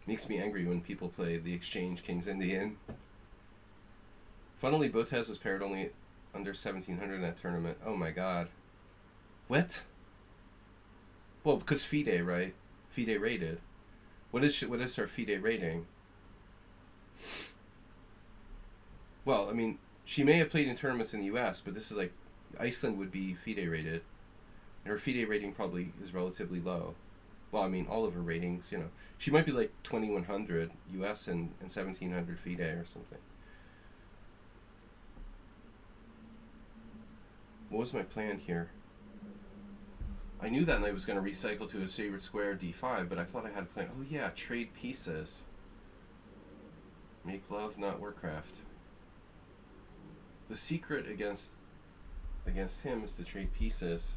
Makes me angry when people play the Exchange King's Indian. Funnily, Botez was paired only under 1700 in that tournament. Oh my god. What? Well, because FIDE, right? FIDE rated. What is her FIDE rating? Well, I mean, she may have played in tournaments in the US, but this is like, Iceland would be FIDE rated. And her FIDE rating probably is relatively low. Well, I mean, all of her ratings, you know. She might be like 2100 US and 1700 FIDE or something. What was my plan here? I knew that knight was going to recycle to his favorite square, d5, but I thought I had a plan. Oh yeah, trade pieces. Make love, not Warcraft. The secret against him is to trade pieces.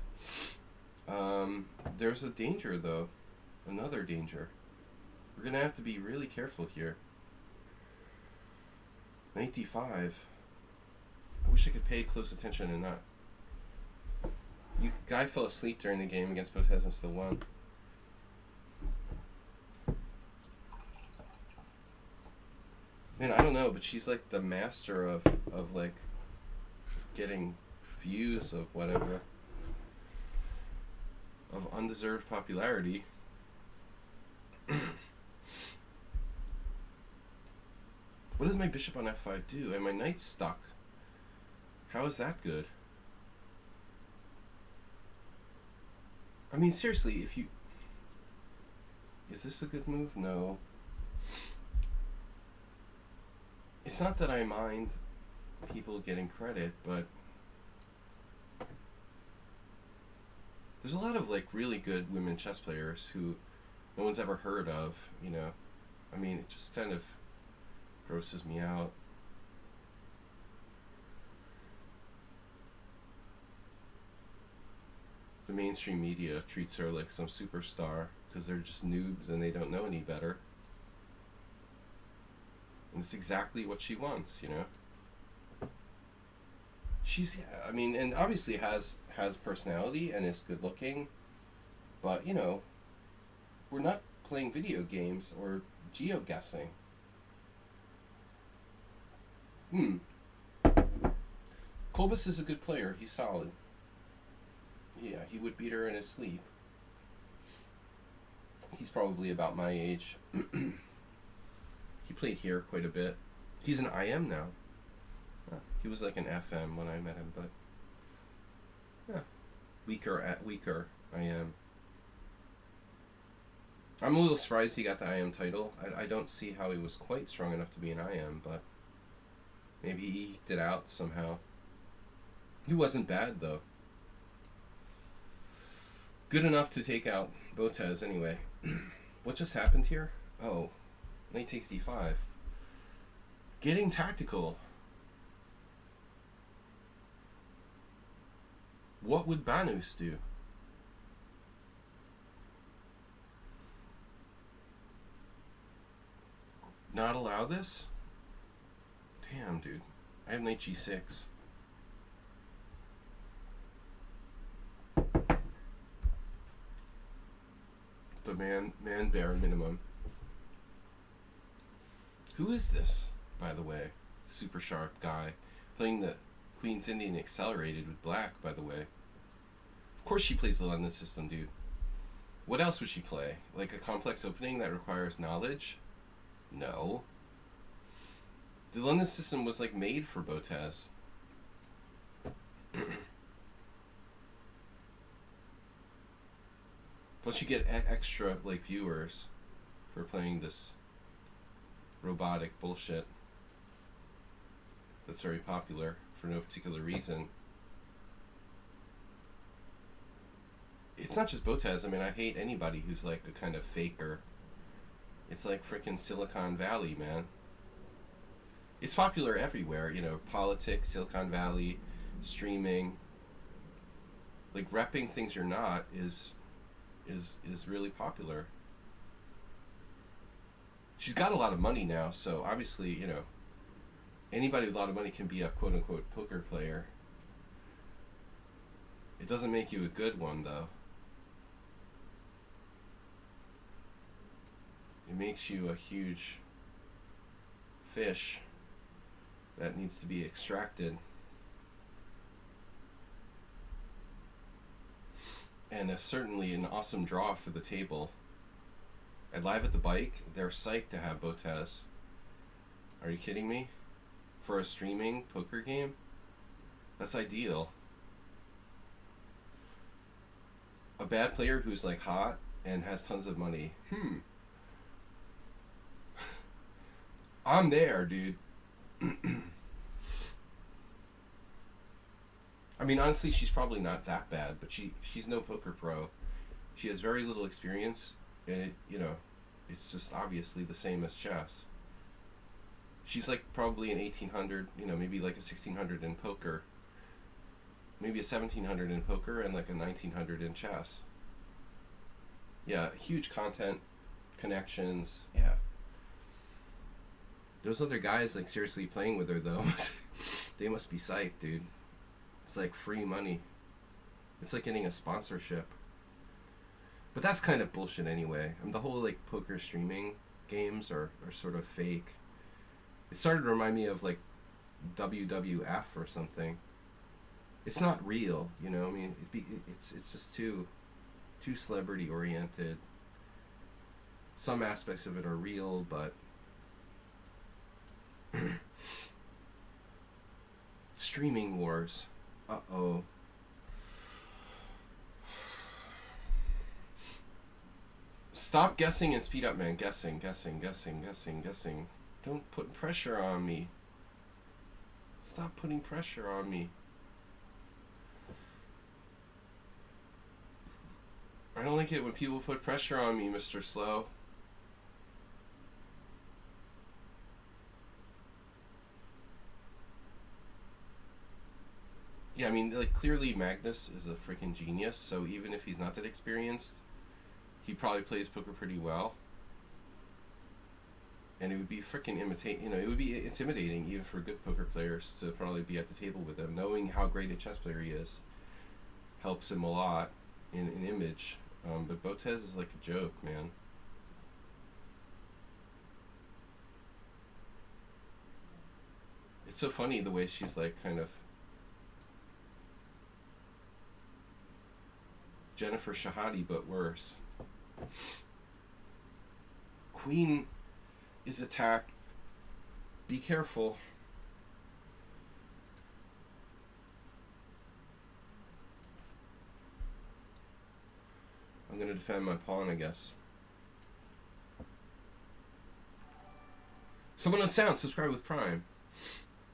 There's a danger, though. Another danger. We're going to have to be really careful here. Knight d5. I wish I could pay close attention and not. Guy fell asleep during the game against Botez and still won. Man, I don't know, but she's like the master of like getting views of whatever. Of undeserved popularity. What does my bishop on f5 do? And my knight's stuck. How is that good? I mean, seriously, if you... Is this a good move? No. It's not that I mind people getting credit, but... There's a lot of, like, really good women chess players who no one's ever heard of, you know. I mean, it just kind of grosses me out. The mainstream media treats her like some superstar because they're just noobs and they don't know any better. And it's exactly what she wants, you know. She's, I mean, and obviously has personality and is good looking, but, you know, we're not playing video games or geoguessing. Kolbus is a good player. He's solid. Yeah, he would beat her in his sleep. He's probably about my age. He played here quite a bit. He's an IM now. He was like an FM when I met him, but yeah, weaker IM. I'm a little surprised he got the IM title. I don't see how he was quite strong enough to be an IM, but maybe he eked it out somehow. He wasn't bad though. Good enough to take out Botez anyway. What just happened here? Oh, knight takes d5. Getting tactical. What would Banus do? Not allow this? Damn, dude. I have knight g6. The man bare minimum. Who is this, by the way? Super sharp guy. Playing the Queen's Indian accelerated with black, by the way. Of course she plays the London system, dude. What else would she play? Like a complex opening that requires knowledge? No. The London system was like made for Botez. Plus you get extra like viewers for playing this robotic bullshit that's very popular for no particular reason. it's not just Botez. I mean, I hate anybody who's like a kind of faker. It's like freaking Silicon Valley, man. It's popular everywhere, you know, politics, Silicon Valley, streaming. Like repping things you're not is really popular. She's got a lot of money now, so obviously, you know, anybody with a lot of money can be a quote unquote poker player. It doesn't make you a good one, though. It makes you a huge fish that needs to be extracted. And certainly an awesome draw for the table. At Live at the Bike, they're psyched to have Botez. Are you kidding me? For a streaming poker game? That's ideal. A bad player who's like hot and has tons of money. I'm there, dude. I mean, honestly, she's probably not that bad, but she's no poker pro. She has very little experience, and it, you know, it's just obviously the same as chess. She's like probably an 1800, you know, maybe like a 1600 in poker, maybe a 1700 in poker, and like a 1900 in chess. Yeah, huge content, connections, yeah. Those other guys like seriously playing with her though, they must be psyched, dude. It's like free money. It's like getting a sponsorship. But that's kind of bullshit anyway. I mean, the whole like poker streaming games are sort of fake. It started to remind me of like WWF or something. It's not real, you know. I mean, it's just too celebrity oriented. Some aspects of it are real, but streaming wars. Uh-oh. Stop guessing and speed up, man. Guessing. Don't put pressure on me. Stop putting pressure on me. I don't like it when people put pressure on me, Mr. Slow. Yeah, I mean, like, clearly Magnus is a freaking genius, so even if he's not that experienced, he probably plays poker pretty well. And it would be freaking it would be intimidating even for good poker players to probably be at the table with him. Knowing how great a chess player he is helps him a lot in image. But Botez is like a joke, man. It's so funny the way she's like kind of Jennifer Shahadi, but worse. Queen is attacked. Be careful. I'm going to defend my pawn, I guess. Someone on sound, subscribe with Prime.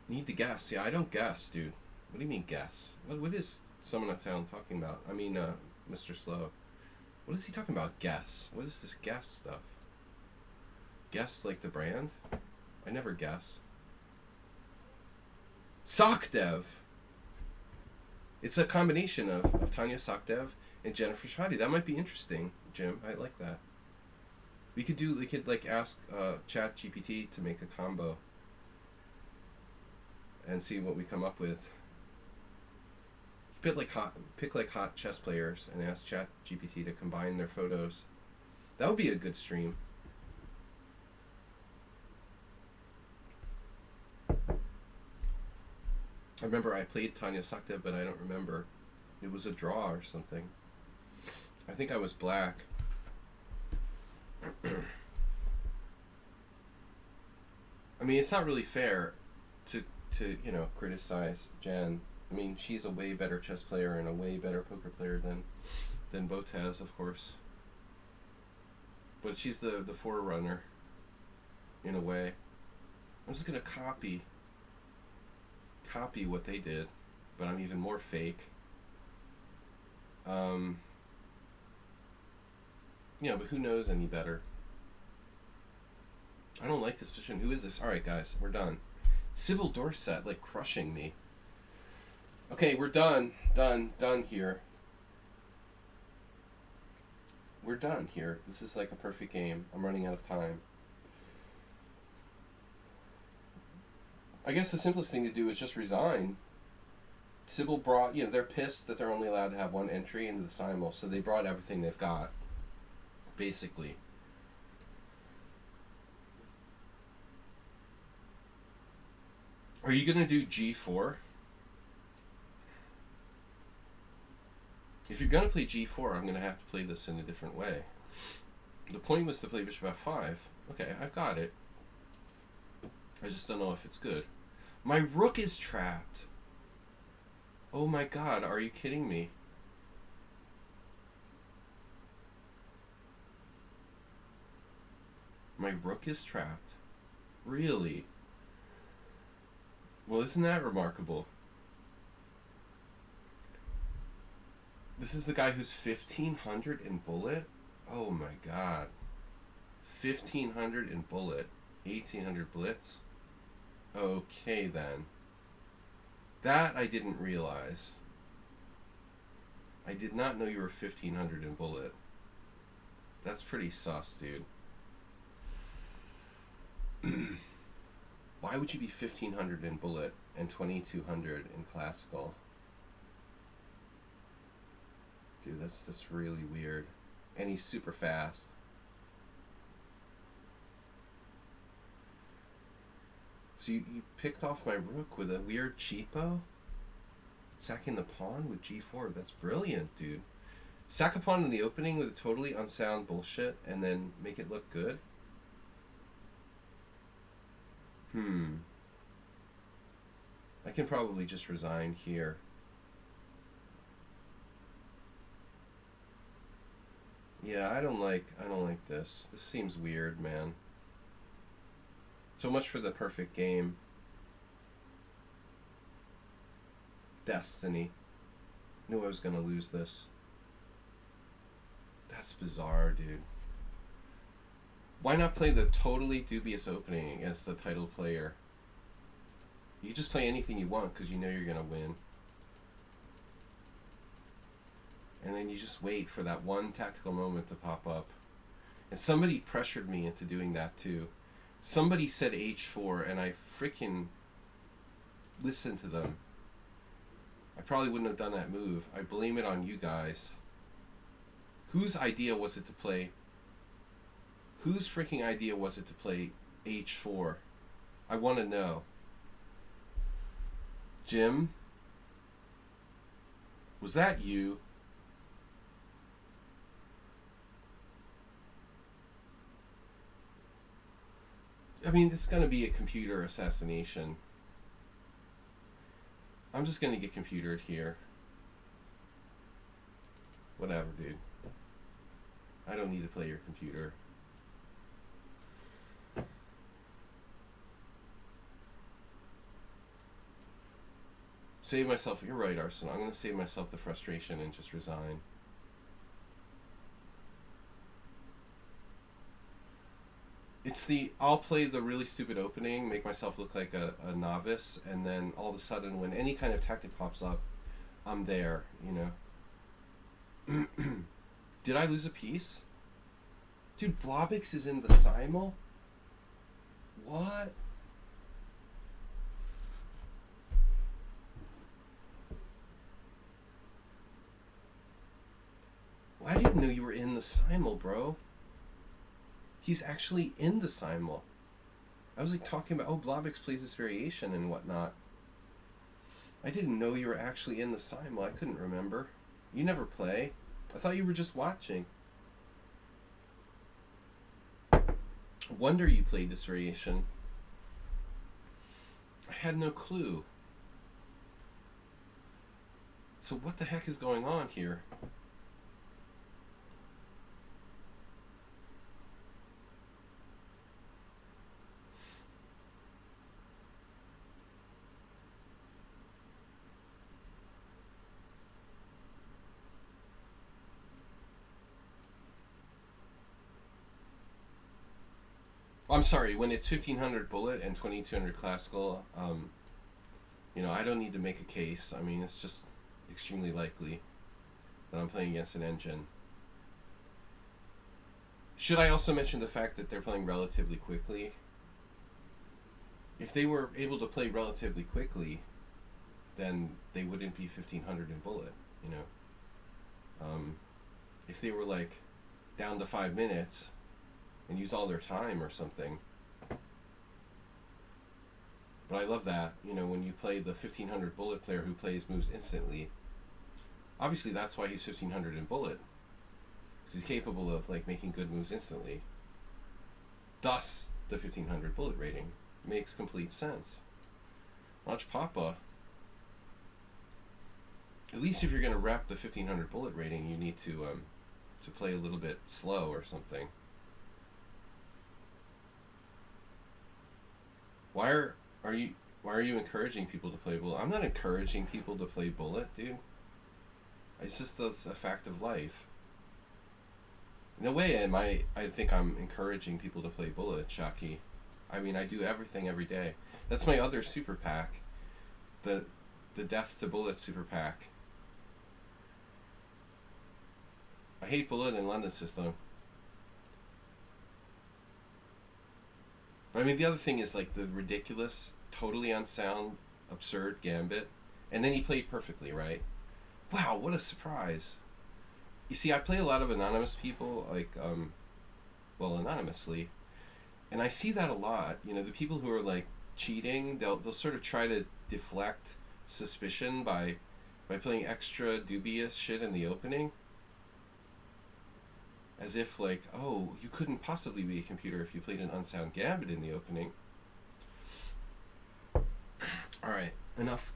Need to guess. Yeah, I don't guess, dude. What do you mean guess? What is someone on sound talking about? I mean, Mr. Slow. What is he talking about? Guess. What is this guess stuff? Guess like the brand? I never guess. Sokdev. It's a combination of Tanya Sokdev and Jennifer Shahadi. That might be interesting, Jim. I like that. We could like ask Chat GPT to make a combo and see what we come up with. Pick like hot chess players and ask Chat GPT to combine their photos. That would be a good stream. I remember I played Tanya Sokdev, but I don't remember. It was a draw or something. I think I was black. I mean, it's not really fair to criticize Jen. I mean, she's a way better chess player and a way better poker player than Botez, of course. But she's the forerunner, in a way. I'm just gonna copy what they did, but I'm even more fake. Yeah, but who knows any better? I don't like this position. Who is this? Alright, guys, we're done. Sybil Dorset, like, crushing me. Okay, we're done. Done here. We're done here. This is like a perfect game. I'm running out of time. I guess the simplest thing to do is just resign. Sybil brought, they're pissed that they're only allowed to have one entry into the Simul, so they brought everything they've got, basically. Are you going to do G4? If you're going to play G4, I'm going to have to play this in a different way. The point was to play Bishop F5. Okay, I've got it. I just don't know if it's good. My rook is trapped. Oh my god, are you kidding me? My rook is trapped. Really? Well, isn't that remarkable? This is the guy who's 1500 in bullet? Oh my god. 1500 in bullet. 1800 blitz? Okay then. That I didn't realize. I did not know you were 1500 in bullet. That's pretty sus, dude. Why would you be 1500 in bullet and 2200 in classical? Dude, that's really weird. And he's super fast. So you picked off my rook with a weird cheapo? Sacking the pawn with G4. That's brilliant, dude. Sack a pawn in the opening with a totally unsound bullshit and then make it look good? I can probably just resign here. Yeah, I don't like this. This seems weird, man. So much for the perfect game. Destiny. Knew I was gonna lose this. That's bizarre, dude. Why not play the totally dubious opening against the title player? You can just play anything you want because you know you're gonna win. And then you just wait for that one tactical moment to pop up. And somebody pressured me into doing that too. Somebody said H4 and I freaking listened to them. I probably wouldn't have done that move. I blame it on you guys. Whose idea was it to play? Whose freaking idea was it to play H4? I want to know. Jim? Was that you? I mean, it's going to be a computer assassination. I'm just going to get computered here. Whatever, dude. I don't need to play your computer. Save myself. You're right, Arsenal. I'm going to save myself the frustration and just resign. It's I'll play the really stupid opening, make myself look like a novice, and then all of a sudden when any kind of tactic pops up, I'm there, you know. Did I lose a piece? Dude, Blobix is in the Simul? What? Well, I didn't know you were in the Simul, bro. He's actually in the Simul. I was like talking about, Blobix plays this variation and whatnot. I didn't know you were actually in the Simul. I couldn't remember. You never play. I thought you were just watching. Wonder you played this variation. I had no clue. So what the heck is going on here? I'm sorry, when it's 1500 bullet and 2200 classical, I don't need to make a case. I mean, it's just extremely likely that I'm playing against an engine. Should I also mention the fact that they're playing relatively quickly? If they were able to play relatively quickly, then they wouldn't be 1500 in bullet, you know. If they were like down to 5 minutes and use all their time or something. But I love that, when you play the 1500 bullet player who plays moves instantly. Obviously, that's why he's 1500 in bullet. Because he's capable of like making good moves instantly. Thus, the 1500 bullet rating makes complete sense. Watch Papa. At least if you're going to rep the 1500 bullet rating, you need to play a little bit slow or something. Why are you encouraging people to play bullet? I'm not encouraging people to play bullet, dude. It's just a fact of life. In a way, I think I'm encouraging people to play bullet, Shaki. I mean, I do everything every day. That's my other super pack. The Death to Bullet super pack. I hate bullet in London system. But I mean, the other thing is like the ridiculous, totally unsound, absurd gambit. And then he played perfectly, right? Wow, what a surprise. You see, I play a lot of anonymous people, like, anonymously. And I see that a lot. The people who are like cheating, they'll sort of try to deflect suspicion by playing extra dubious shit in the opening. As if like, oh, you couldn't possibly be a computer if you played an unsound gambit in the opening. Alright, enough.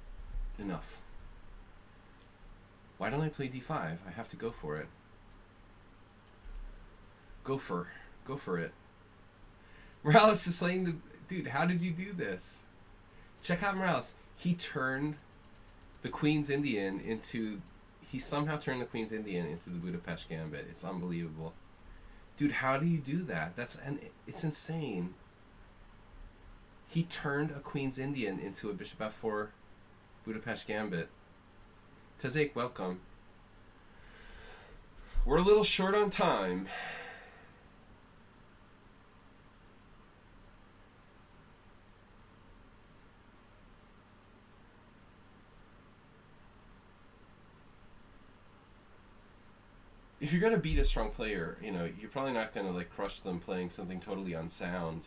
Why don't I play d5? I have to go for it. Go for it. Morales is playing the... Dude, how did you do this? Check out Morales. He turned the Queen's Indian into... He somehow turned the Queen's Indian into the Budapest Gambit. It's unbelievable. Dude, how do you do that? It's insane. He turned a Queen's Indian into a Bishop F4 Budapest Gambit. Tazek, welcome. We're a little short on time. If you're gonna beat a strong player, you're probably not gonna like crush them playing something totally unsound,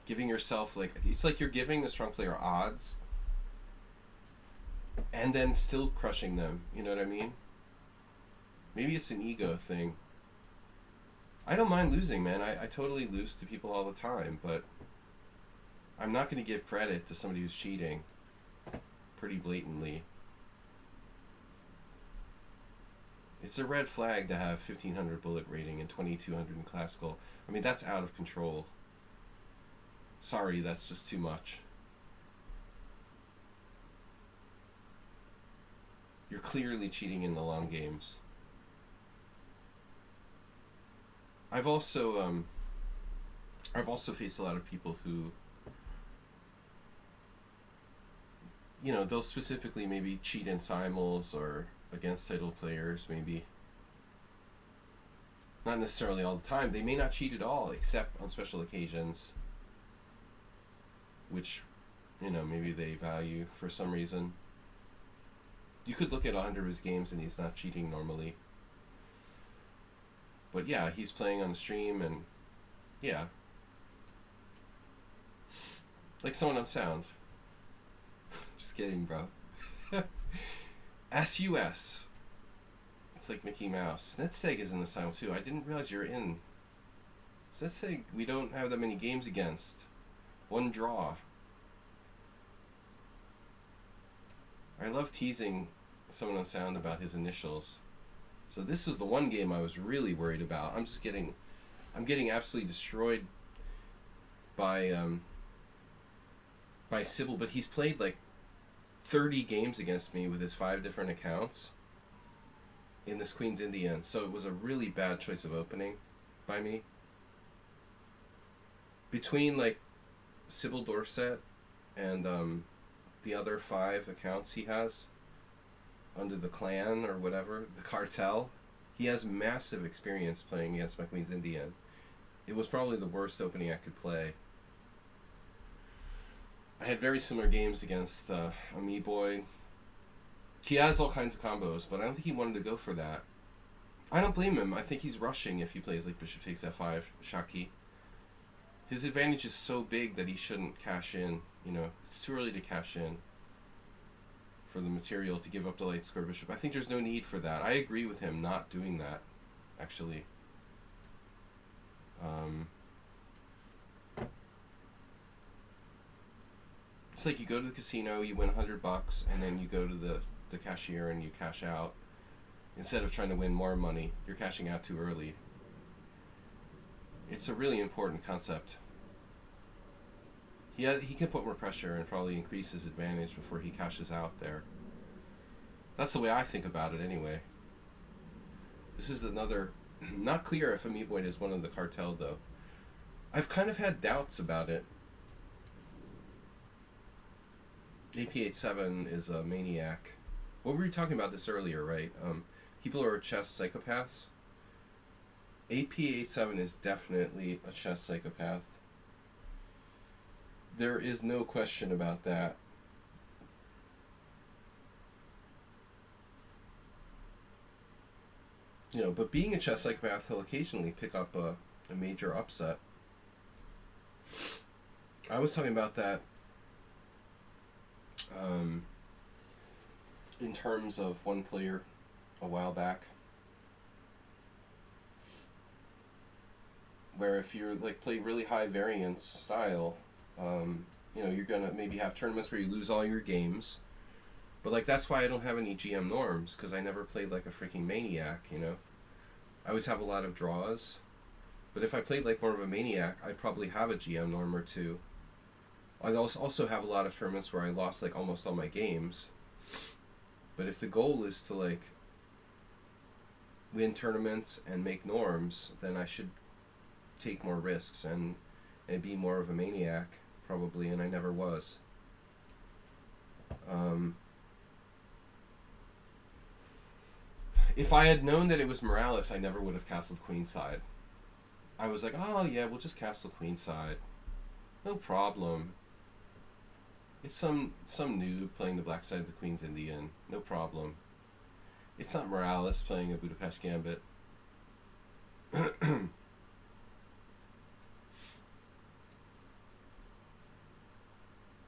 Giving yourself it's like you're giving a strong player odds and then still crushing them, you know what I mean? Maybe it's an ego thing. I don't mind losing, man. I totally lose to people all the time, but I'm not gonna give credit to somebody who's cheating pretty blatantly. It's a red flag to have 1500 bullet rating and 2200 in classical. I mean, that's out of control. Sorry, that's just too much. You're clearly cheating in the long games. I've also faced a lot of people who, they'll specifically maybe cheat in simuls or against title players, maybe. Not necessarily all the time. They may not cheat at all, except on special occasions, which, maybe they value for some reason. You could look at 100 of his games and he's not cheating normally. But yeah, he's playing on the stream and, yeah. Like someone on sound. Just kidding, bro. SUS. It's like Mickey Mouse. Netsteg is in the sound too. I didn't realize you're in. Netsteg, we don't have that many games against. One draw. I love teasing someone on sound about his initials. So this is the one game I was really worried about. I'm getting absolutely destroyed by Simul, but he's played like 30 games against me with his 5 different accounts in this Queen's Indian. So it was a really bad choice of opening by me. between like Sybil Dorset and the other 5 accounts he has under the clan or whatever, the cartel, he has massive experience playing against my Queen's Indian. It was probably the worst opening I could play. I had very similar games against Boy. He has all kinds of combos, but I don't think he wanted to go for that. I don't blame him. I think he's rushing if he plays like Bishop takes f5, Shaki. His advantage is so big that he shouldn't cash in. You know, it's too early to cash in for the material to give up the light square bishop. I think there's no need for that. I agree with him not doing that, actually. It's like you go to the casino, you win $100, and then you go to the cashier and you cash out. Instead of trying to win more money, you're cashing out too early. It's a really important concept. He can put more pressure and probably increase his advantage before he cashes out there. That's the way I think about it anyway. This is another... Not clear if Amiiboid is one of the cartel, though. I've kind of had doubts about it. AP87 is a maniac. Well, we were talking about this earlier, right? People are chess psychopaths. AP87 is definitely a chess psychopath. There is no question about that. You know, but being a chess psychopath, he'll occasionally pick up a major upset. I was talking about that in terms of one player a while back, where if you're like play really high variance style, you know, you're gonna maybe have tournaments where you lose all your games, but like that's why I don't have any GM norms, because I never played like a freaking maniac. You know, I always have a lot of draws, but if I played like more of a maniac, I'd probably have a GM norm or two. I also have a lot of tournaments where I lost like almost all my games, but if the goal is to like win tournaments and make norms, then I should take more risks and be more of a maniac, probably, and I never was. If I had known that it was Morales, I never would have castled queenside. I was like, oh yeah, we'll just castle queenside. No problem. It's some noob playing the black side of the Queen's Indian. No problem. It's not Morales playing a Budapest Gambit.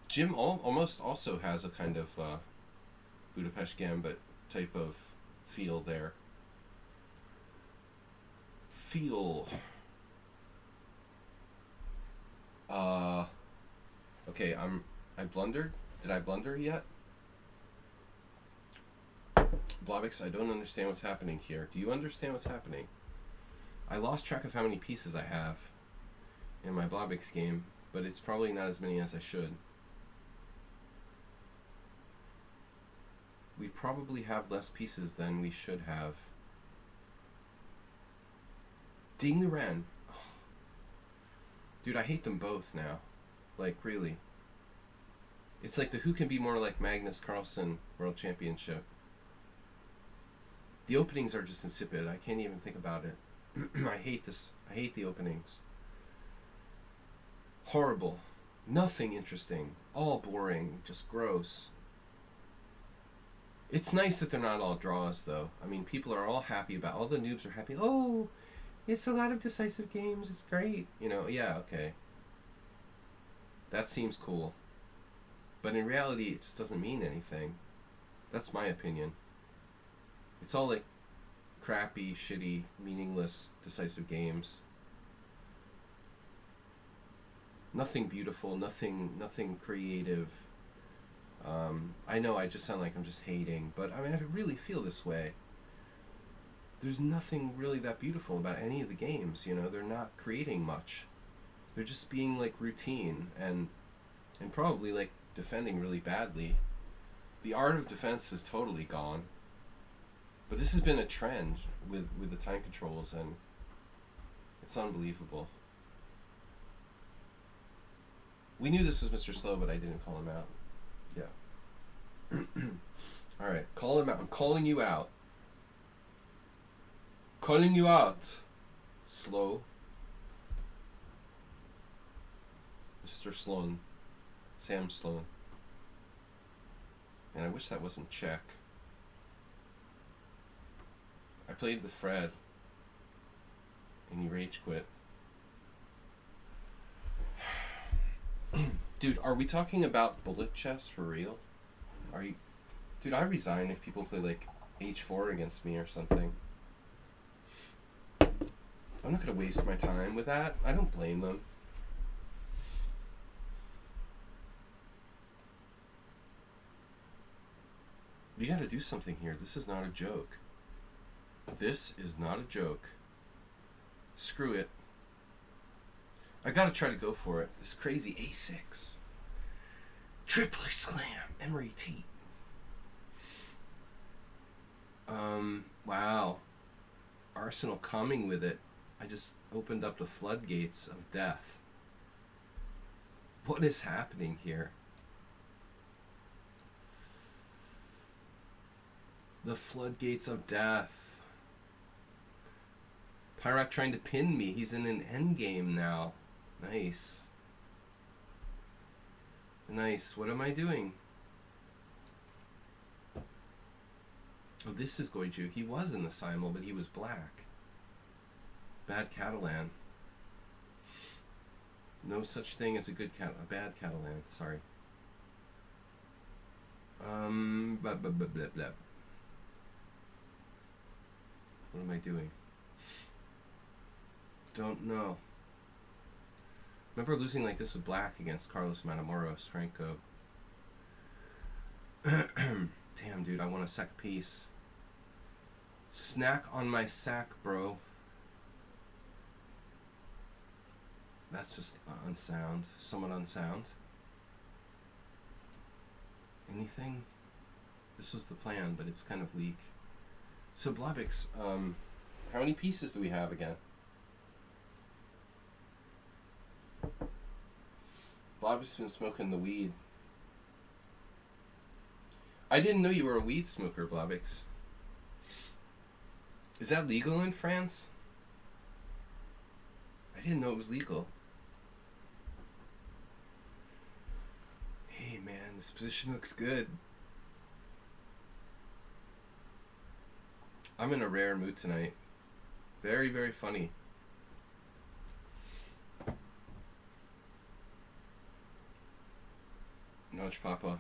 Jim almost also has a kind of Budapest Gambit type of feel there. Okay, I blundered. Did I blunder yet? Blobix, I don't understand what's happening here. Do you understand what's happening? I lost track of how many pieces I have in my Blobix game, but it's probably not as many as I should. We probably have less pieces than we should have. Ding the Ren. Oh. Dude, I hate them both now. Like, really. It's like the who can be more like Magnus Carlsen World Championship. The openings are just insipid. I can't even think about it. I hate this. I hate the openings. Horrible. Nothing interesting. All boring. Just gross. It's nice that they're not all draws, though. I mean, people are all happy about... All the noobs are happy. Oh, it's a lot of decisive games. It's great. You know, yeah, okay. That seems cool. But in reality, it just doesn't mean anything. That's my opinion. It's all like crappy, shitty, meaningless, decisive games. Nothing beautiful, nothing creative. I know I just sound like I'm just hating, but I mean, I really feel this way. There's nothing really that beautiful about any of the games, you know? They're not creating much. They're just being like routine and probably like defending really badly. The art of defense is totally gone. But this has been a trend with the time controls, and it's unbelievable. We knew this was Mr. Slow, but I didn't call him out. Yeah. All right, call him out. I'm calling you out. Calling you out. Slow. Mr. Sloan. Sam Sloan. And I wish that wasn't check. I played the Fred. And he rage quit. Dude, are we talking about bullet chess for real? Are you... Dude, I resign if people play like h4 against me or something. I'm not gonna waste my time with that. I don't blame them. You gotta do something here. This is not a joke. This is not a joke. Screw it. I gotta try to go for it. It's crazy. A6. Triple slam. Emery Tate. Wow. Arsenal coming with it. I just opened up the floodgates of death. What is happening here? The floodgates of death. Pyrak trying to pin me. He's in an endgame now. Nice. Nice. What am I doing? Oh, this is going to... He was in the Simul, but he was black. Bad Catalan. No such thing as a bad Catalan. Sorry. Blah, blah, blah, blah, blah. What am I doing? Don't know. Remember losing like this with black against Carlos Matamoros, Franco. Damn, dude, I want a sec piece. Snack on my sack, bro. That's just unsound. Somewhat unsound. Anything? This was the plan, but it's kind of weak. So, Blobix, how many pieces do we have again? Blobix been smoking the weed. I didn't know you were a weed smoker, Blobix. Is that legal in France? I didn't know it was legal. Hey man, this position looks good. I'm in a rare mood tonight. Very, very funny. Notch Papa.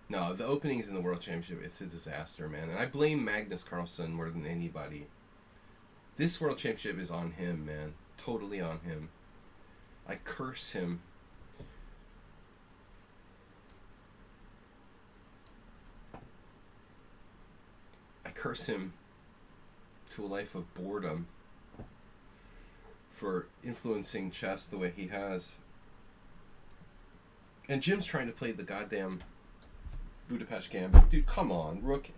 No, the openings in the World Championship, it's a disaster, man. And I blame Magnus Carlsen more than anybody. This World Championship is on him, man. Totally on him. I curse him. I curse him to a life of boredom for influencing chess the way he has. And Jim's trying to play the goddamn Budapest Gambit. Dude, come on, Rook.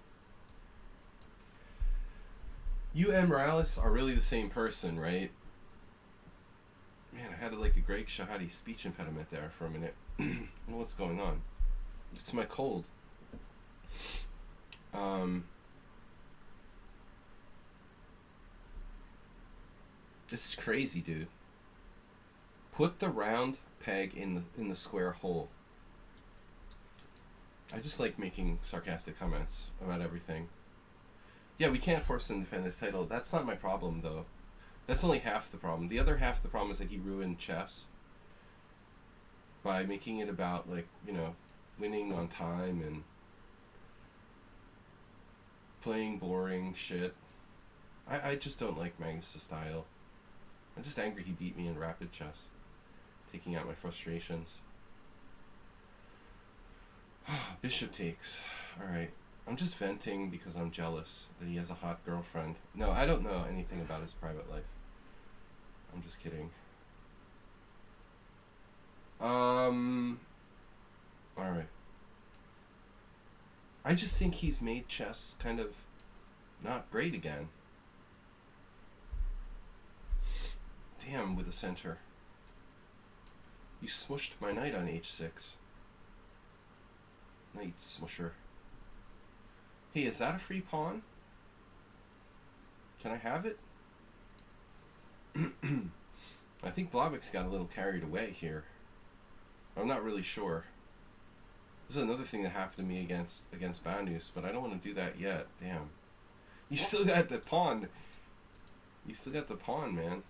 You and Morales are really the same person, right? Man, I had like a Greg Shahadi speech impediment there for a minute. I don't know what's going on. It's my cold. This is crazy, dude. Put the round peg in the square hole. I just like making sarcastic comments about everything. Yeah, we can't force him to defend his title. That's not my problem, though. That's only half the problem. The other half of the problem is that he ruined chess by making it about, like, you know, winning on time and playing boring shit. I just don't like Magnus' style. I'm just angry he beat me in rapid chess, taking out my frustrations. Bishop takes. Alright. I'm just venting because I'm jealous that he has a hot girlfriend. No, I don't know anything about his private life. I'm just kidding. Alright. I just think he's made chess kind of not great again. Damn, with the center. You smushed my knight on h6. Knight smusher. Hey, is that a free pawn? Can I have it? I think Blavic's got a little carried away here. I'm not really sure. This is another thing that happened to me against Banus, but I don't want to do that yet. Damn. You still got the pawn. You still got the pawn, man.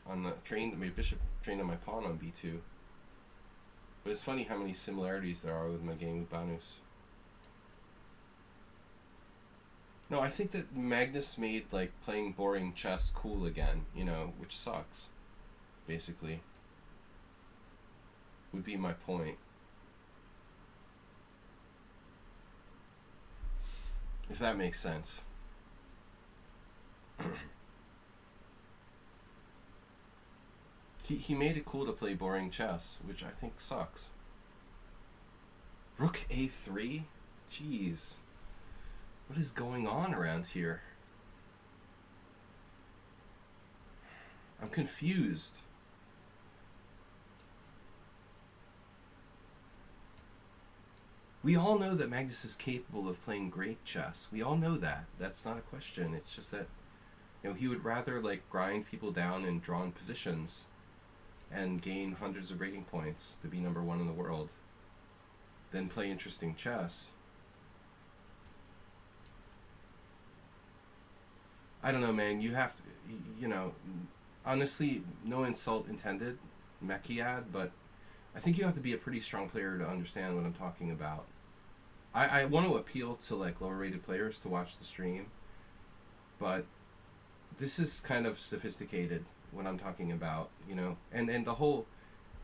On the train, my bishop trained on my pawn on b2. But it's funny how many similarities there are with my game with Banus. No, I think that Magnus made like playing boring chess cool again, you know, which sucks, basically. Would be my point. If that makes sense. He made it cool to play boring chess, which I think sucks. Rook a3? Jeez. What is going on around here? I'm confused. We all know that Magnus is capable of playing great chess. We all know that. That's not a question. It's just that, you know, he would rather like grind people down in drawn positions and gain hundreds of rating points to be number one in the world than play interesting chess. I don't know, man. You have to, you know, honestly, no insult intended, Mekiad, but I think you have to be a pretty strong player to understand what I'm talking about. I want to appeal to like lower rated players to watch the stream, but this is kind of sophisticated what I'm talking about, you know, and the whole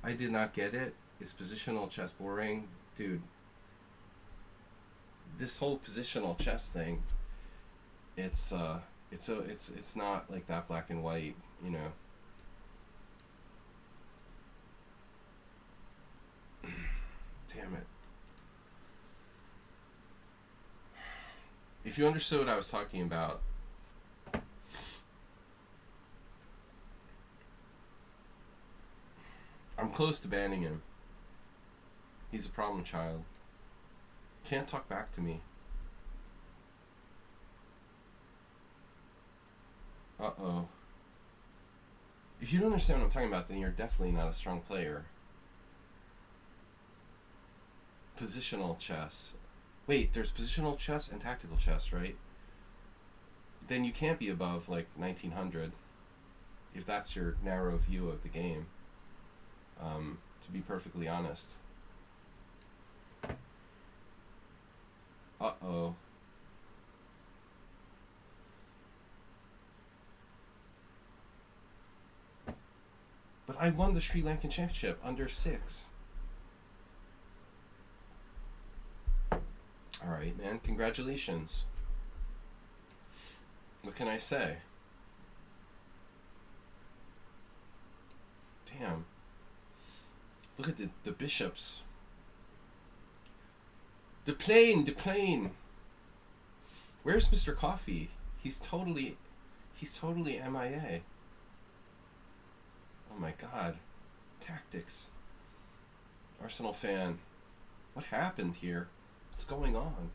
I did not get it, is positional chess boring, dude. This whole positional chess thing, it's not like that black and white, you know. Damn it. If you understood what I was talking about, I'm close to banning him. He's a problem child. Can't talk back to me. Uh-oh. If you don't understand what I'm talking about, then you're definitely not a strong player. Positional chess. Wait, there's positional chess and tactical chess, right? Then you can't be above, like, 1900, if that's your narrow view of the game, to be perfectly honest. Uh-oh. But I won the Sri Lankan Championship under 6. Alright, man. Congratulations. What can I say? Damn. Look at the bishops. The plane! Where's Mr. Coffee? He's totally MIA. Oh my god. Tactics. Arsenal fan. What happened here? What's going on?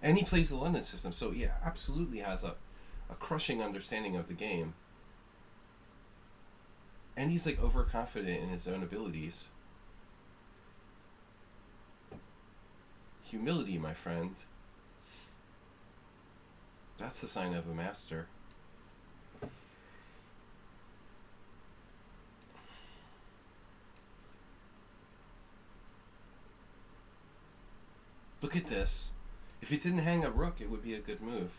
And he plays the London system, so he absolutely has a crushing understanding of the game. And he's like overconfident in his own abilities. Humility, my friend. That's the sign of a master. Look at this. If it didn't hang a rook, it would be a good move.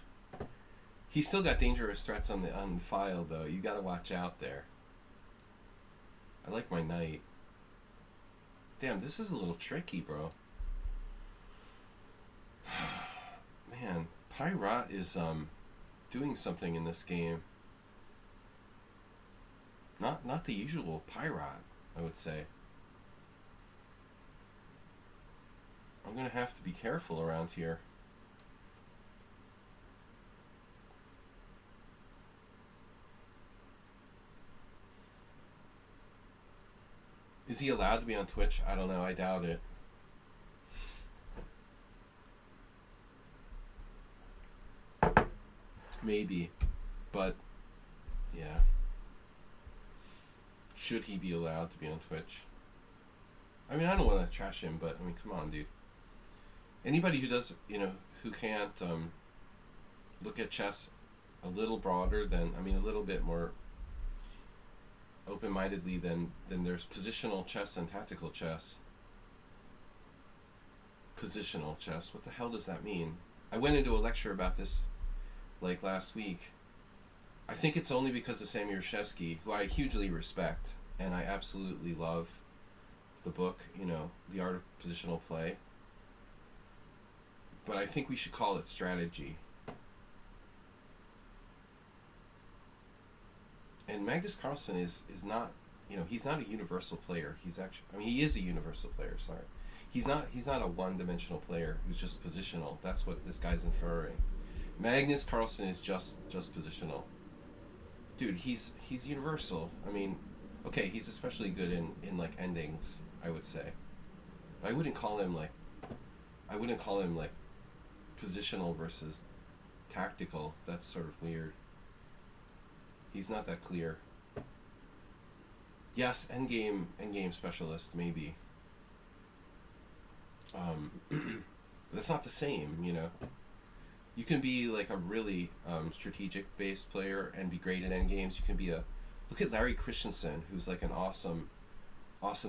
He's still got dangerous threats on the file, though. You gotta watch out there. I like my knight. Damn, this is a little tricky, bro. Man, Pyrat is doing something in this game. Not the usual Pyrat, I would say. I'm gonna have to be careful around here. Is he allowed to be on Twitch? I don't know. I doubt it. Maybe. But, yeah. Should he be allowed to be on Twitch? I mean, I don't want to trash him, but, I mean, come on, dude. Anybody who does, who can't look at chess a little broader than, a little bit more open-mindedly than there's positional chess and tactical chess. Positional chess. What the hell does that mean? I went into a lecture about this, like, last week. I think it's only because of Sammy Reshevsky, who I hugely respect, and I absolutely love the book, The Art of Positional Play. But I think we should call it strategy. And Magnus Carlsen is not, he's not a universal player. He's actually, he is a universal player, sorry. He's not a one-dimensional player who's just positional. That's what this guy's inferring. Magnus Carlsen is just positional. Dude, he's universal. Okay, he's especially good in like endings, I would say. I wouldn't call him like positional versus tactical. That's sort of weird. He's not that clear. Yes, endgame specialist, maybe. But it's not the same, You can be like a really strategic-based player and be great at endgames. You can be look at Larry Christensen, who's like an awesome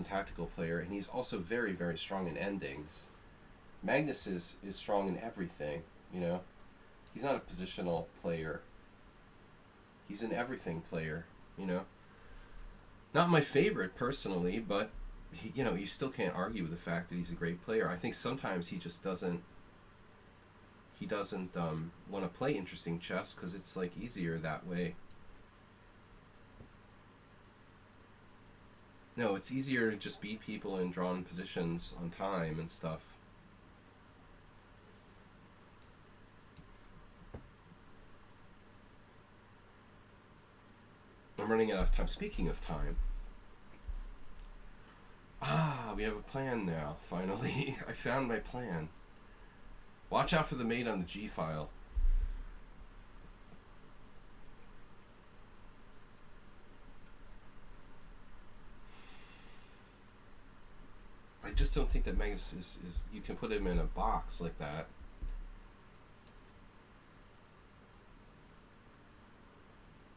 tactical player, and he's also very, very strong in endings. Magnus is strong in everything, He's not a positional player. He's an everything player, Not my favorite personally, but you still can't argue with the fact that he's a great player. I think sometimes he just doesn't. He doesn't want to play interesting chess because it's like easier that way. No, it's easier to just beat people in drawn positions on time and stuff. I'm running out of time. Speaking of time. We have a plan now, finally. I found my plan. Watch out for the mate on the G file. I just don't think that Magnus is you can put him in a box like that.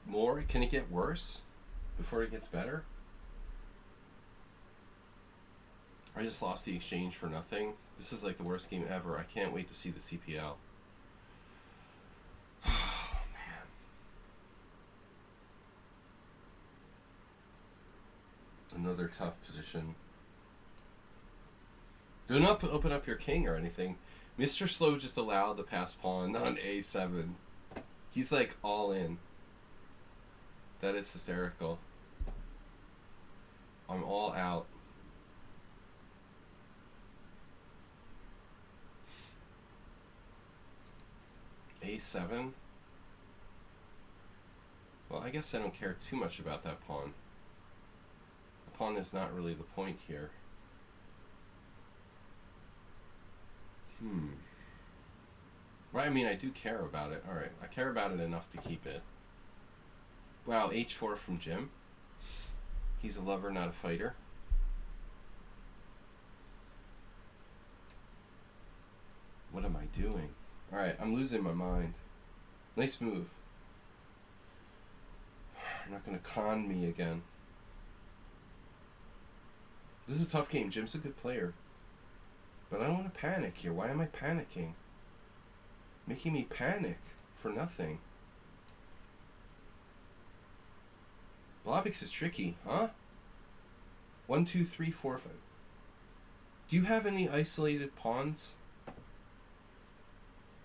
More? Can it get worse before it gets better? I just lost the exchange for nothing. This is like the worst game ever. I can't wait to see the CPL. Oh, man. Another tough position. Do not open up your king or anything. Mr. Slow just allowed the pass pawn on A7. He's like all in. That is hysterical. I'm all out. A7? Well, I guess I don't care too much about that pawn. The pawn is not really the point here. Right, I do care about it. Alright, I care about it enough to keep it. Wow, H4 from Jim. He's a lover, not a fighter. What am I doing? Alright, I'm losing my mind. Nice move. You're not going to con me again. This is a tough game. Jim's a good player. But I don't want to panic here. Why am I panicking? Making me panic for nothing. Blobix is tricky, huh? 1, 2, 3, 4, 5. Do you have any isolated pawns?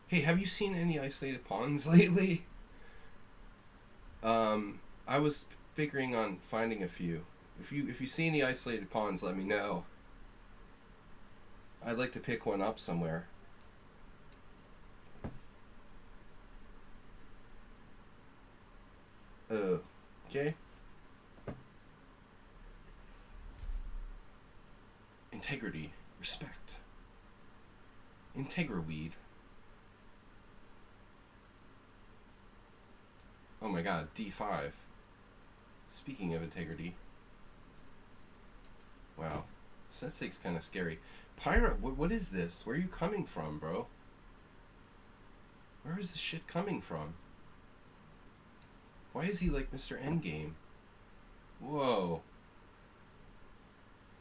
Hey, have you seen any isolated pawns lately? I was figuring on finding a few. If you see any isolated pawns, let me know. I'd like to pick one up somewhere. Okay. Integrity. Respect. Integra-weed. Oh my god, d5. Speaking of integrity. Wow. So that stake's kind of scary. Pyra, what is this? Where are you coming from, bro? Where is this shit coming from? Why is he like Mr. Endgame? Whoa.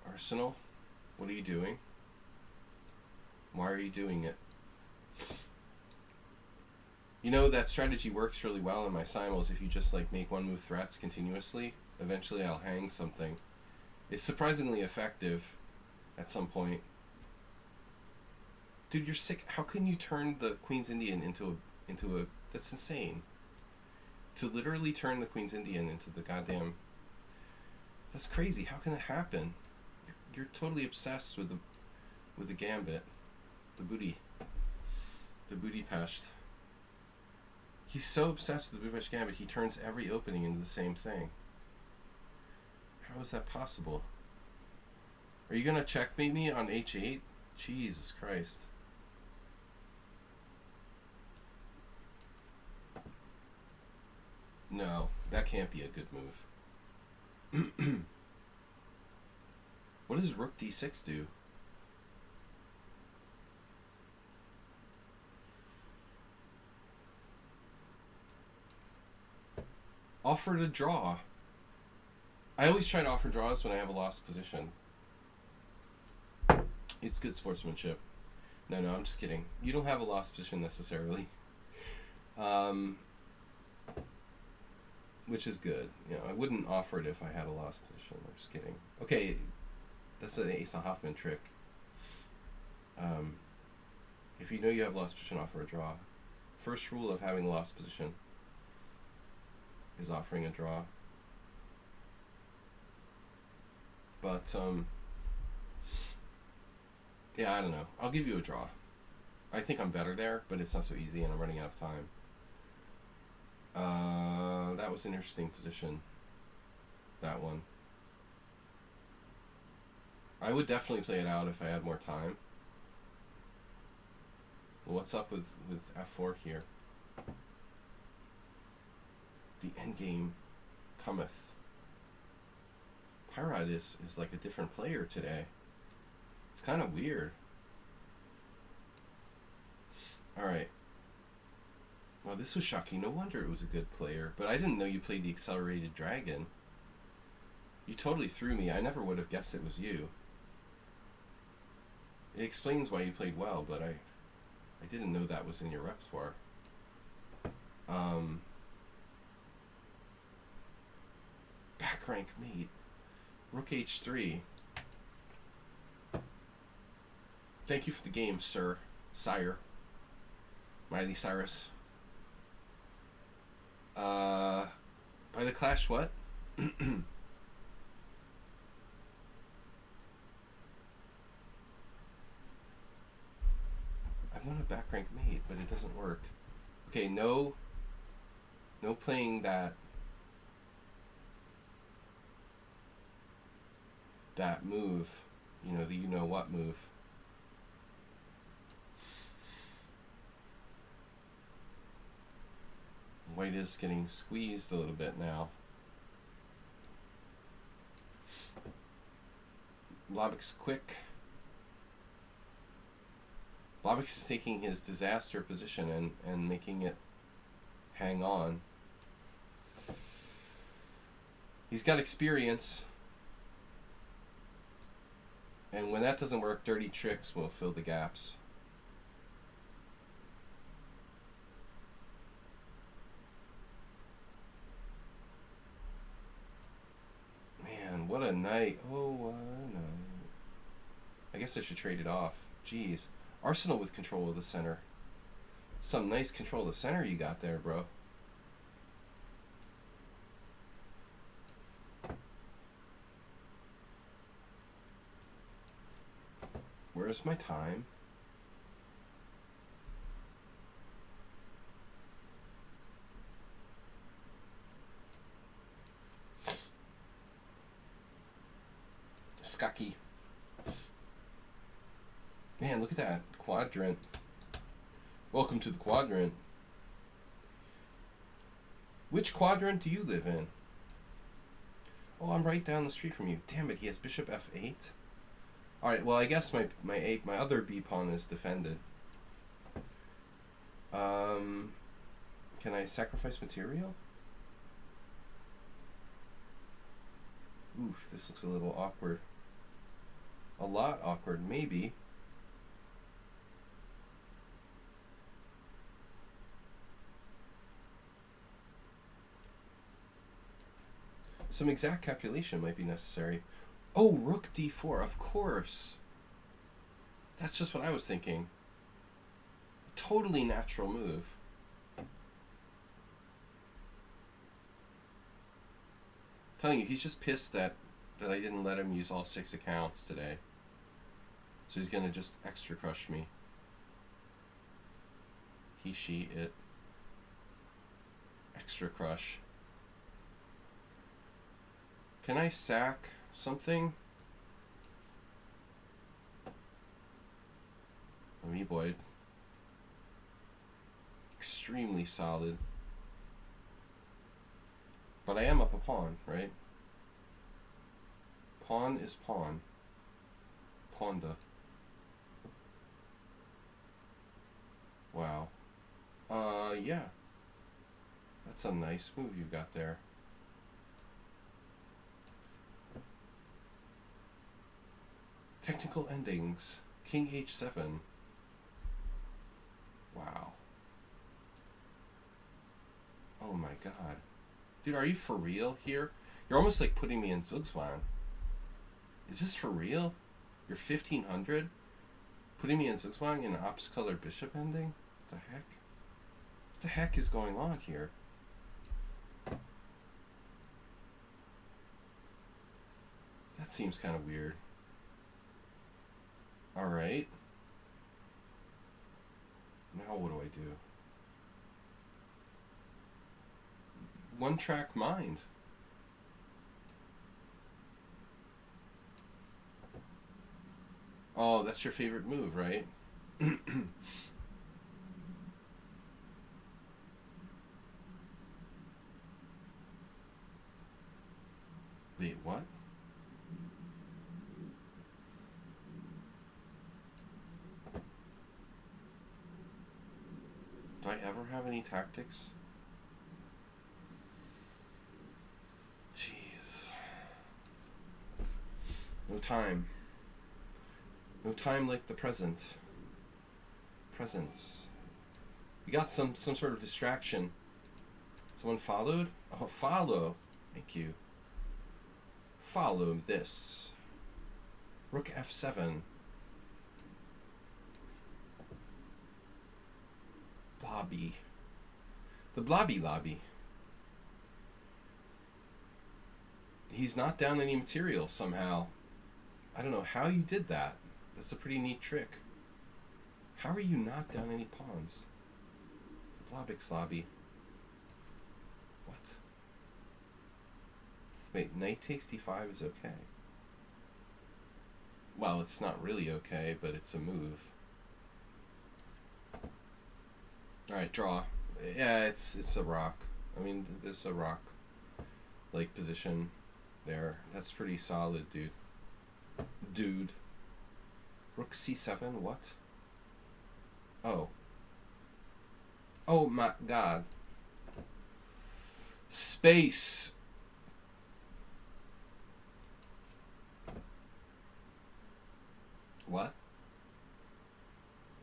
Arsenal, what are you doing? Why are you doing it? You know, that strategy works really well in my simuls. If you just like make one move threats continuously, eventually I'll hang something. It's surprisingly effective at some point. Dude, you're sick. How can you turn the Queen's Indian into a that's insane. To literally turn the Queen's Indian into the goddamn, that's crazy. How can that happen? You're totally obsessed with the gambit. The booty peshed. He's so obsessed with the Budapest Gambit, he turns every opening into the same thing. How is that possible? Are you going to checkmate me on h8? Jesus Christ. No, that can't be a good move. What does rook d6 do? Offer to draw. I always try to offer draws when I have a lost position. It's good sportsmanship. No, I'm just kidding. You don't have a lost position necessarily. Which is good. You know, I wouldn't offer it if I had a lost position. I'm just kidding. Okay, that's an Asa Hoffman trick. If you know you have lost position, offer a draw. First rule of having a lost position is offering a draw. But, yeah, I don't know. I'll give you a draw. I think I'm better there, but it's not so easy and I'm running out of time. That was an interesting position. That one. I would definitely play it out if I had more time. What's up with f4 here? The endgame cometh. Pyrite is like a different player today. It's kind of weird. Alright. Well, this was shocking. No wonder it was a good player. But I didn't know you played the Accelerated Dragon. You totally threw me. I never would have guessed it was you. It explains why you played well, but I didn't know that was in your repertoire. Back rank mate. Rook h3. Thank you for the game, sir. Sire. Miley Cyrus. By the Clash what? I want a back rank mate, but it doesn't work. Okay, no playing that move, you know, the you know what move. White is getting squeezed a little bit now. Lobik's quick. Lobix is taking his disaster position and making it hang on. He's got experience. And when that doesn't work, dirty tricks will fill the gaps. Man, what a night. Oh, what a night. I guess I should trade it off. Jeez. Arsenal with control of the center. Some nice control of the center you got there, bro. Where's my time? Sladgie. Man, look at that. Quadrant. Welcome to the quadrant. Which quadrant do you live in? Oh, I'm right down the street from you. Damn it, he has bishop f8. Alright, well, I guess my other b pawn is defended. Can I sacrifice material? Oof, this looks a little awkward. A lot awkward, maybe. Some exact calculation might be necessary. Oh, rook d4, of course. That's just what I was thinking. Totally natural move. Telling you, he's just pissed that I didn't let him use all 6 accounts today. So he's gonna just extra crush me. He, she, it. Extra crush. Can I sack something? Amoeboid. Extremely solid. But I am up a pawn, right? Pawn is pawn. Pawnda. Wow. Yeah. That's a nice move you got there. Technical endings. King h7. Wow. Oh my god. Dude, are you for real here? You're almost like putting me in Zugzwang. Is this for real? You're 1500? Putting me in Zugzwang in an ops color bishop ending? What the heck? What the heck is going on here? That seems kind of weird. Alright. Now what do I do? One track mind. Oh, that's your favorite move, right? Wait, what? Do I ever have any tactics? Jeez. No time. No time like the present. Presence. We got some sort of distraction. Someone followed? Oh, follow. Thank you. Follow this. Rook f7. Blobby. The blobby lobby. He's not down any material somehow. I don't know how you did that. That's a pretty neat trick. How are you not down any pawns? Blobix lobby. What? Wait, knight takes d5 is okay. Well, it's not really okay, but it's a move. Alright, draw. Yeah, it's a rock. I mean, there's a rock like position there. That's pretty solid, dude. Dude. Rook c7, what? Oh. Oh my god. Space. What?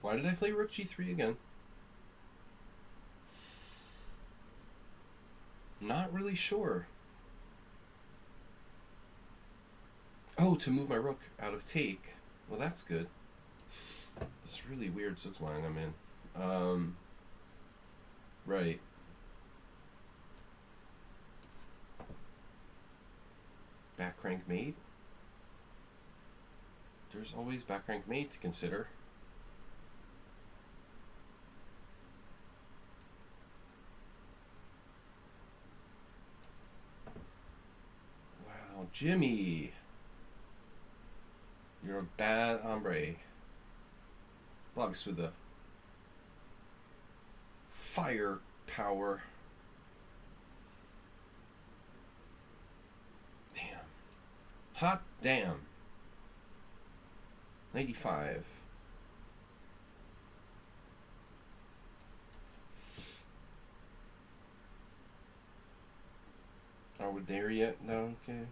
Why did I play rook g3 again? Not really sure. Oh, to move my rook out of take. Well, that's good. It's really weird Zugzwang I'm in. Right. Back rank mate? There's always back rank mate to consider. Wow, Jimmy. You're a bad hombre. Logs with the fire power. Damn. Hot damn. 95. Are we there yet? No, okay.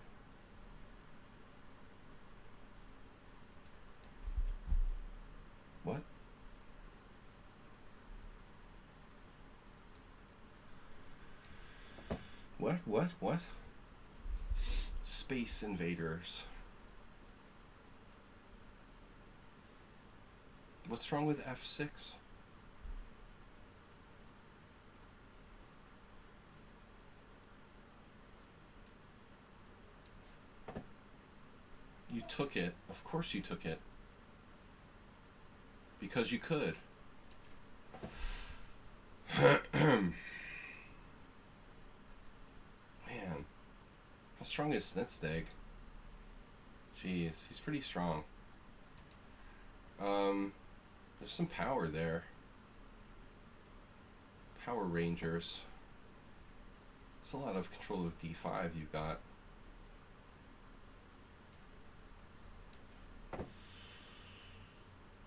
What? What? Space Invaders. What's wrong with F6? You took it. Of course you took it. Because you could. Man. How strong is Snitsteg? Jeez, he's pretty strong. There's some power there. Power Rangers. It's a lot of control of D5 you've got.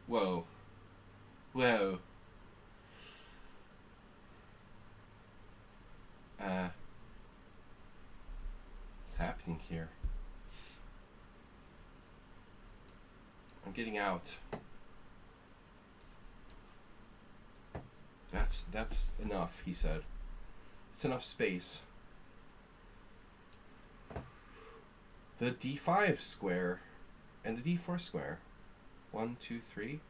Whoa. Whoa. What's happening here? I'm getting out. That's enough, he said. It's enough space. The D5 square and the D4 square. 1, 2, 3.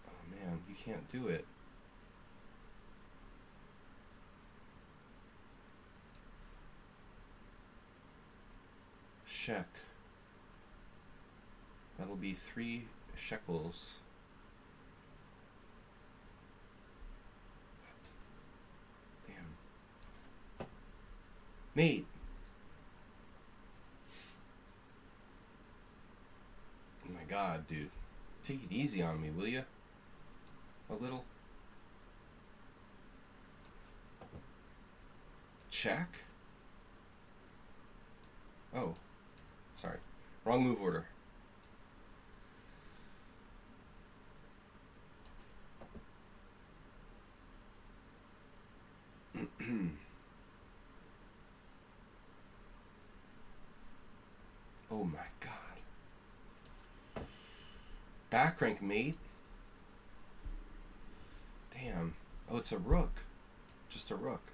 Oh man, you can't do it. Check. That'll be 3 shekels. What? Damn. Mate. Oh my god, dude. Take it easy on me, will you? A little. Check? Oh. Sorry. Wrong move order. Oh my god. Back rank, mate. Damn. Oh, it's a rook. Just a rook.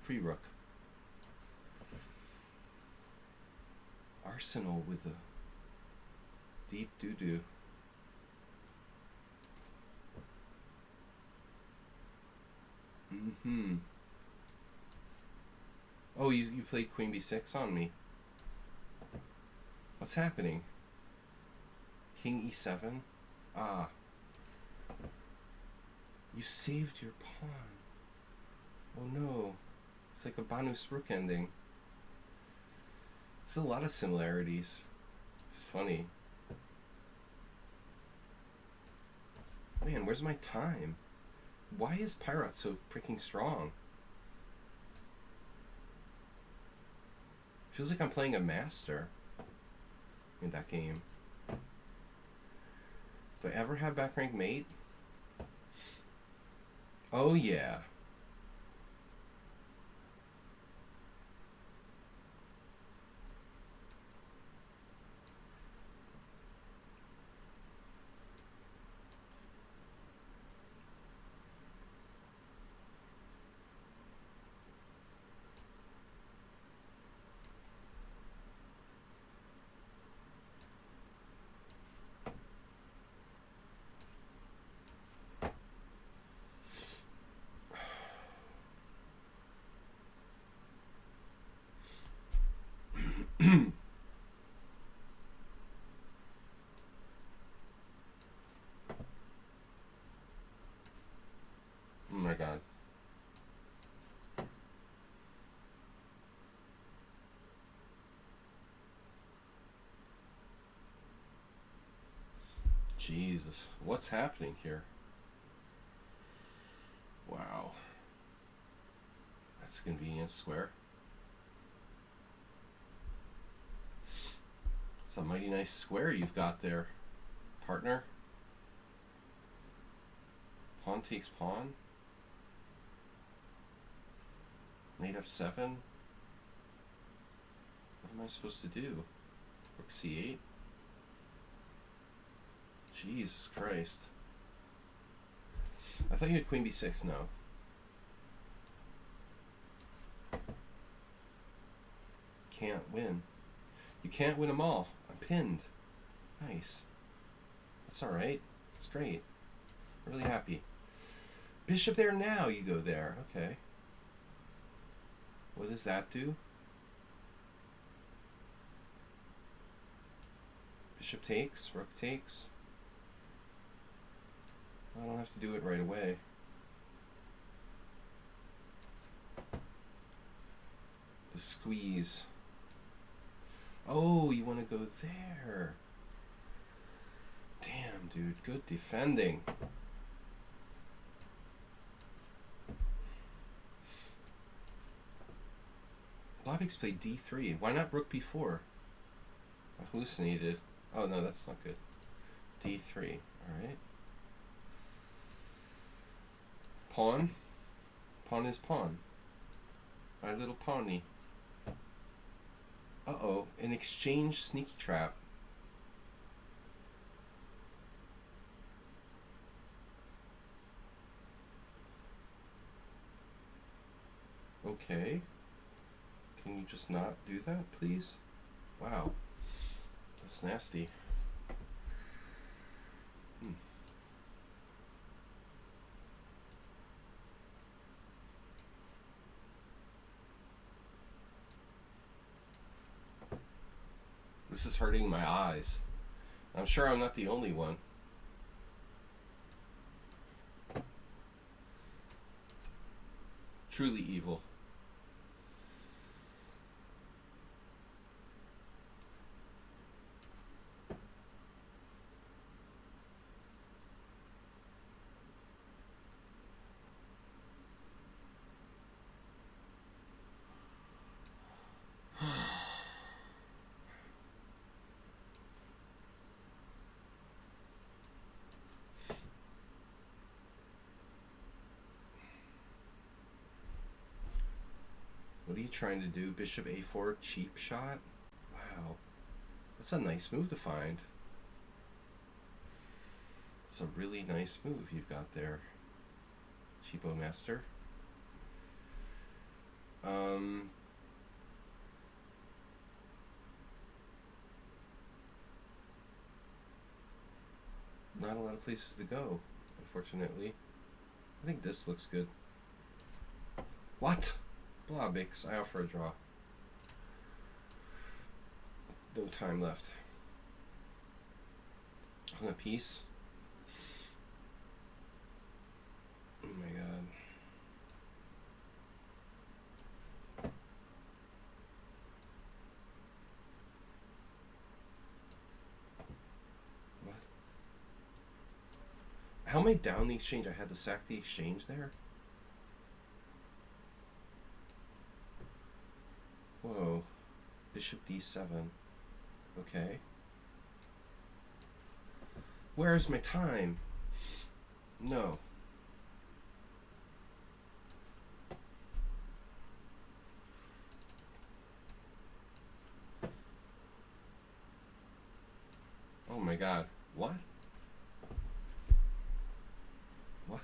Free rook. Arsenal with a deep doo-doo. Mm-hmm. Oh, you played Queen B6 on me. What's happening? King E7? Ah. You saved your pawn. Oh no. It's like a Banus Rook ending. There's a lot of similarities. It's funny. Man, where's my time? Why is Pirate so freaking strong? Feels like I'm playing a master in that game. Do I ever have back rank mate? Oh yeah. Jesus. What's happening here? Wow. That's a convenient square. It's a mighty nice square you've got there, partner. Pawn takes pawn. Knight f7. What am I supposed to do? Rook c8. Jesus Christ. I thought you had queen b6. No. Can't win. You can't win them all. I'm pinned. Nice. That's alright. That's great. Really happy. Bishop there now. You go there. Okay. What does that do? Bishop takes. Rook takes. I don't have to do it right away. The squeeze. Oh, you want to go there. Damn, dude. Good defending. Blobix played d3. Why not rook b4? I hallucinated. Oh, no, that's not good. d3. Alright. Pawn. Pawn is pawn. My little pawny. Uh-oh. An exchange sneaky trap. Okay. Can you just not do that, please? Wow. That's nasty. This is hurting my eyes. I'm sure I'm not the only one. Truly evil. What are you trying to do? Bishop a4, cheap shot? Wow. That's a nice move to find. It's a really nice move you've got there, Cheapo Master. Not a lot of places to go, unfortunately. I think this looks good. What? Blobix, I offer a draw. No time left. On a piece. Oh my god. What? How am I down the exchange? I had to sack the exchange there? Whoa. Bishop d7. Okay. Where's my time? No. Oh my god. What? What?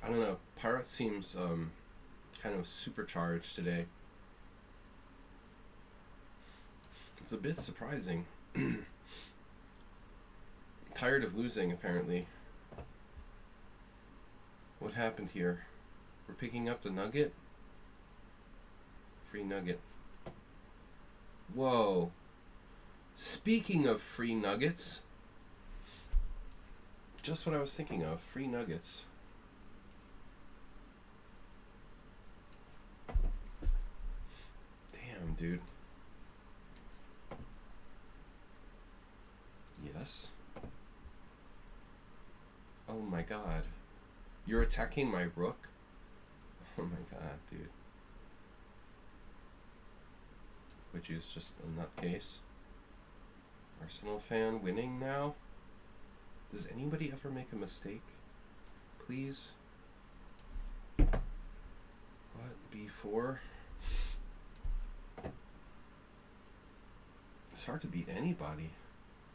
I don't know. Pirate seems kind of supercharged today. It's a bit surprising. Tired of losing, apparently. What happened here? We're picking up the nugget? Free nugget. Whoa. Speaking of free nuggets, Just what I was thinking of. Free nuggets. Damn, dude. Yes. Oh my god. You're attacking my rook? Oh my god, dude. Which is just a nutcase. Arsenal fan winning now? Does anybody ever make a mistake? Please? What? B4? It's hard to beat anybody.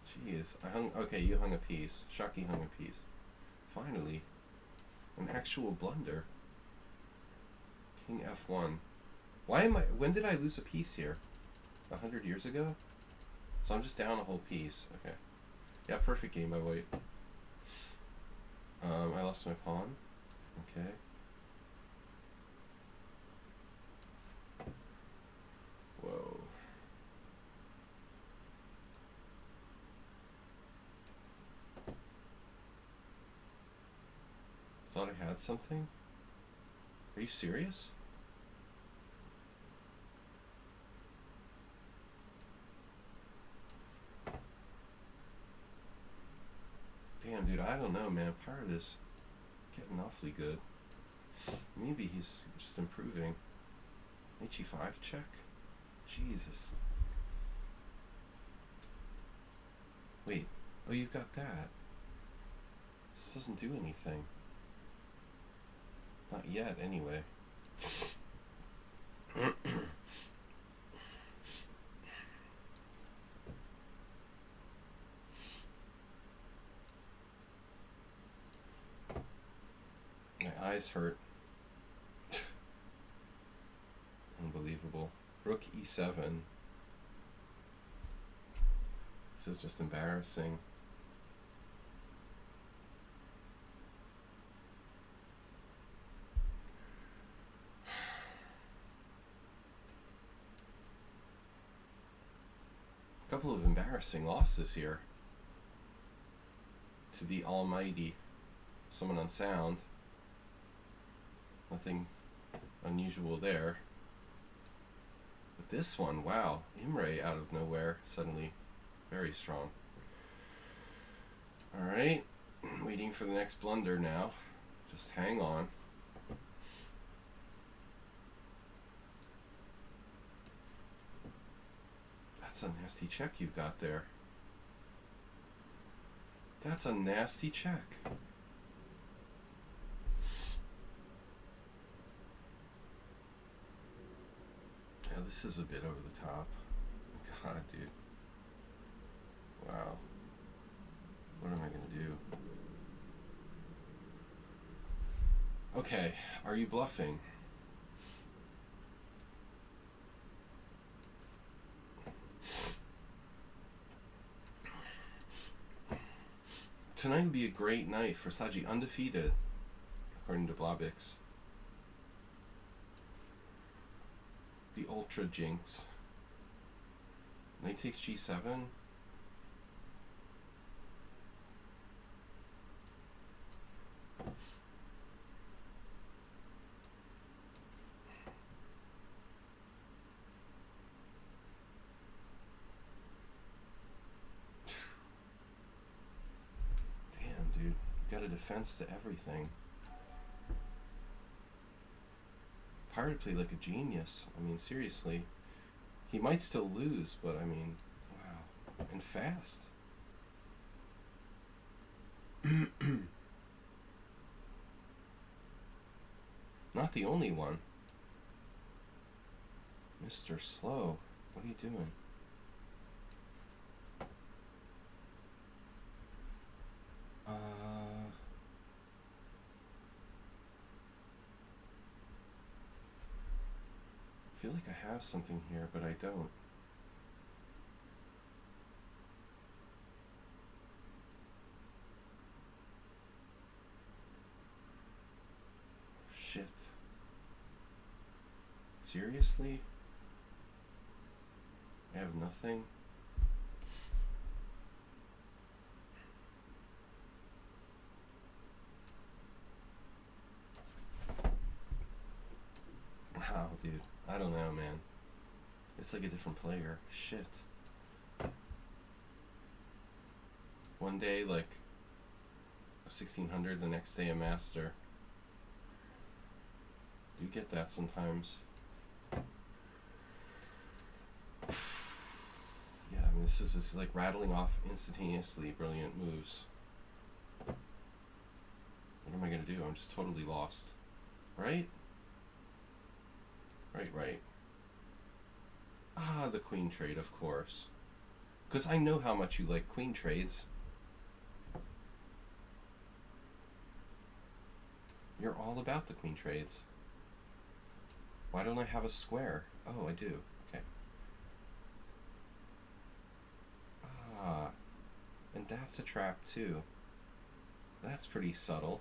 Jeez. Okay, you hung a piece. Shaki hung a piece. Finally. An actual blunder. King F1. When did I lose a piece here? 100 years ago? So I'm just down a whole piece. Okay. Yeah, perfect game by white. I lost my pawn. Okay. Whoa. Thought I had something? Are you serious? Damn, dude, I don't know, man. Pirate is getting awfully good. Maybe he's just improving. H5 check? Jesus. Wait. Oh, you've got that. This doesn't do anything. Not yet, anyway. My eyes hurt. Unbelievable. Rook E7. This is just embarrassing. A couple of embarrassing losses here. To the almighty. Someone unsound. Nothing unusual there. But this one, wow. Imre out of nowhere, suddenly very strong. Alright, waiting for the next blunder now. Just hang on. That's a nasty check you've got there. That's a nasty check. Yeah, this is a bit over the top. God, dude. Wow. What am I gonna do? Okay, are you bluffing? Tonight would be a great night for Sladgie, undefeated, according to Blobix. The Ultra Jinx. Knight takes G7. Damn, dude. You got a defense to everything. Pirate played like a genius. I mean, seriously. He might still lose, but I mean, wow. And fast. Not the only one. Mr. Slow, what are you doing? I feel like I have something here, but I don't. Shit. Seriously? I have nothing? dude. I don't know, man. It's like a different player. Shit. One day, like, a 1600, the next day a master. You get that sometimes. Yeah, I mean, this is like rattling off instantaneously brilliant moves. What am I gonna do? I'm just totally lost. Right? Right. Ah, the queen trade, of course. Because I know how much you like queen trades. You're all about the queen trades. Why don't I have a square? Oh, I do. Okay. Ah, and that's a trap too. That's pretty subtle.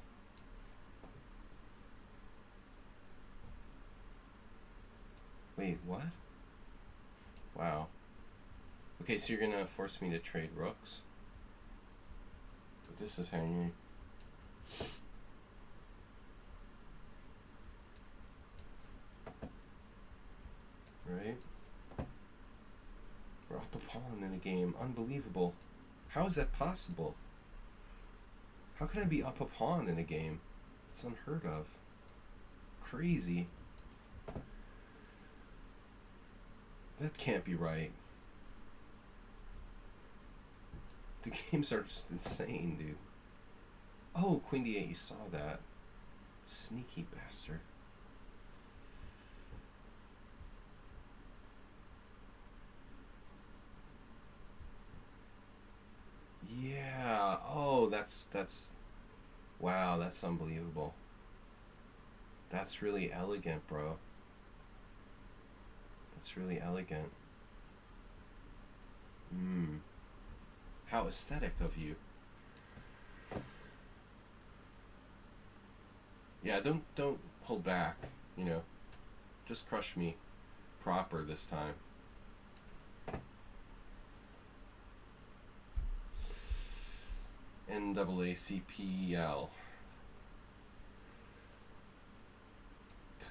Wait, what? Wow. Okay, so you're gonna force me to trade rooks? But this is hanging. Right? We're up a pawn in a game. Unbelievable. How is that possible? How can I be up a pawn in a game? It's unheard of. Crazy. That can't be right. The games are just insane, dude. Oh, queen d8, you saw that. Sneaky bastard. Yeah. Oh, that's wow, that's unbelievable. That's really elegant, bro. That's really elegant. How aesthetic of you. Yeah, don't hold back, you know. Just crush me proper this time. NAACPL.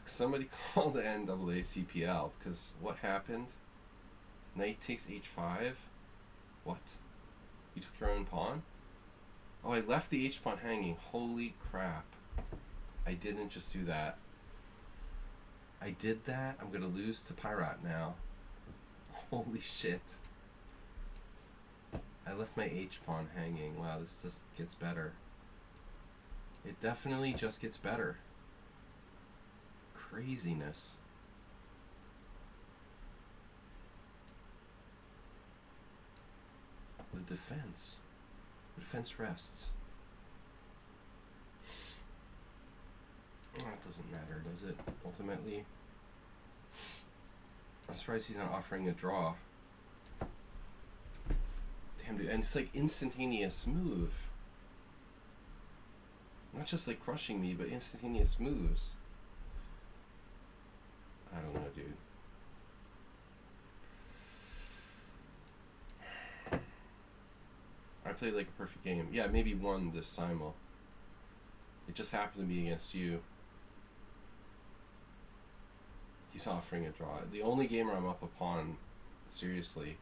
Somebody called the NAACPL because what happened? Knight takes h5. What? You took your own pawn? Oh, I left the h pawn hanging. Holy crap. I didn't just do that. I did that? I'm gonna lose to Pyrat now. Holy shit. I left my h pawn hanging. Wow, this just gets better. It definitely just gets better. Craziness. The defense. The defense rests. That doesn't matter, does it? Ultimately. I'm surprised he's not offering a draw. Damn, dude. And it's like instantaneous move. Not just like crushing me, but instantaneous moves. I don't know, dude. I played like a perfect game. Yeah, maybe won this Simul. It just happened to be against you. He's offering a draw. The only game where I'm up a pawn, seriously.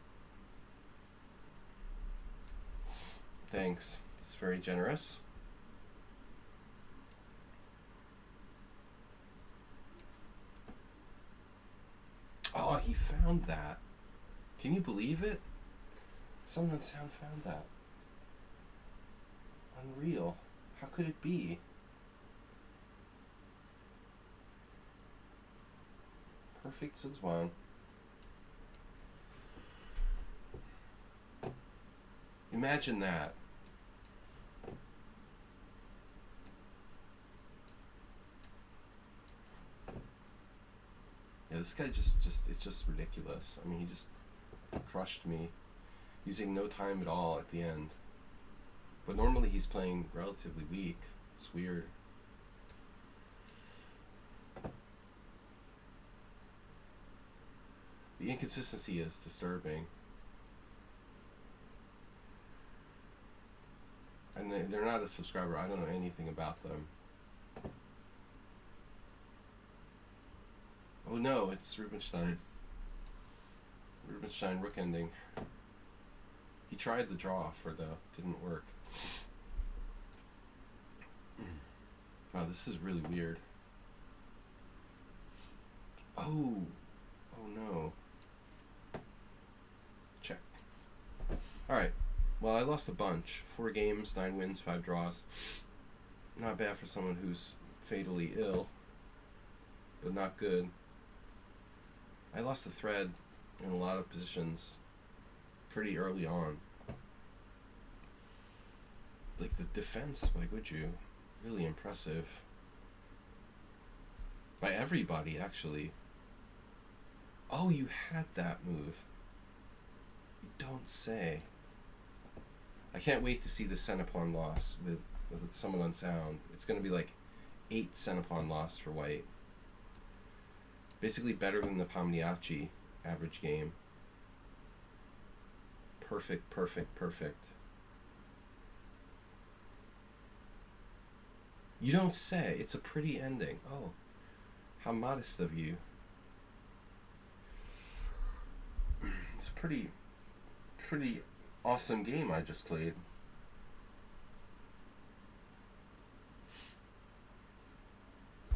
Thanks. It's very generous. Oh, he found that. Can you believe it? Someone found that. Unreal. How could it be? Perfect Sudzwan. Imagine that. Yeah, this guy it's just ridiculous. I mean, he just crushed me using no time at all at the end. But normally he's playing relatively weak. It's weird. The inconsistency is disturbing. And they're not a subscriber. I don't know anything about them. Oh, no, it's Rubinstein. Rubinstein rook ending. He tried the draw for the didn't work. Wow, this is really weird. Oh no. Check. Alright. Well, I lost a bunch. 4 games, 9 wins, 5 draws. Not bad for someone who's fatally ill, but not good. I lost the thread in a lot of positions pretty early on. Like the defense by Guju, really impressive. By everybody, actually. Oh, you had that move. You don't say. I can't wait to see the Centipon loss with someone on sound. It's going to be like 8 Centipon loss for white. Basically better than the Pomniachi average game. Perfect, perfect, perfect. You don't say. It's a pretty ending. Oh, how modest of you. It's a pretty awesome game I just played.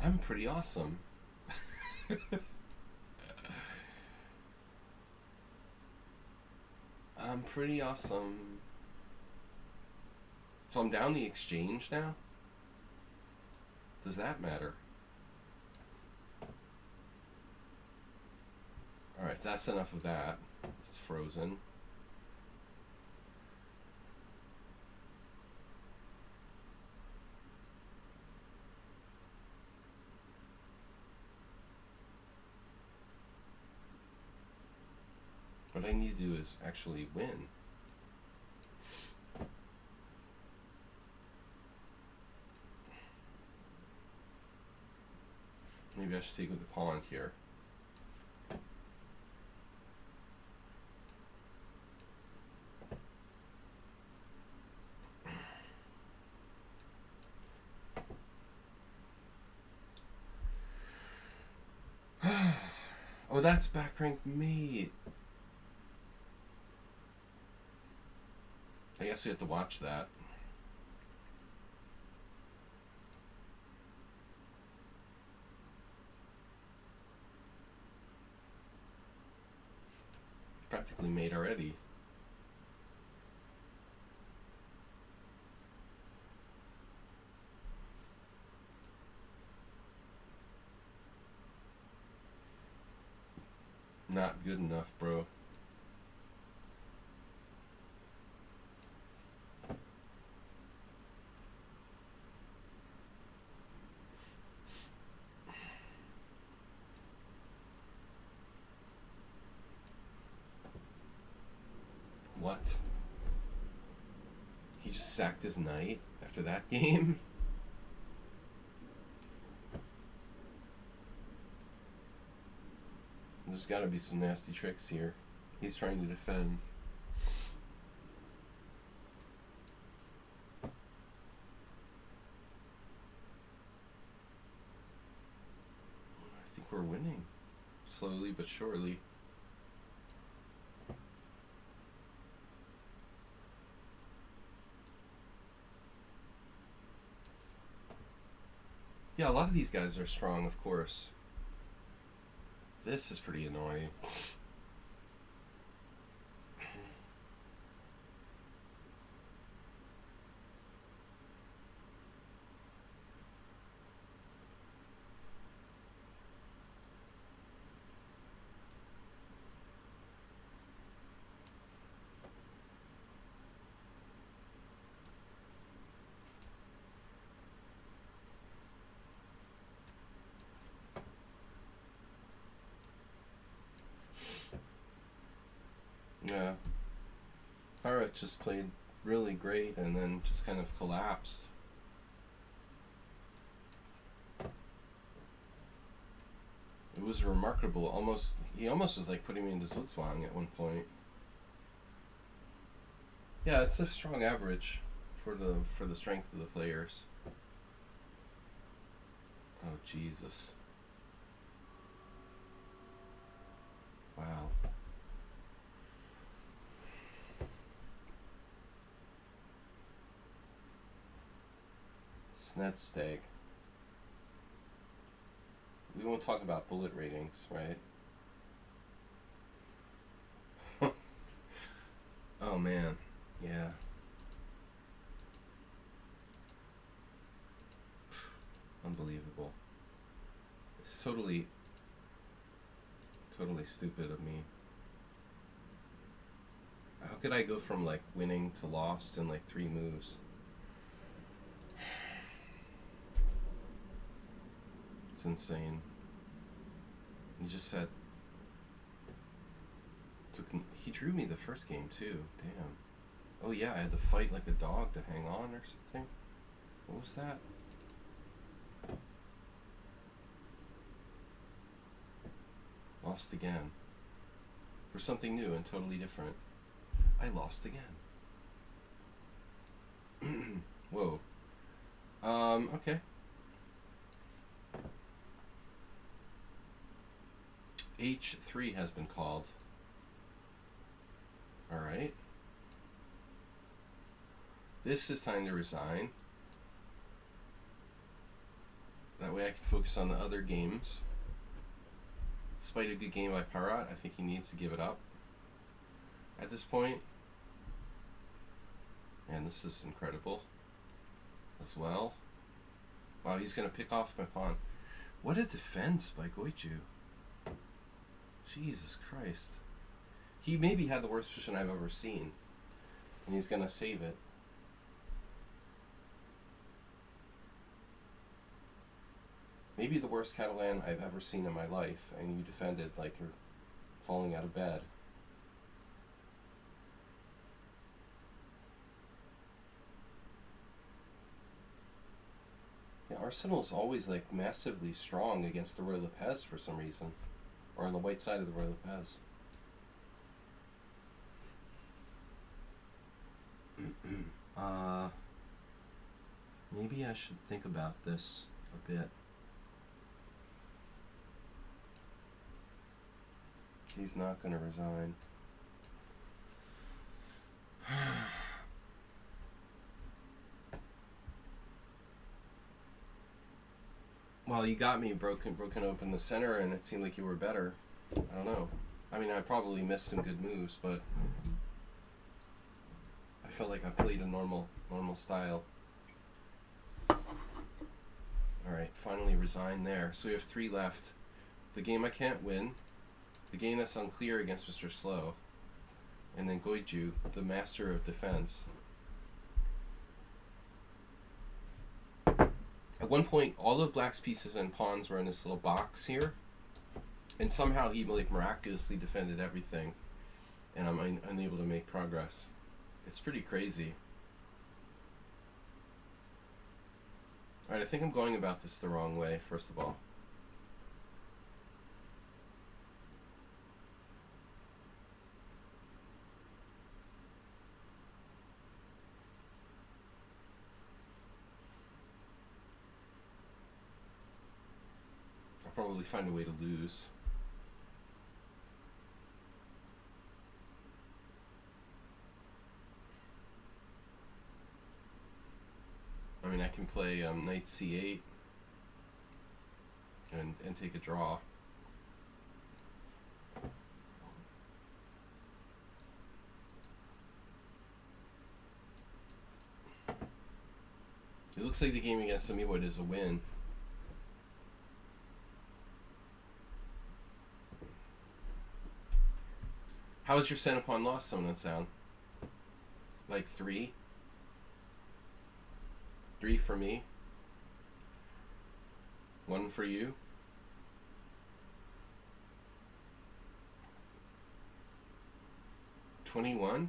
I'm pretty awesome. I'm pretty awesome. So I'm down the exchange now? Does that matter? Alright, that's enough of that. It's frozen. What I need to do is actually win. Maybe I should take with the pawn here. Oh, that's back rank mate. I guess we have to watch that. Practically made already. Not good enough, bro. What? He just sacked his knight after that game? There's gotta be some nasty tricks here. He's trying to defend. I think we're winning. Slowly but surely. Yeah, a lot of these guys are strong, of course. This is pretty annoying. Yeah. Pirate just played really great and then just kind of collapsed. It was remarkable. He almost was like putting me into Zugzwang at one point. Yeah, it's a strong average for the strength of the players. Oh Jesus. It's net stake. We won't talk about bullet ratings, right? Oh man, yeah. Unbelievable. It's totally stupid of me. How could I go from like winning to lost in like 3 moves? It's insane. He just said he drew me the first game too. Damn. Oh yeah, I had to fight like a dog to hang on or something. What was that? Lost again. For something new and totally different. I lost again. Whoa. Okay. H3 has been called. Alright. This is time to resign. That way I can focus on the other games. Despite a good game by Parat, I think he needs to give it up at this point. And this is incredible as well. Wow, he's going to pick off my pawn. What a defense by Goichu. Jesus Christ. He maybe had the worst position I've ever seen. And he's going to save it. Maybe the worst Catalan I've ever seen in my life. And you defended like you're falling out of bed. Yeah, Arsenal's always like massively strong against the Roy Lopez for some reason. Or on the white side of the Roy Lopez. Maybe I should think about this a bit. He's not going to resign. Well, you got me broken open the center, and it seemed like you were better. I don't know. I mean, I probably missed some good moves, but I felt like I played a normal style. All right, finally resigned there. So we have 3 left. The game I can't win. The game that's unclear against Mr. Slow. And then Goiju, the master of defense. At one point, all of Black's pieces and pawns were in this little box here. And somehow he like miraculously defended everything. And I'm unable to make progress. It's pretty crazy. Alright, I think I'm going about this the wrong way, first of all. I'll probably find a way to lose. I mean, I can play knight c8 and take a draw. It looks like the game against Amiwood is a win. How is your center pawn lost, someone sound? Like 3? 3 for me. 1 for you. $21?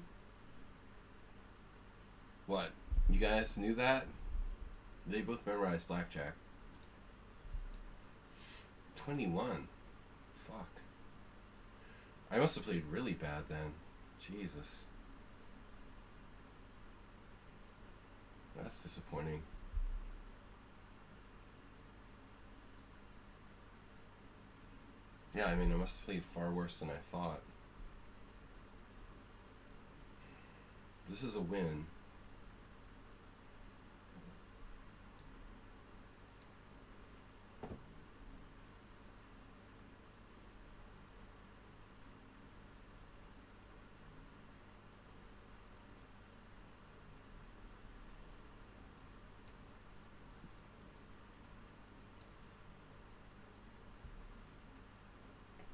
What? You guys knew that? They both memorized blackjack. 21. Fuck. I must have played really bad then. Jesus. That's disappointing. Yeah, I mean, I must have played far worse than I thought. This is a win.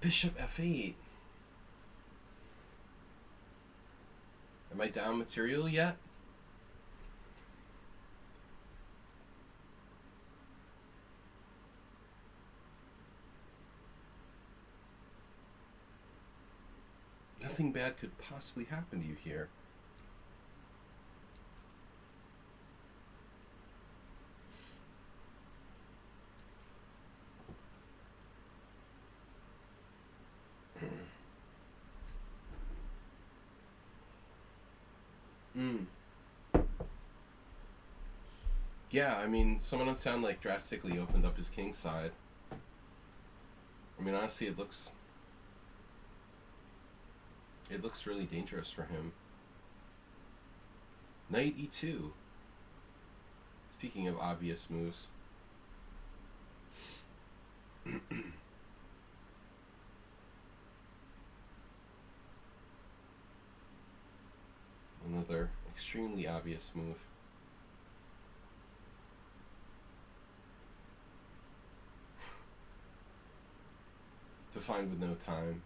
Bishop f8. Am I down material yet? Nothing bad could possibly happen to you here. Yeah, I mean, someone on Sound like drastically opened up his king side. I mean, honestly, it looks really dangerous for him. Knight e2. Speaking of obvious moves. Another extremely obvious move. Defined with no time.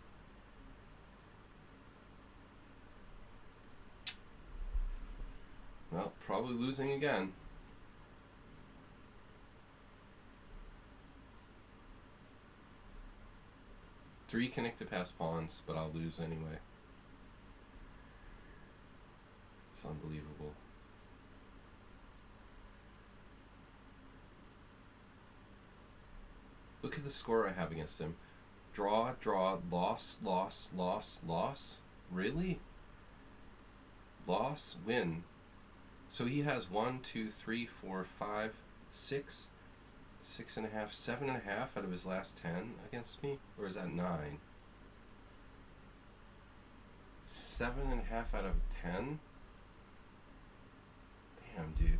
Well, probably losing again. Three connected pass pawns, but I'll lose anyway. It's unbelievable. Look at the score I have against him. Draw, draw, loss, loss, loss, loss. Really? Loss, win. So he has 1, 2, 3, 4, 5, 6, 6.5, 7.5 out of his last 10 against me? Or is that 9? 7.5 out of 10? Damn, dude.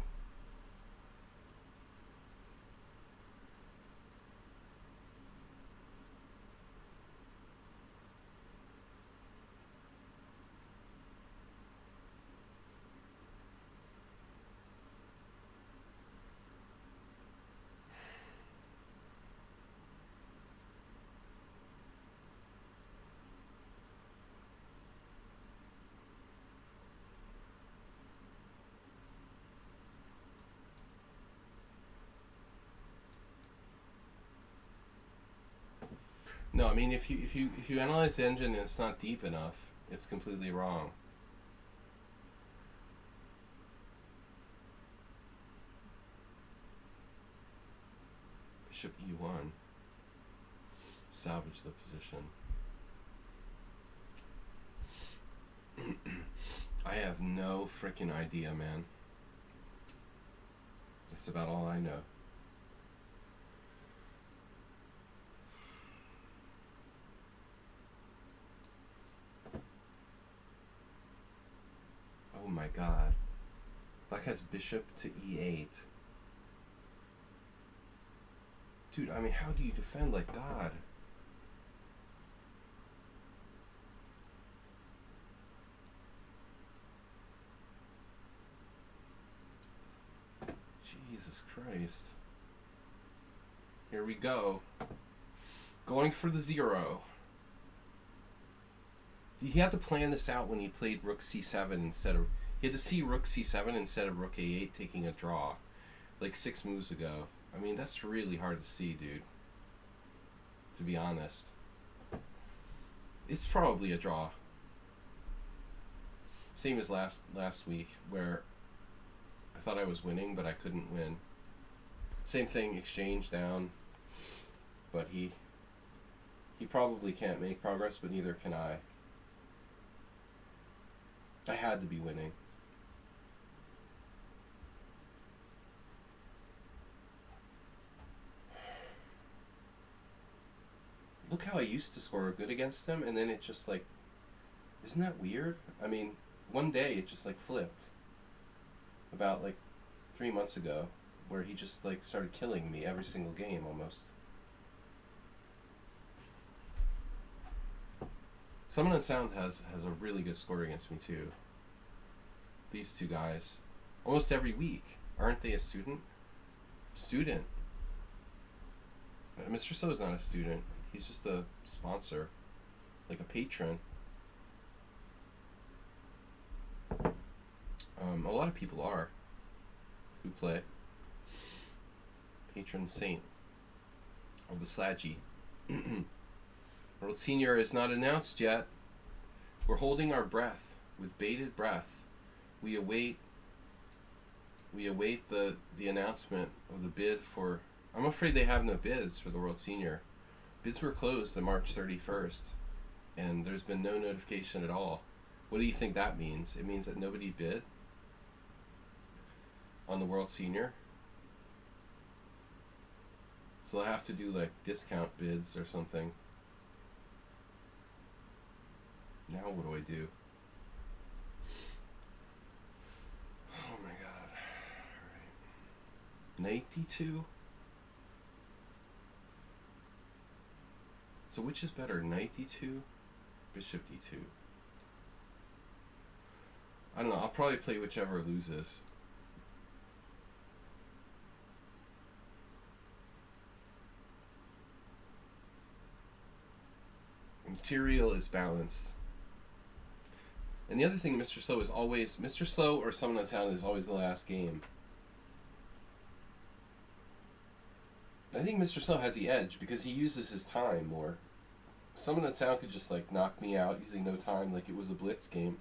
No, I mean if you analyze the engine and it's not deep enough, it's completely wrong. Bishop e1. Salvage the position. I have no freaking idea, man. That's about all I know. Oh my god. Black has bishop to e8. Dude, I mean, how do you defend like God? Jesus Christ. Here we go. Going for the 0. He had to plan this out when he played rook c7 instead of... He had to see rook c7 instead of rook a8 taking a draw. Like 6 moves ago. I mean, that's really hard to see, dude. To be honest. It's probably a draw. Same as last week, where I thought I was winning, but I couldn't win. Same thing, exchange down. But he probably can't make progress, but neither can I. I had to be winning. Look how I used to score good against him, and then it just like... Isn't that weird? I mean, one day it just like flipped. About like 3 months ago, where he just like started killing me every single game almost. Someone in Sound has a really good score against me too. These two guys. Almost every week. Aren't they a student? Student. Mr. So is not a student. He's just a sponsor, like a patron. A lot of people are who play. Patron saint of the Sladgie. World Senior is not announced yet. We're holding our breath with bated breath. We await the announcement of the bid for. I'm afraid they have no bids for the World Senior. Bids were closed on March 31st, and there's been no notification at all. What do you think that means? It means that nobody bid on the World Senior. So they'll have to do like discount bids or something. Now what do I do? Oh my god. Alright. Knight d2? So which is better, knight d2, bishop d2? I don't know, I'll probably play whichever loses. Material is balanced. And the other thing, Mr. Slow is always, Mr. Slow or someone that's out is always the last game. I think Mr. Slow has the edge because he uses his time more. Someone that's out could just like knock me out using no time like it was a blitz game.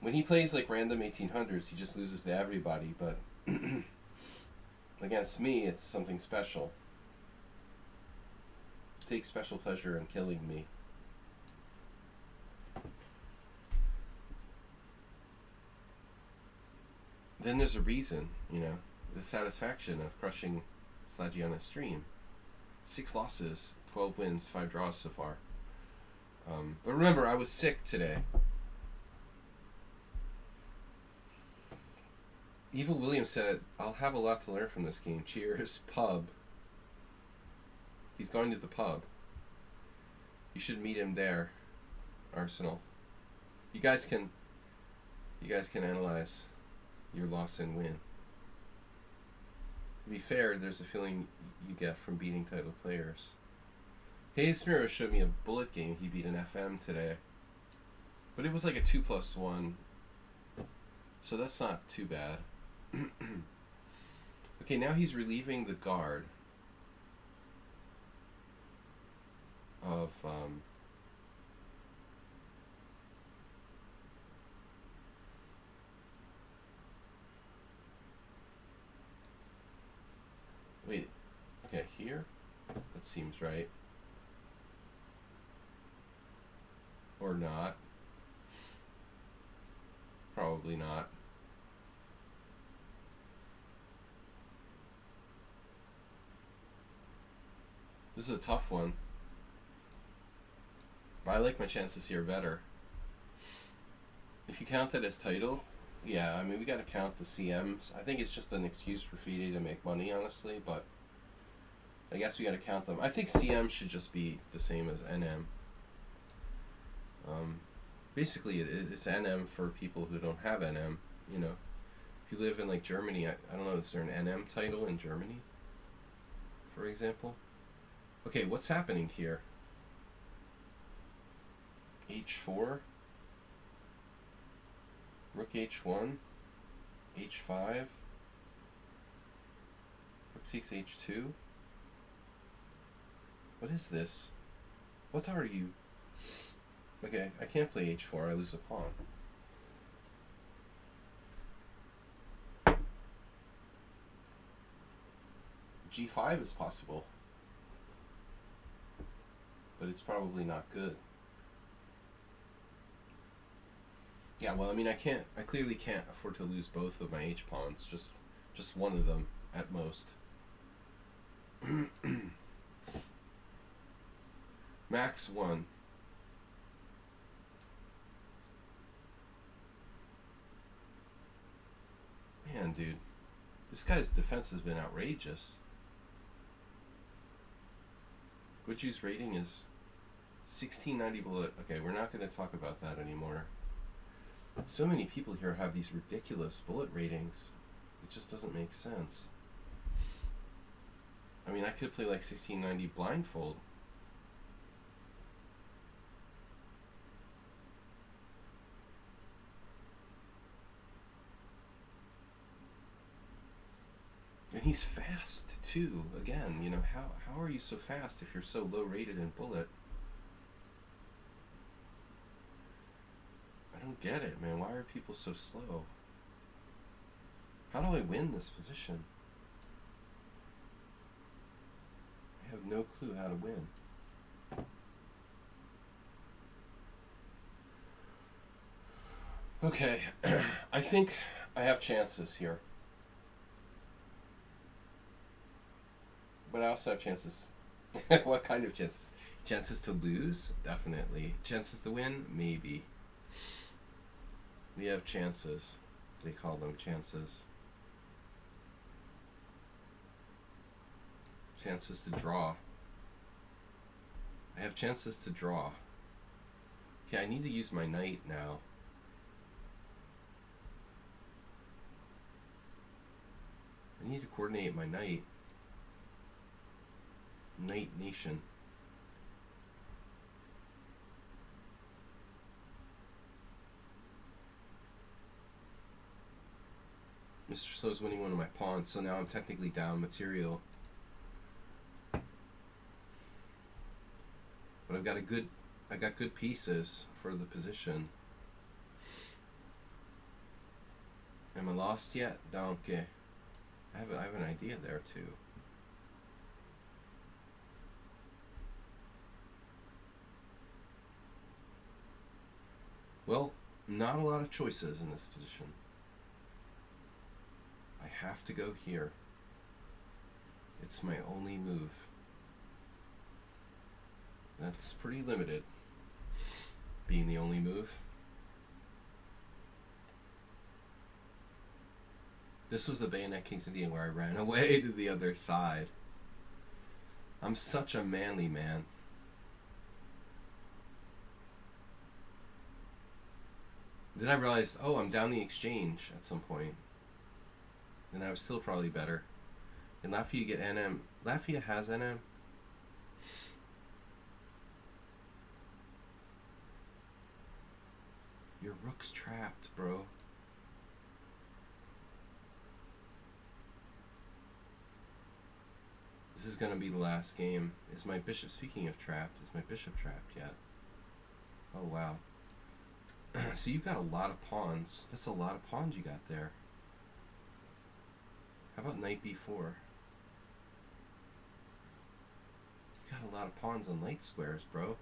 When he plays like random 1800s, he just loses to everybody, but against me, it's something special. Takes special pleasure in killing me. Then there's a reason, you know, the satisfaction of crushing Sladgie on a stream. 6 losses, 12 wins, 5 draws so far. But remember, I was sick today. Evil Williams said, I'll have a lot to learn from this game. Cheers, pub. He's going to the pub. You should meet him there, Arsenal. You guys can analyze your loss and win. To be fair, there's a feeling you get from beating title players. Hey Smiro showed me a bullet game he beat an FM today. But it was like a 2+1. So that's not too bad. Okay, now he's relieving the guard of wait, okay, here? That seems right. Or not. Probably not. This is a tough one. But I like my chances here better. If you count that as title, yeah, I mean, we gotta count the CMs. I think it's just an excuse for FIDE to make money, honestly, but I guess we gotta count them. I think CM should just be the same as NM. Basically, it's NM for people who don't have NM, you know. If you live in, like, Germany, I don't know, is there an NM title in Germany, for example? Okay, what's happening here? H4, Rook H1, H5, Rook takes H2. What is this? What are you? Okay, I can't play H4, I lose a pawn. G5 is possible, but it's probably not good. Yeah, well, I mean, I clearly can't afford to lose both of my H-pawns, just one of them, at most. Max 1. Man, dude, this guy's defense has been outrageous. Guju's rating is 1690 bullet. Okay, we're not going to talk about that anymore. So many people here have these ridiculous bullet ratings. It just doesn't make sense. I could play like 1690 blindfold. And he's fast too. Again, you know, how are you so fast if you're so low rated in bullet? I don't get it, man. Why are people so slow? How do I win this position? I have no clue how to win. Okay, I think I have chances here. But I also have chances. What kind of chances? Chances to lose? Definitely. Chances to win? Maybe. We have chances. They call them chances. Chances to draw. I have chances to draw. Okay, I need to use my knight now. I need to coordinate my knight. Knight Nation. Mr. Slow's winning one of my pawns, so now I'm technically down material. But I got good pieces for the position. Am I lost yet? Okay. I have an idea there too. Well, not a lot of choices in this position. I have to go here. It's my only move. That's pretty limited, being the only move. This was the Bayonet King's Indian where I ran away to the other side. I'm such a manly man. Then I realized, oh, I'm down the exchange at some point. And I was still probably better. And Latvia get NM. Latvia has NM. Your rook's trapped, bro. This is gonna be the last game. Is my bishop, speaking of trapped, is my bishop trapped yet? Oh, wow. So you've got a lot of pawns. That's a lot of pawns you got there. How about knight b4? You got a lot of pawns on light squares, bro.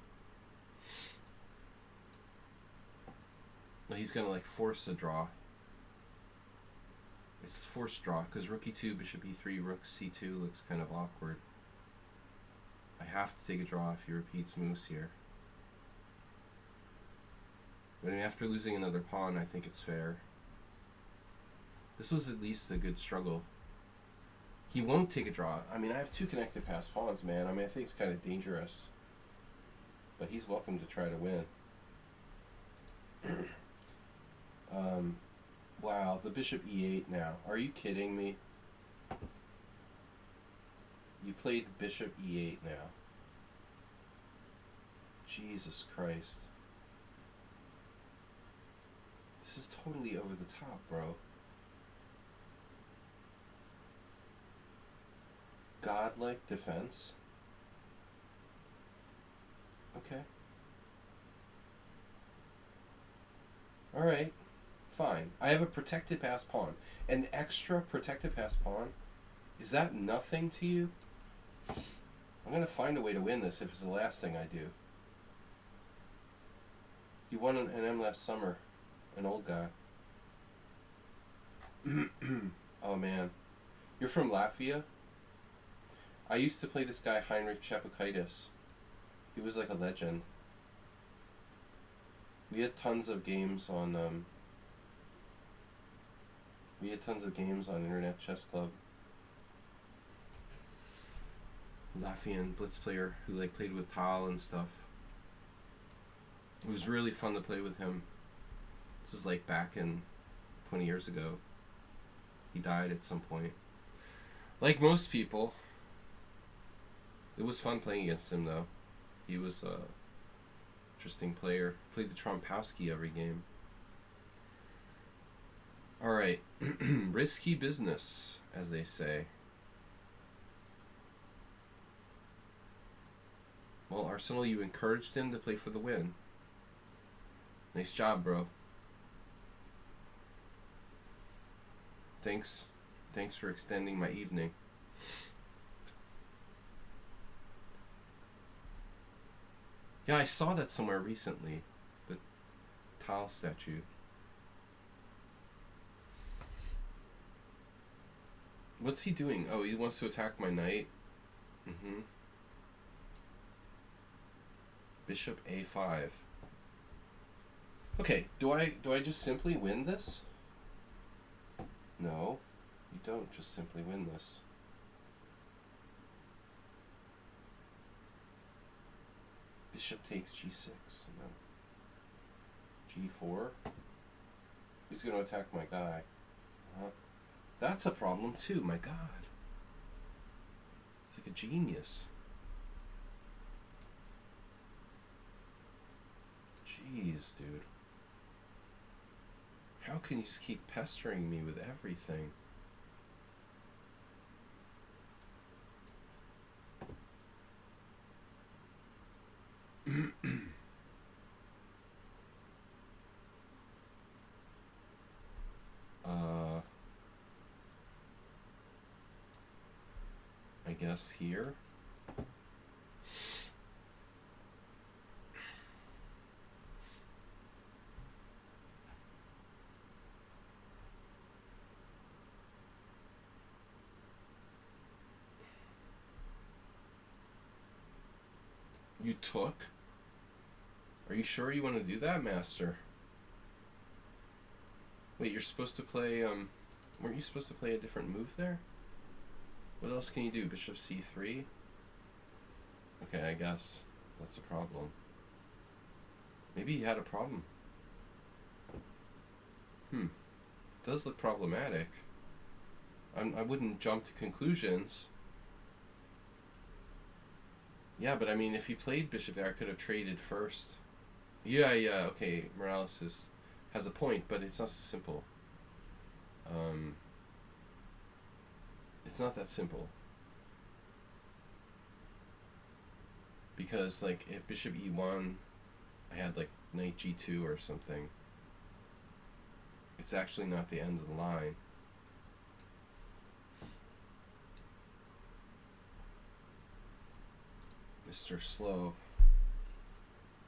Well, he's gonna like force a draw. It's a forced draw because rook e2, bishop e3, rook c2 looks kind of awkward. I have to take a draw if he repeats moves here. But after losing another pawn, I think it's fair. This was at least a good struggle. He won't take a draw. I mean, I have two connected pass pawns, man. I mean, I think it's kind of dangerous. But he's welcome to try to win. Wow, the bishop e8 now. Are you kidding me? You played bishop e8 now. Jesus Christ. This is totally over the top, bro. Godlike defense. Okay. Alright. Fine. I have a protected pass pawn. An extra protected pass pawn? Is that nothing to you? I'm going to find a way to win this if it's the last thing I do. You won an M last summer. An old guy. Oh, man. You're from Latvia? I used to play this guy, Heinrich Chapakaitis. He was like a legend. We had tons of games on, Internet Chess Club. Latvian blitz player who like played with Tal and stuff. It was really fun to play with him. This was like back in 20 years ago. He died at some point. Like most people. It was fun playing against him, though. He was a interesting player. Played the Trompowski every game. Alright. Risky business, as they say. Well, Arsenal, you encouraged him to play for the win. Nice job, bro. Thanks for extending my evening. Yeah, I saw that somewhere recently. The tile statue. What's he doing? Oh, he wants to attack my knight. Bishop a5. Okay, do I just simply win this? No, you don't just simply win this. Bishop takes g6. No. g4. Who's going to attack my guy? That's a problem too, my god. It's like a genius. Jeez, dude. How can you just keep pestering me with everything? I guess here. You took? Are you sure you want to do that, Master? Wait, you're supposed to play, weren't you supposed to play a different move there? What else can you do? Bishop c3? Okay, I guess that's a problem. Maybe he had a problem. Does look problematic. I wouldn't jump to conclusions. Yeah, but I mean, if he played bishop there, I could have traded first. Yeah, okay, Morales has a point, but it's not so simple. It's not that simple. Because, like, if bishop e1, I had, like, knight g2 or something, it's actually not the end of the line. Mr. Slow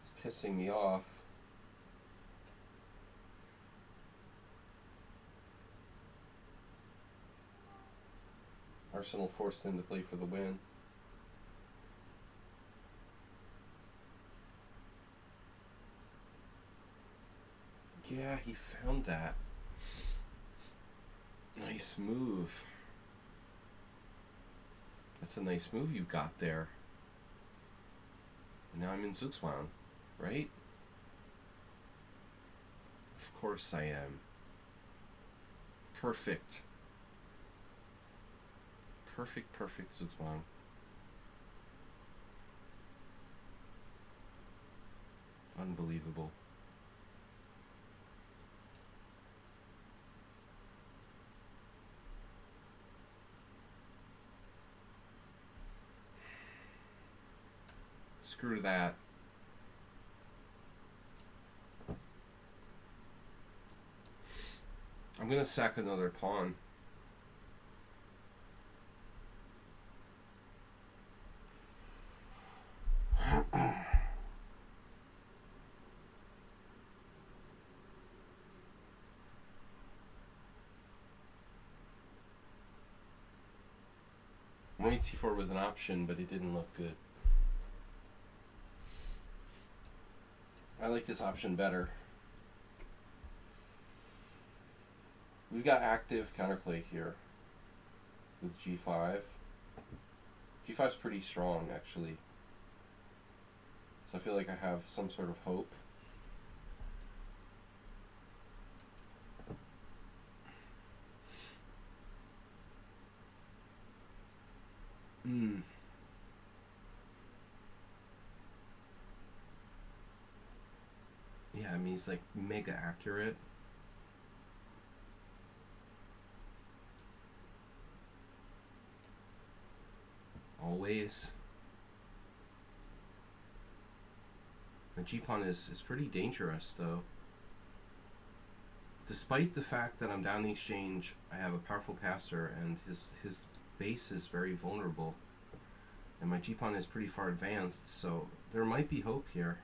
is pissing me off. Arsenal forced him to play for the win. Yeah, he found that. Nice move. That's a nice move you got there. Now I'm in Zugzwang, right? Of course I am. Perfect. Perfect Zugzwang. Unbelievable. Screw that. I'm gonna sack another pawn. Knight c4 was an option, but it didn't look good. I like this option better. We've got active counterplay here with g5. g5's pretty strong, actually. So I feel like I have some sort of hope. he's like mega accurate. Always. The G-pawn is pretty dangerous, though. Despite the fact that I'm down the exchange, I have a powerful passer, and his base is very vulnerable. And my G-pawn is pretty far advanced, so there might be hope here.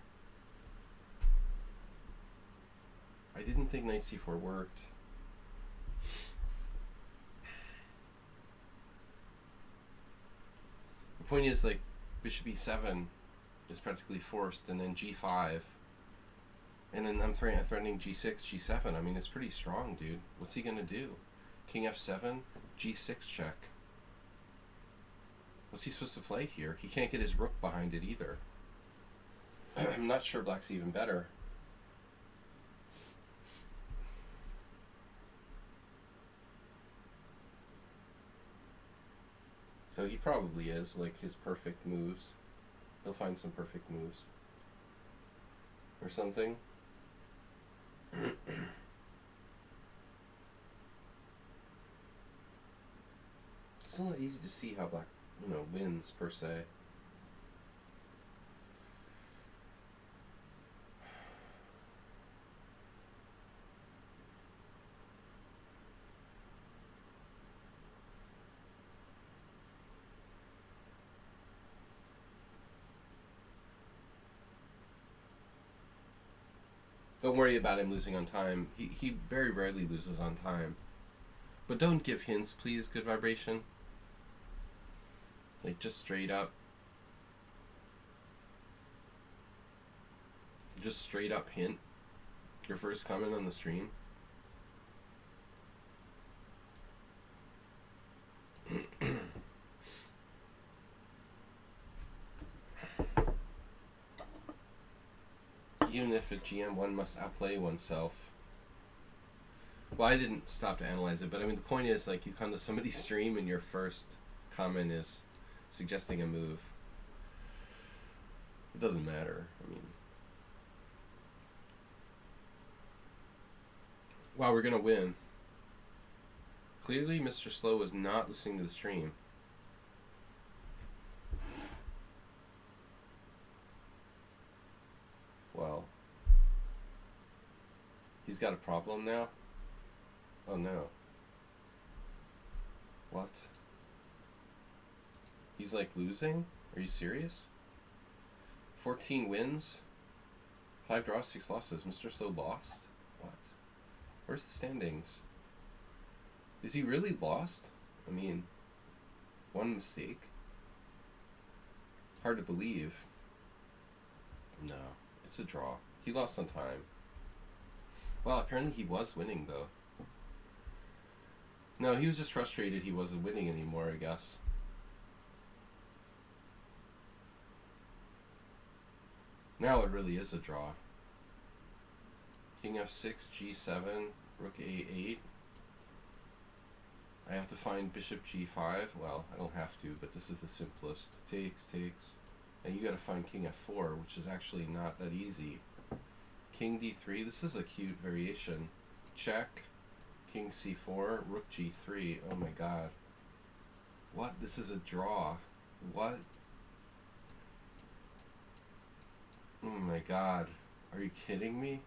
I didn't think knight c4 worked. The point is, like, bishop e7 is practically forced, and then g5. And then I'm threatening g6, g7. I mean, it's pretty strong, dude. What's he going to do? King f7, g6 check. What's he supposed to play here? He can't get his rook behind it either. I'm not sure black's even better. So he probably is, like, his perfect moves. He'll find some perfect moves. Or something. It's not easy to see how black, wins, per se. Don't worry about him losing on time. He very rarely loses on time. But don't give hints, please, Good Vibration. Like, just straight up. Just straight up hint. Your first comment on the stream. Even if at GM, one must outplay oneself. Well, I didn't stop to analyze it, but I mean, the point is, like, you come to somebody's stream and your first comment is suggesting a move. It doesn't matter. I mean, wow, we're gonna win. Clearly, Mr. Slow was not listening to the stream. Well, he's got a problem now? Oh no. What? He's like losing? Are you serious? 14 wins? 5 draws, 6 losses. Mr. Slow lost? What? Where's the standings? Is he really lost? I mean, one mistake? Hard to believe. No. It's a draw. He lost on time. Well, apparently he was winning, though. No, he was just frustrated he wasn't winning anymore, I guess. Now it really is a draw. King f6, g7, rook a8. I have to find bishop g5. Well, I don't have to, but this is the simplest. Takes. And you gotta find king f4, which is actually not that easy. King d3, this is a cute variation. Check. King c4, rook g3. Oh my god. What? This is a draw. What? Oh my god. Are you kidding me?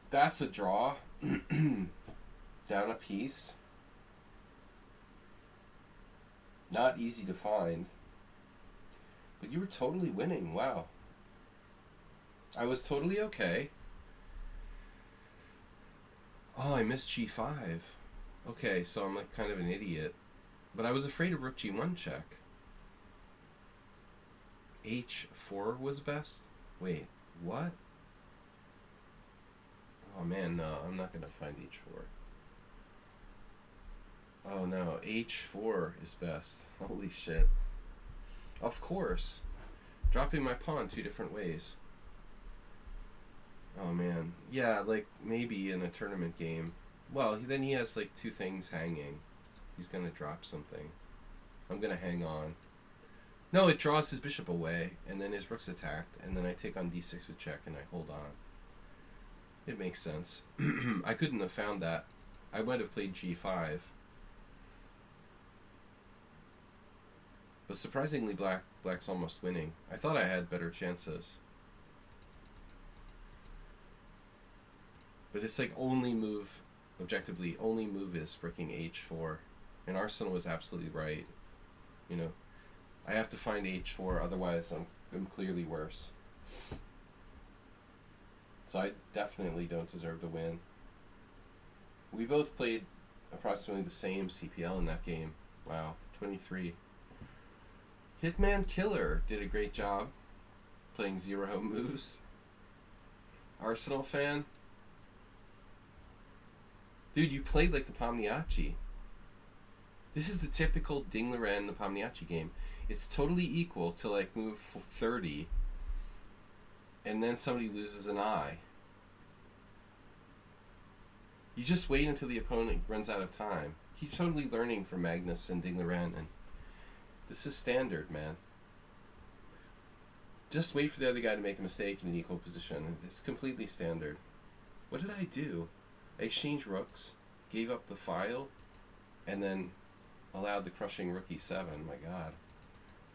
That's a draw. Down a piece. Not easy to find. But you were totally winning. Wow. I was totally okay. Oh, I missed g5. Okay, so I'm like kind of an idiot. But I was afraid of rook g1 check. h4 was best? Wait, what? Oh man, no, I'm not gonna find h4. Oh no, h4 is best. Holy shit. Of course. Dropping my pawn 2 different ways. Oh man. Yeah, like maybe in a tournament game. Well, then he has like 2 things hanging. He's gonna drop something. I'm gonna hang on. No, it draws his bishop away, and then his rook's attacked, and then I take on d6 with check, and I hold on. It makes sense. I couldn't have found that. I might have played g5. But surprisingly, black's almost winning. I thought I had better chances. But it's like only move, objectively, only move is freaking h4. And Arsenal was absolutely right. You know, I have to find h4, otherwise I'm clearly worse. So I definitely don't deserve to win. We both played approximately the same CPL in that game. Wow, 23. Hitman Killer did a great job playing 0 moves. Arsenal fan? Dude, you played like the Pomniachi. This is the typical Dingleran the Pomniachi game. It's totally equal to like move 30, and then somebody loses an eye. You just wait until the opponent runs out of time. Keep totally learning from Magnus and Dingleran, and this is standard, man. Just wait for the other guy to make a mistake in an equal position. It's completely standard. What did I do? I exchanged rooks, gave up the file, and then allowed the crushing rook e7. My God,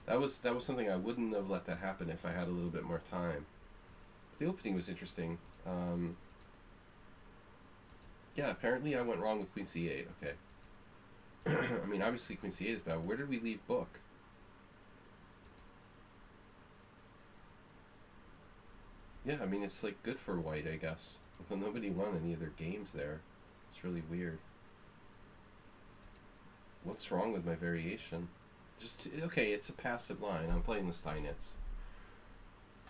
that was something I wouldn't have let that happen if I had a little bit more time. The opening was interesting. Yeah, apparently I went wrong with queen c8. Okay. I mean, obviously queen c8 is bad. Where did we leave book? Yeah, I mean, it's like good for white, I guess. Although nobody won any of their games there. It's really weird. What's wrong with my variation? Okay, it's a passive line. I'm playing the Steinitz.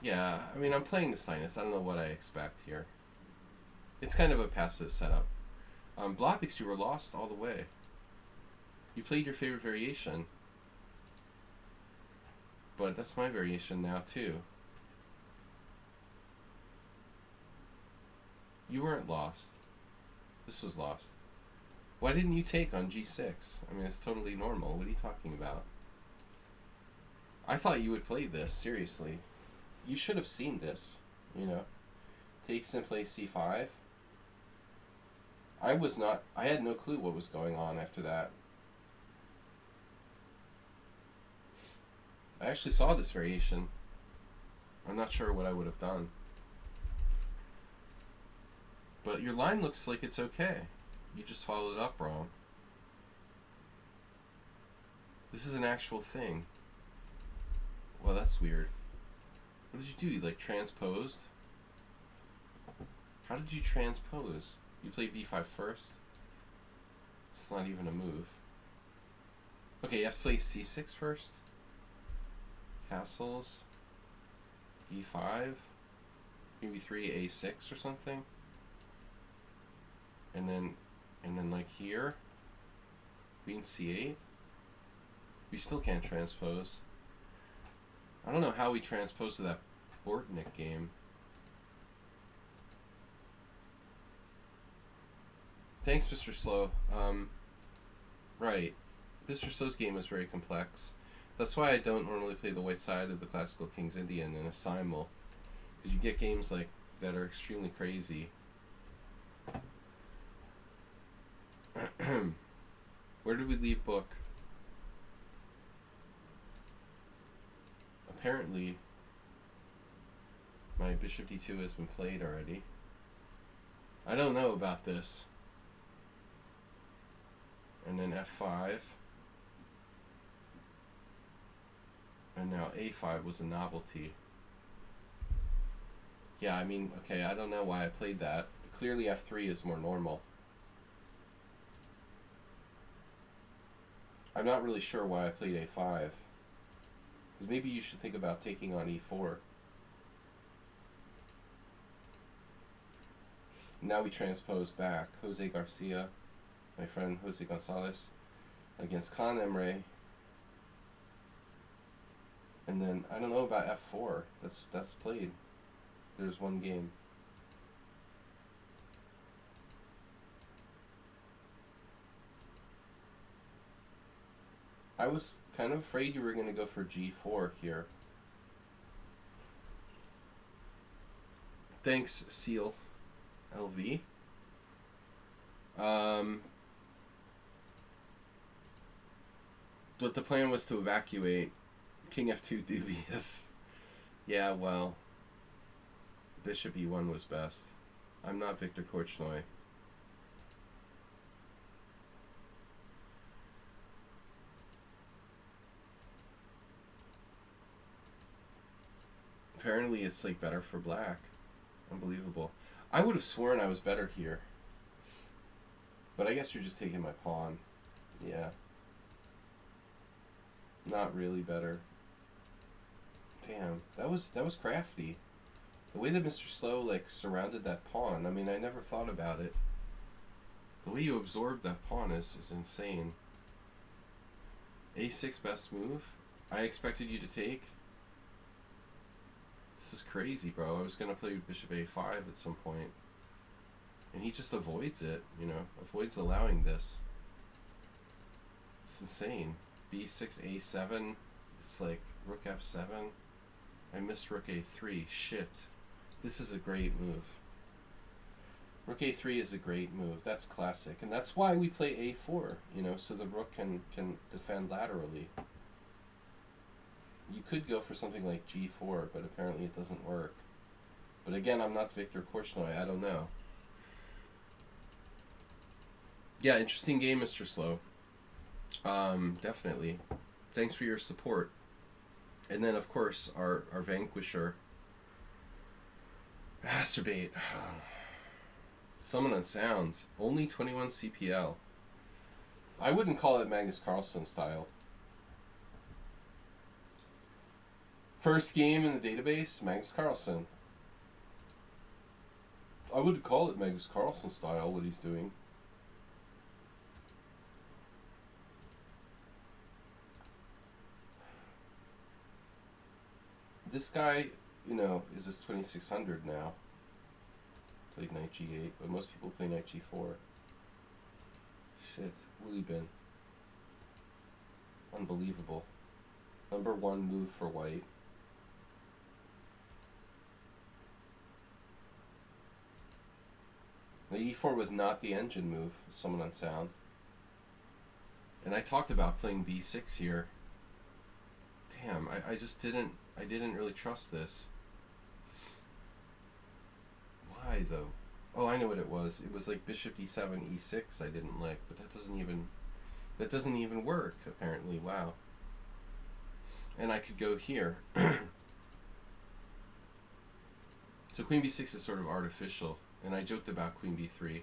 Yeah, I mean, I'm playing the Steinitz. I don't know what I expect here. It's kind of a passive setup. Blopix, you were lost all the way. You played your favorite variation. But that's my variation now, too. You weren't lost. This was lost. Why didn't you take on g6? I mean, it's totally normal. What are you talking about? I thought you would play this, seriously. You should have seen this, you know. Takes and plays c5. I had no clue what was going on after that. I actually saw this variation. I'm not sure what I would have done. But your line looks like it's okay. You just followed it up wrong. This is an actual thing. Well, that's weird. What did you do? You like transposed? How did you transpose? You played b5 first? It's not even a move. Okay, you have to play c6 first? Castles? e5? Maybe 3 a6 or something? And then like here, queen c8. We still can't transpose. I don't know how we transpose to that Bortnik game. Thanks, Mr. Slow. Right. Mr. Slow's game is very complex. That's why I don't normally play the white side of the classical King's Indian in a Simul. Because you get games like that are extremely crazy. Where did we leave book? Apparently, my bishop d2 has been played already. I don't know about this. And then f5. And now a5 was a novelty. Yeah, I mean, okay, I don't know why I played that. Clearly f3 is more normal. I'm not really sure why I played a5. Because maybe you should think about taking on e4. Now we transpose back. Jose Garcia, my friend Jose Gonzalez, against Khan Emre. And then, I don't know about f4. That's played. There's one game. I was kind of afraid you were going to go for g4 here. Thanks, Seal LV. But the plan was to evacuate. King f2 dubious. Yeah, well, bishop e1 was best. I'm not Victor Korchnoi. Apparently it's like better for black. Unbelievable. I would have sworn I was better here. But I guess you're just taking my pawn. Yeah. Not really better. Damn, that was crafty. The way that Mr. Slow like surrounded that pawn, I mean, I never thought about it. The way you absorbed that pawn is insane. A6 best move? I expected you to take. This is crazy, bro. I was gonna play bishop a5 at some point. And he just avoids it, you know, avoids allowing this. It's insane. b6, a7, it's like rook f7. I missed rook a3, shit. This is a great move. Rook a3 is a great move, that's classic. And that's why we play a4, you know, so the rook can defend laterally. You could go for something like g4, but apparently it doesn't work. But again, I'm not Victor Korchnoi, I don't know. Yeah, interesting game, Mr. Slow. Definitely. Thanks for your support. And then, of course, our vanquisher. Masturbate. Summon Unsound. Only 21 CPL. I wouldn't call it Magnus Carlsen style. First game in the database, Magnus Carlsen. I would call it Magnus Carlsen style, what he's doing. This guy, you know, is this 2600 now. Played knight g8, but most people play knight g4. Shit, really been unbelievable. Number one move for white. The e4 was not the engine move, Summon Unsound. And I talked about playing b6 here. Damn, I just didn't really trust this. Why though? Oh, I know what it was. It was like bishop e7, e6 I didn't like, but that doesn't even work apparently. Wow. And I could go here. So queen b6 is sort of artificial, and I joked about queen b3.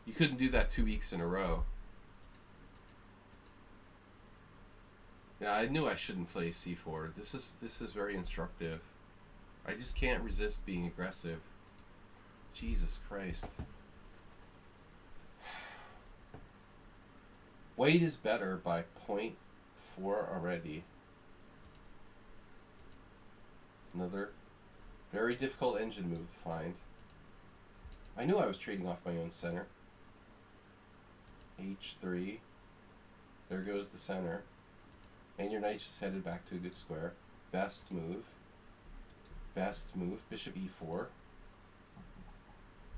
You couldn't do that 2 weeks in a row. Yeah, I knew I shouldn't play c4. This is very instructive. I just can't resist being aggressive. Jesus Christ. White is better by 0.4 already. Another very difficult engine move to find. I knew I was trading off my own center. h3. There goes the center. And your knight's just headed back to a good square. Best move. Best move. Bishop e4.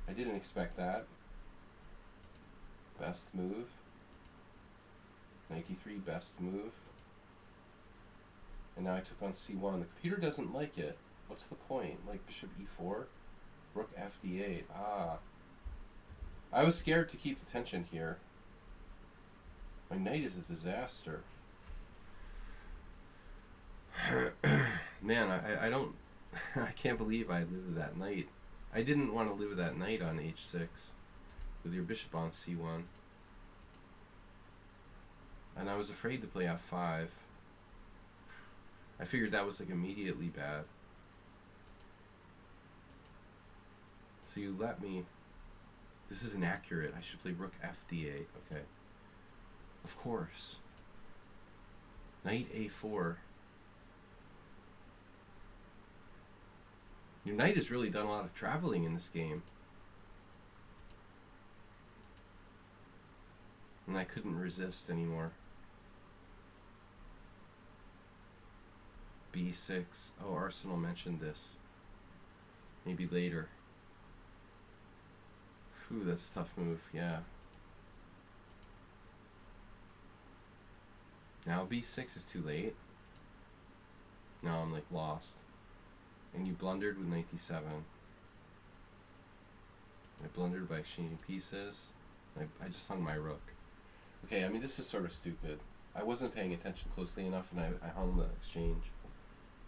I didn't expect that. Best move. Knight e3. Best move. And now I took on c1. The computer doesn't like it. What's the point? Like bishop e4? Rook fd8. Ah. I was scared to keep the tension here. My knight is a disaster. Man, I don't... I can't believe I lived with that knight. I didn't want to live with that knight on h6. With your bishop on c1. And I was afraid to play f5. I figured that was like immediately bad. So you let me... This is inaccurate. I should play rook fd8. Okay. Of course. Knight a4. Your knight has really done a lot of traveling in this game. And I couldn't resist anymore. B6. Oh, Arsenal mentioned this. Maybe later. Whew, that's a tough move, yeah. Now B6 is too late. Now I'm like lost. And you blundered with knight d7. I blundered by exchanging pieces. I just hung my rook. Okay, I mean, this is sort of stupid. I wasn't paying attention closely enough, and I hung the exchange.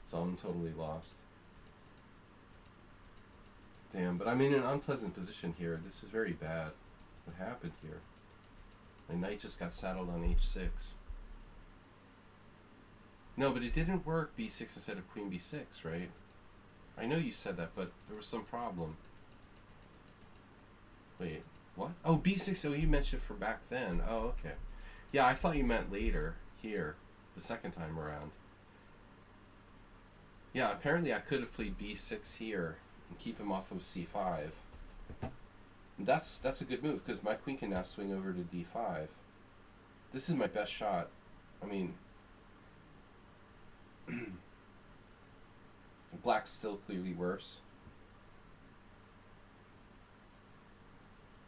So I'm totally lost. Damn, but I'm in an unpleasant position here. This is very bad. What happened here? My knight just got saddled on h6. No, but it didn't work b6 instead of queen b6, right? I know you said that, but there was some problem. Wait, what? Oh, b6, oh, you mentioned for back then. Oh, okay. Yeah, I thought you meant later, here, the second time around. Yeah, apparently I could have played b6 here and keep him off of c5. That's a good move, because my queen can now swing over to d5. This is my best shot. I mean, black's still clearly worse.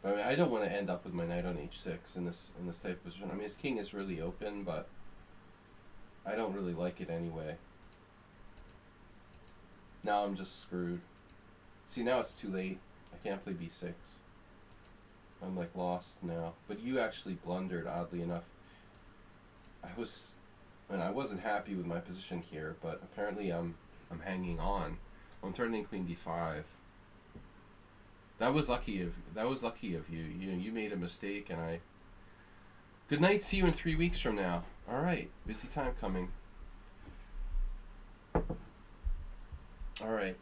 But I mean, I don't want to end up with my knight on h6 in this type of position. I mean, his king is really open, but I don't really like it anyway. Now I'm just screwed. See, now it's too late. I can't play b6. I'm like lost now. But you actually blundered, oddly enough. I wasn't happy with my position here, but apparently I'm hanging on. I'm threatening queen d5. That was lucky of you. You made a mistake, and I. Good night. See you in 3 weeks from now. All right, busy time coming. All right,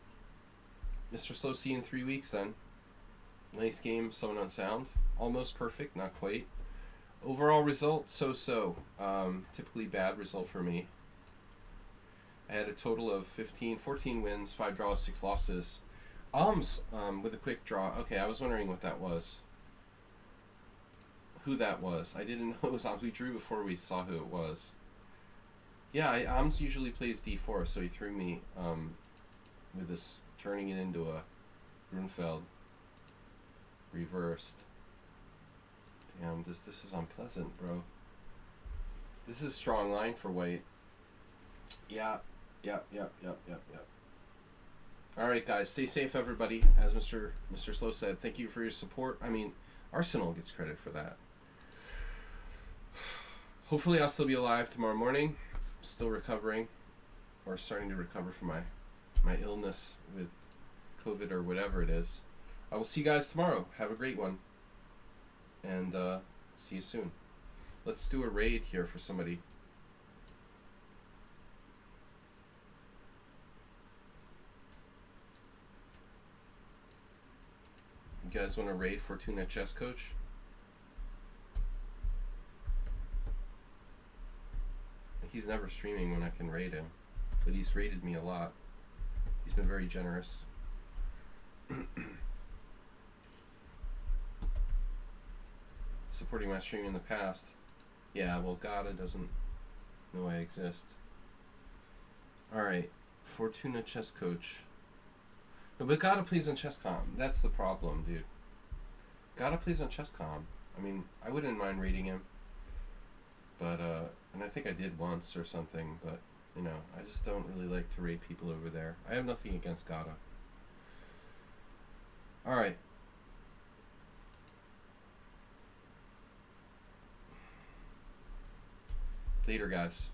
Mr. Slow. See you in 3 weeks then. Nice game. Someone on sound. Almost perfect, not quite. Overall result, so. Typically bad result for me. I had a total of 14 wins, 5 draws, 6 losses. With a quick draw. Okay, I was wondering what that was. Who that was. I didn't know it was Alms. We drew before we saw who it was. Yeah, Alms usually plays d4, so he threw me with this, turning it into a Grunfeld reversed. Damn, this is unpleasant, bro. This is a strong line for white. Yeah. Alright, guys, stay safe, everybody. As Mr. Slow said, thank you for your support. I mean, Arsenal gets credit for that. Hopefully I'll still be alive tomorrow morning. Still recovering, or starting to recover from my illness with COVID or whatever it is. I will see you guys tomorrow. Have a great one. And see you soon. Let's do a raid here for somebody. You guys want to raid Fortuna Chess Coach? He's never streaming when I can raid him, but he's raided me a lot. He's been very generous. Supporting my stream in the past. Yeah, well, Gada doesn't know I exist. Alright, Fortuna Chess Coach. No, but Gada plays on Chess.com. That's the problem, dude. Gada plays on Chess.com. I mean, I wouldn't mind raiding him. But, and I think I did once or something, but, you know, I just don't really like to raid people over there. I have nothing against Gada. Alright. Later, guys.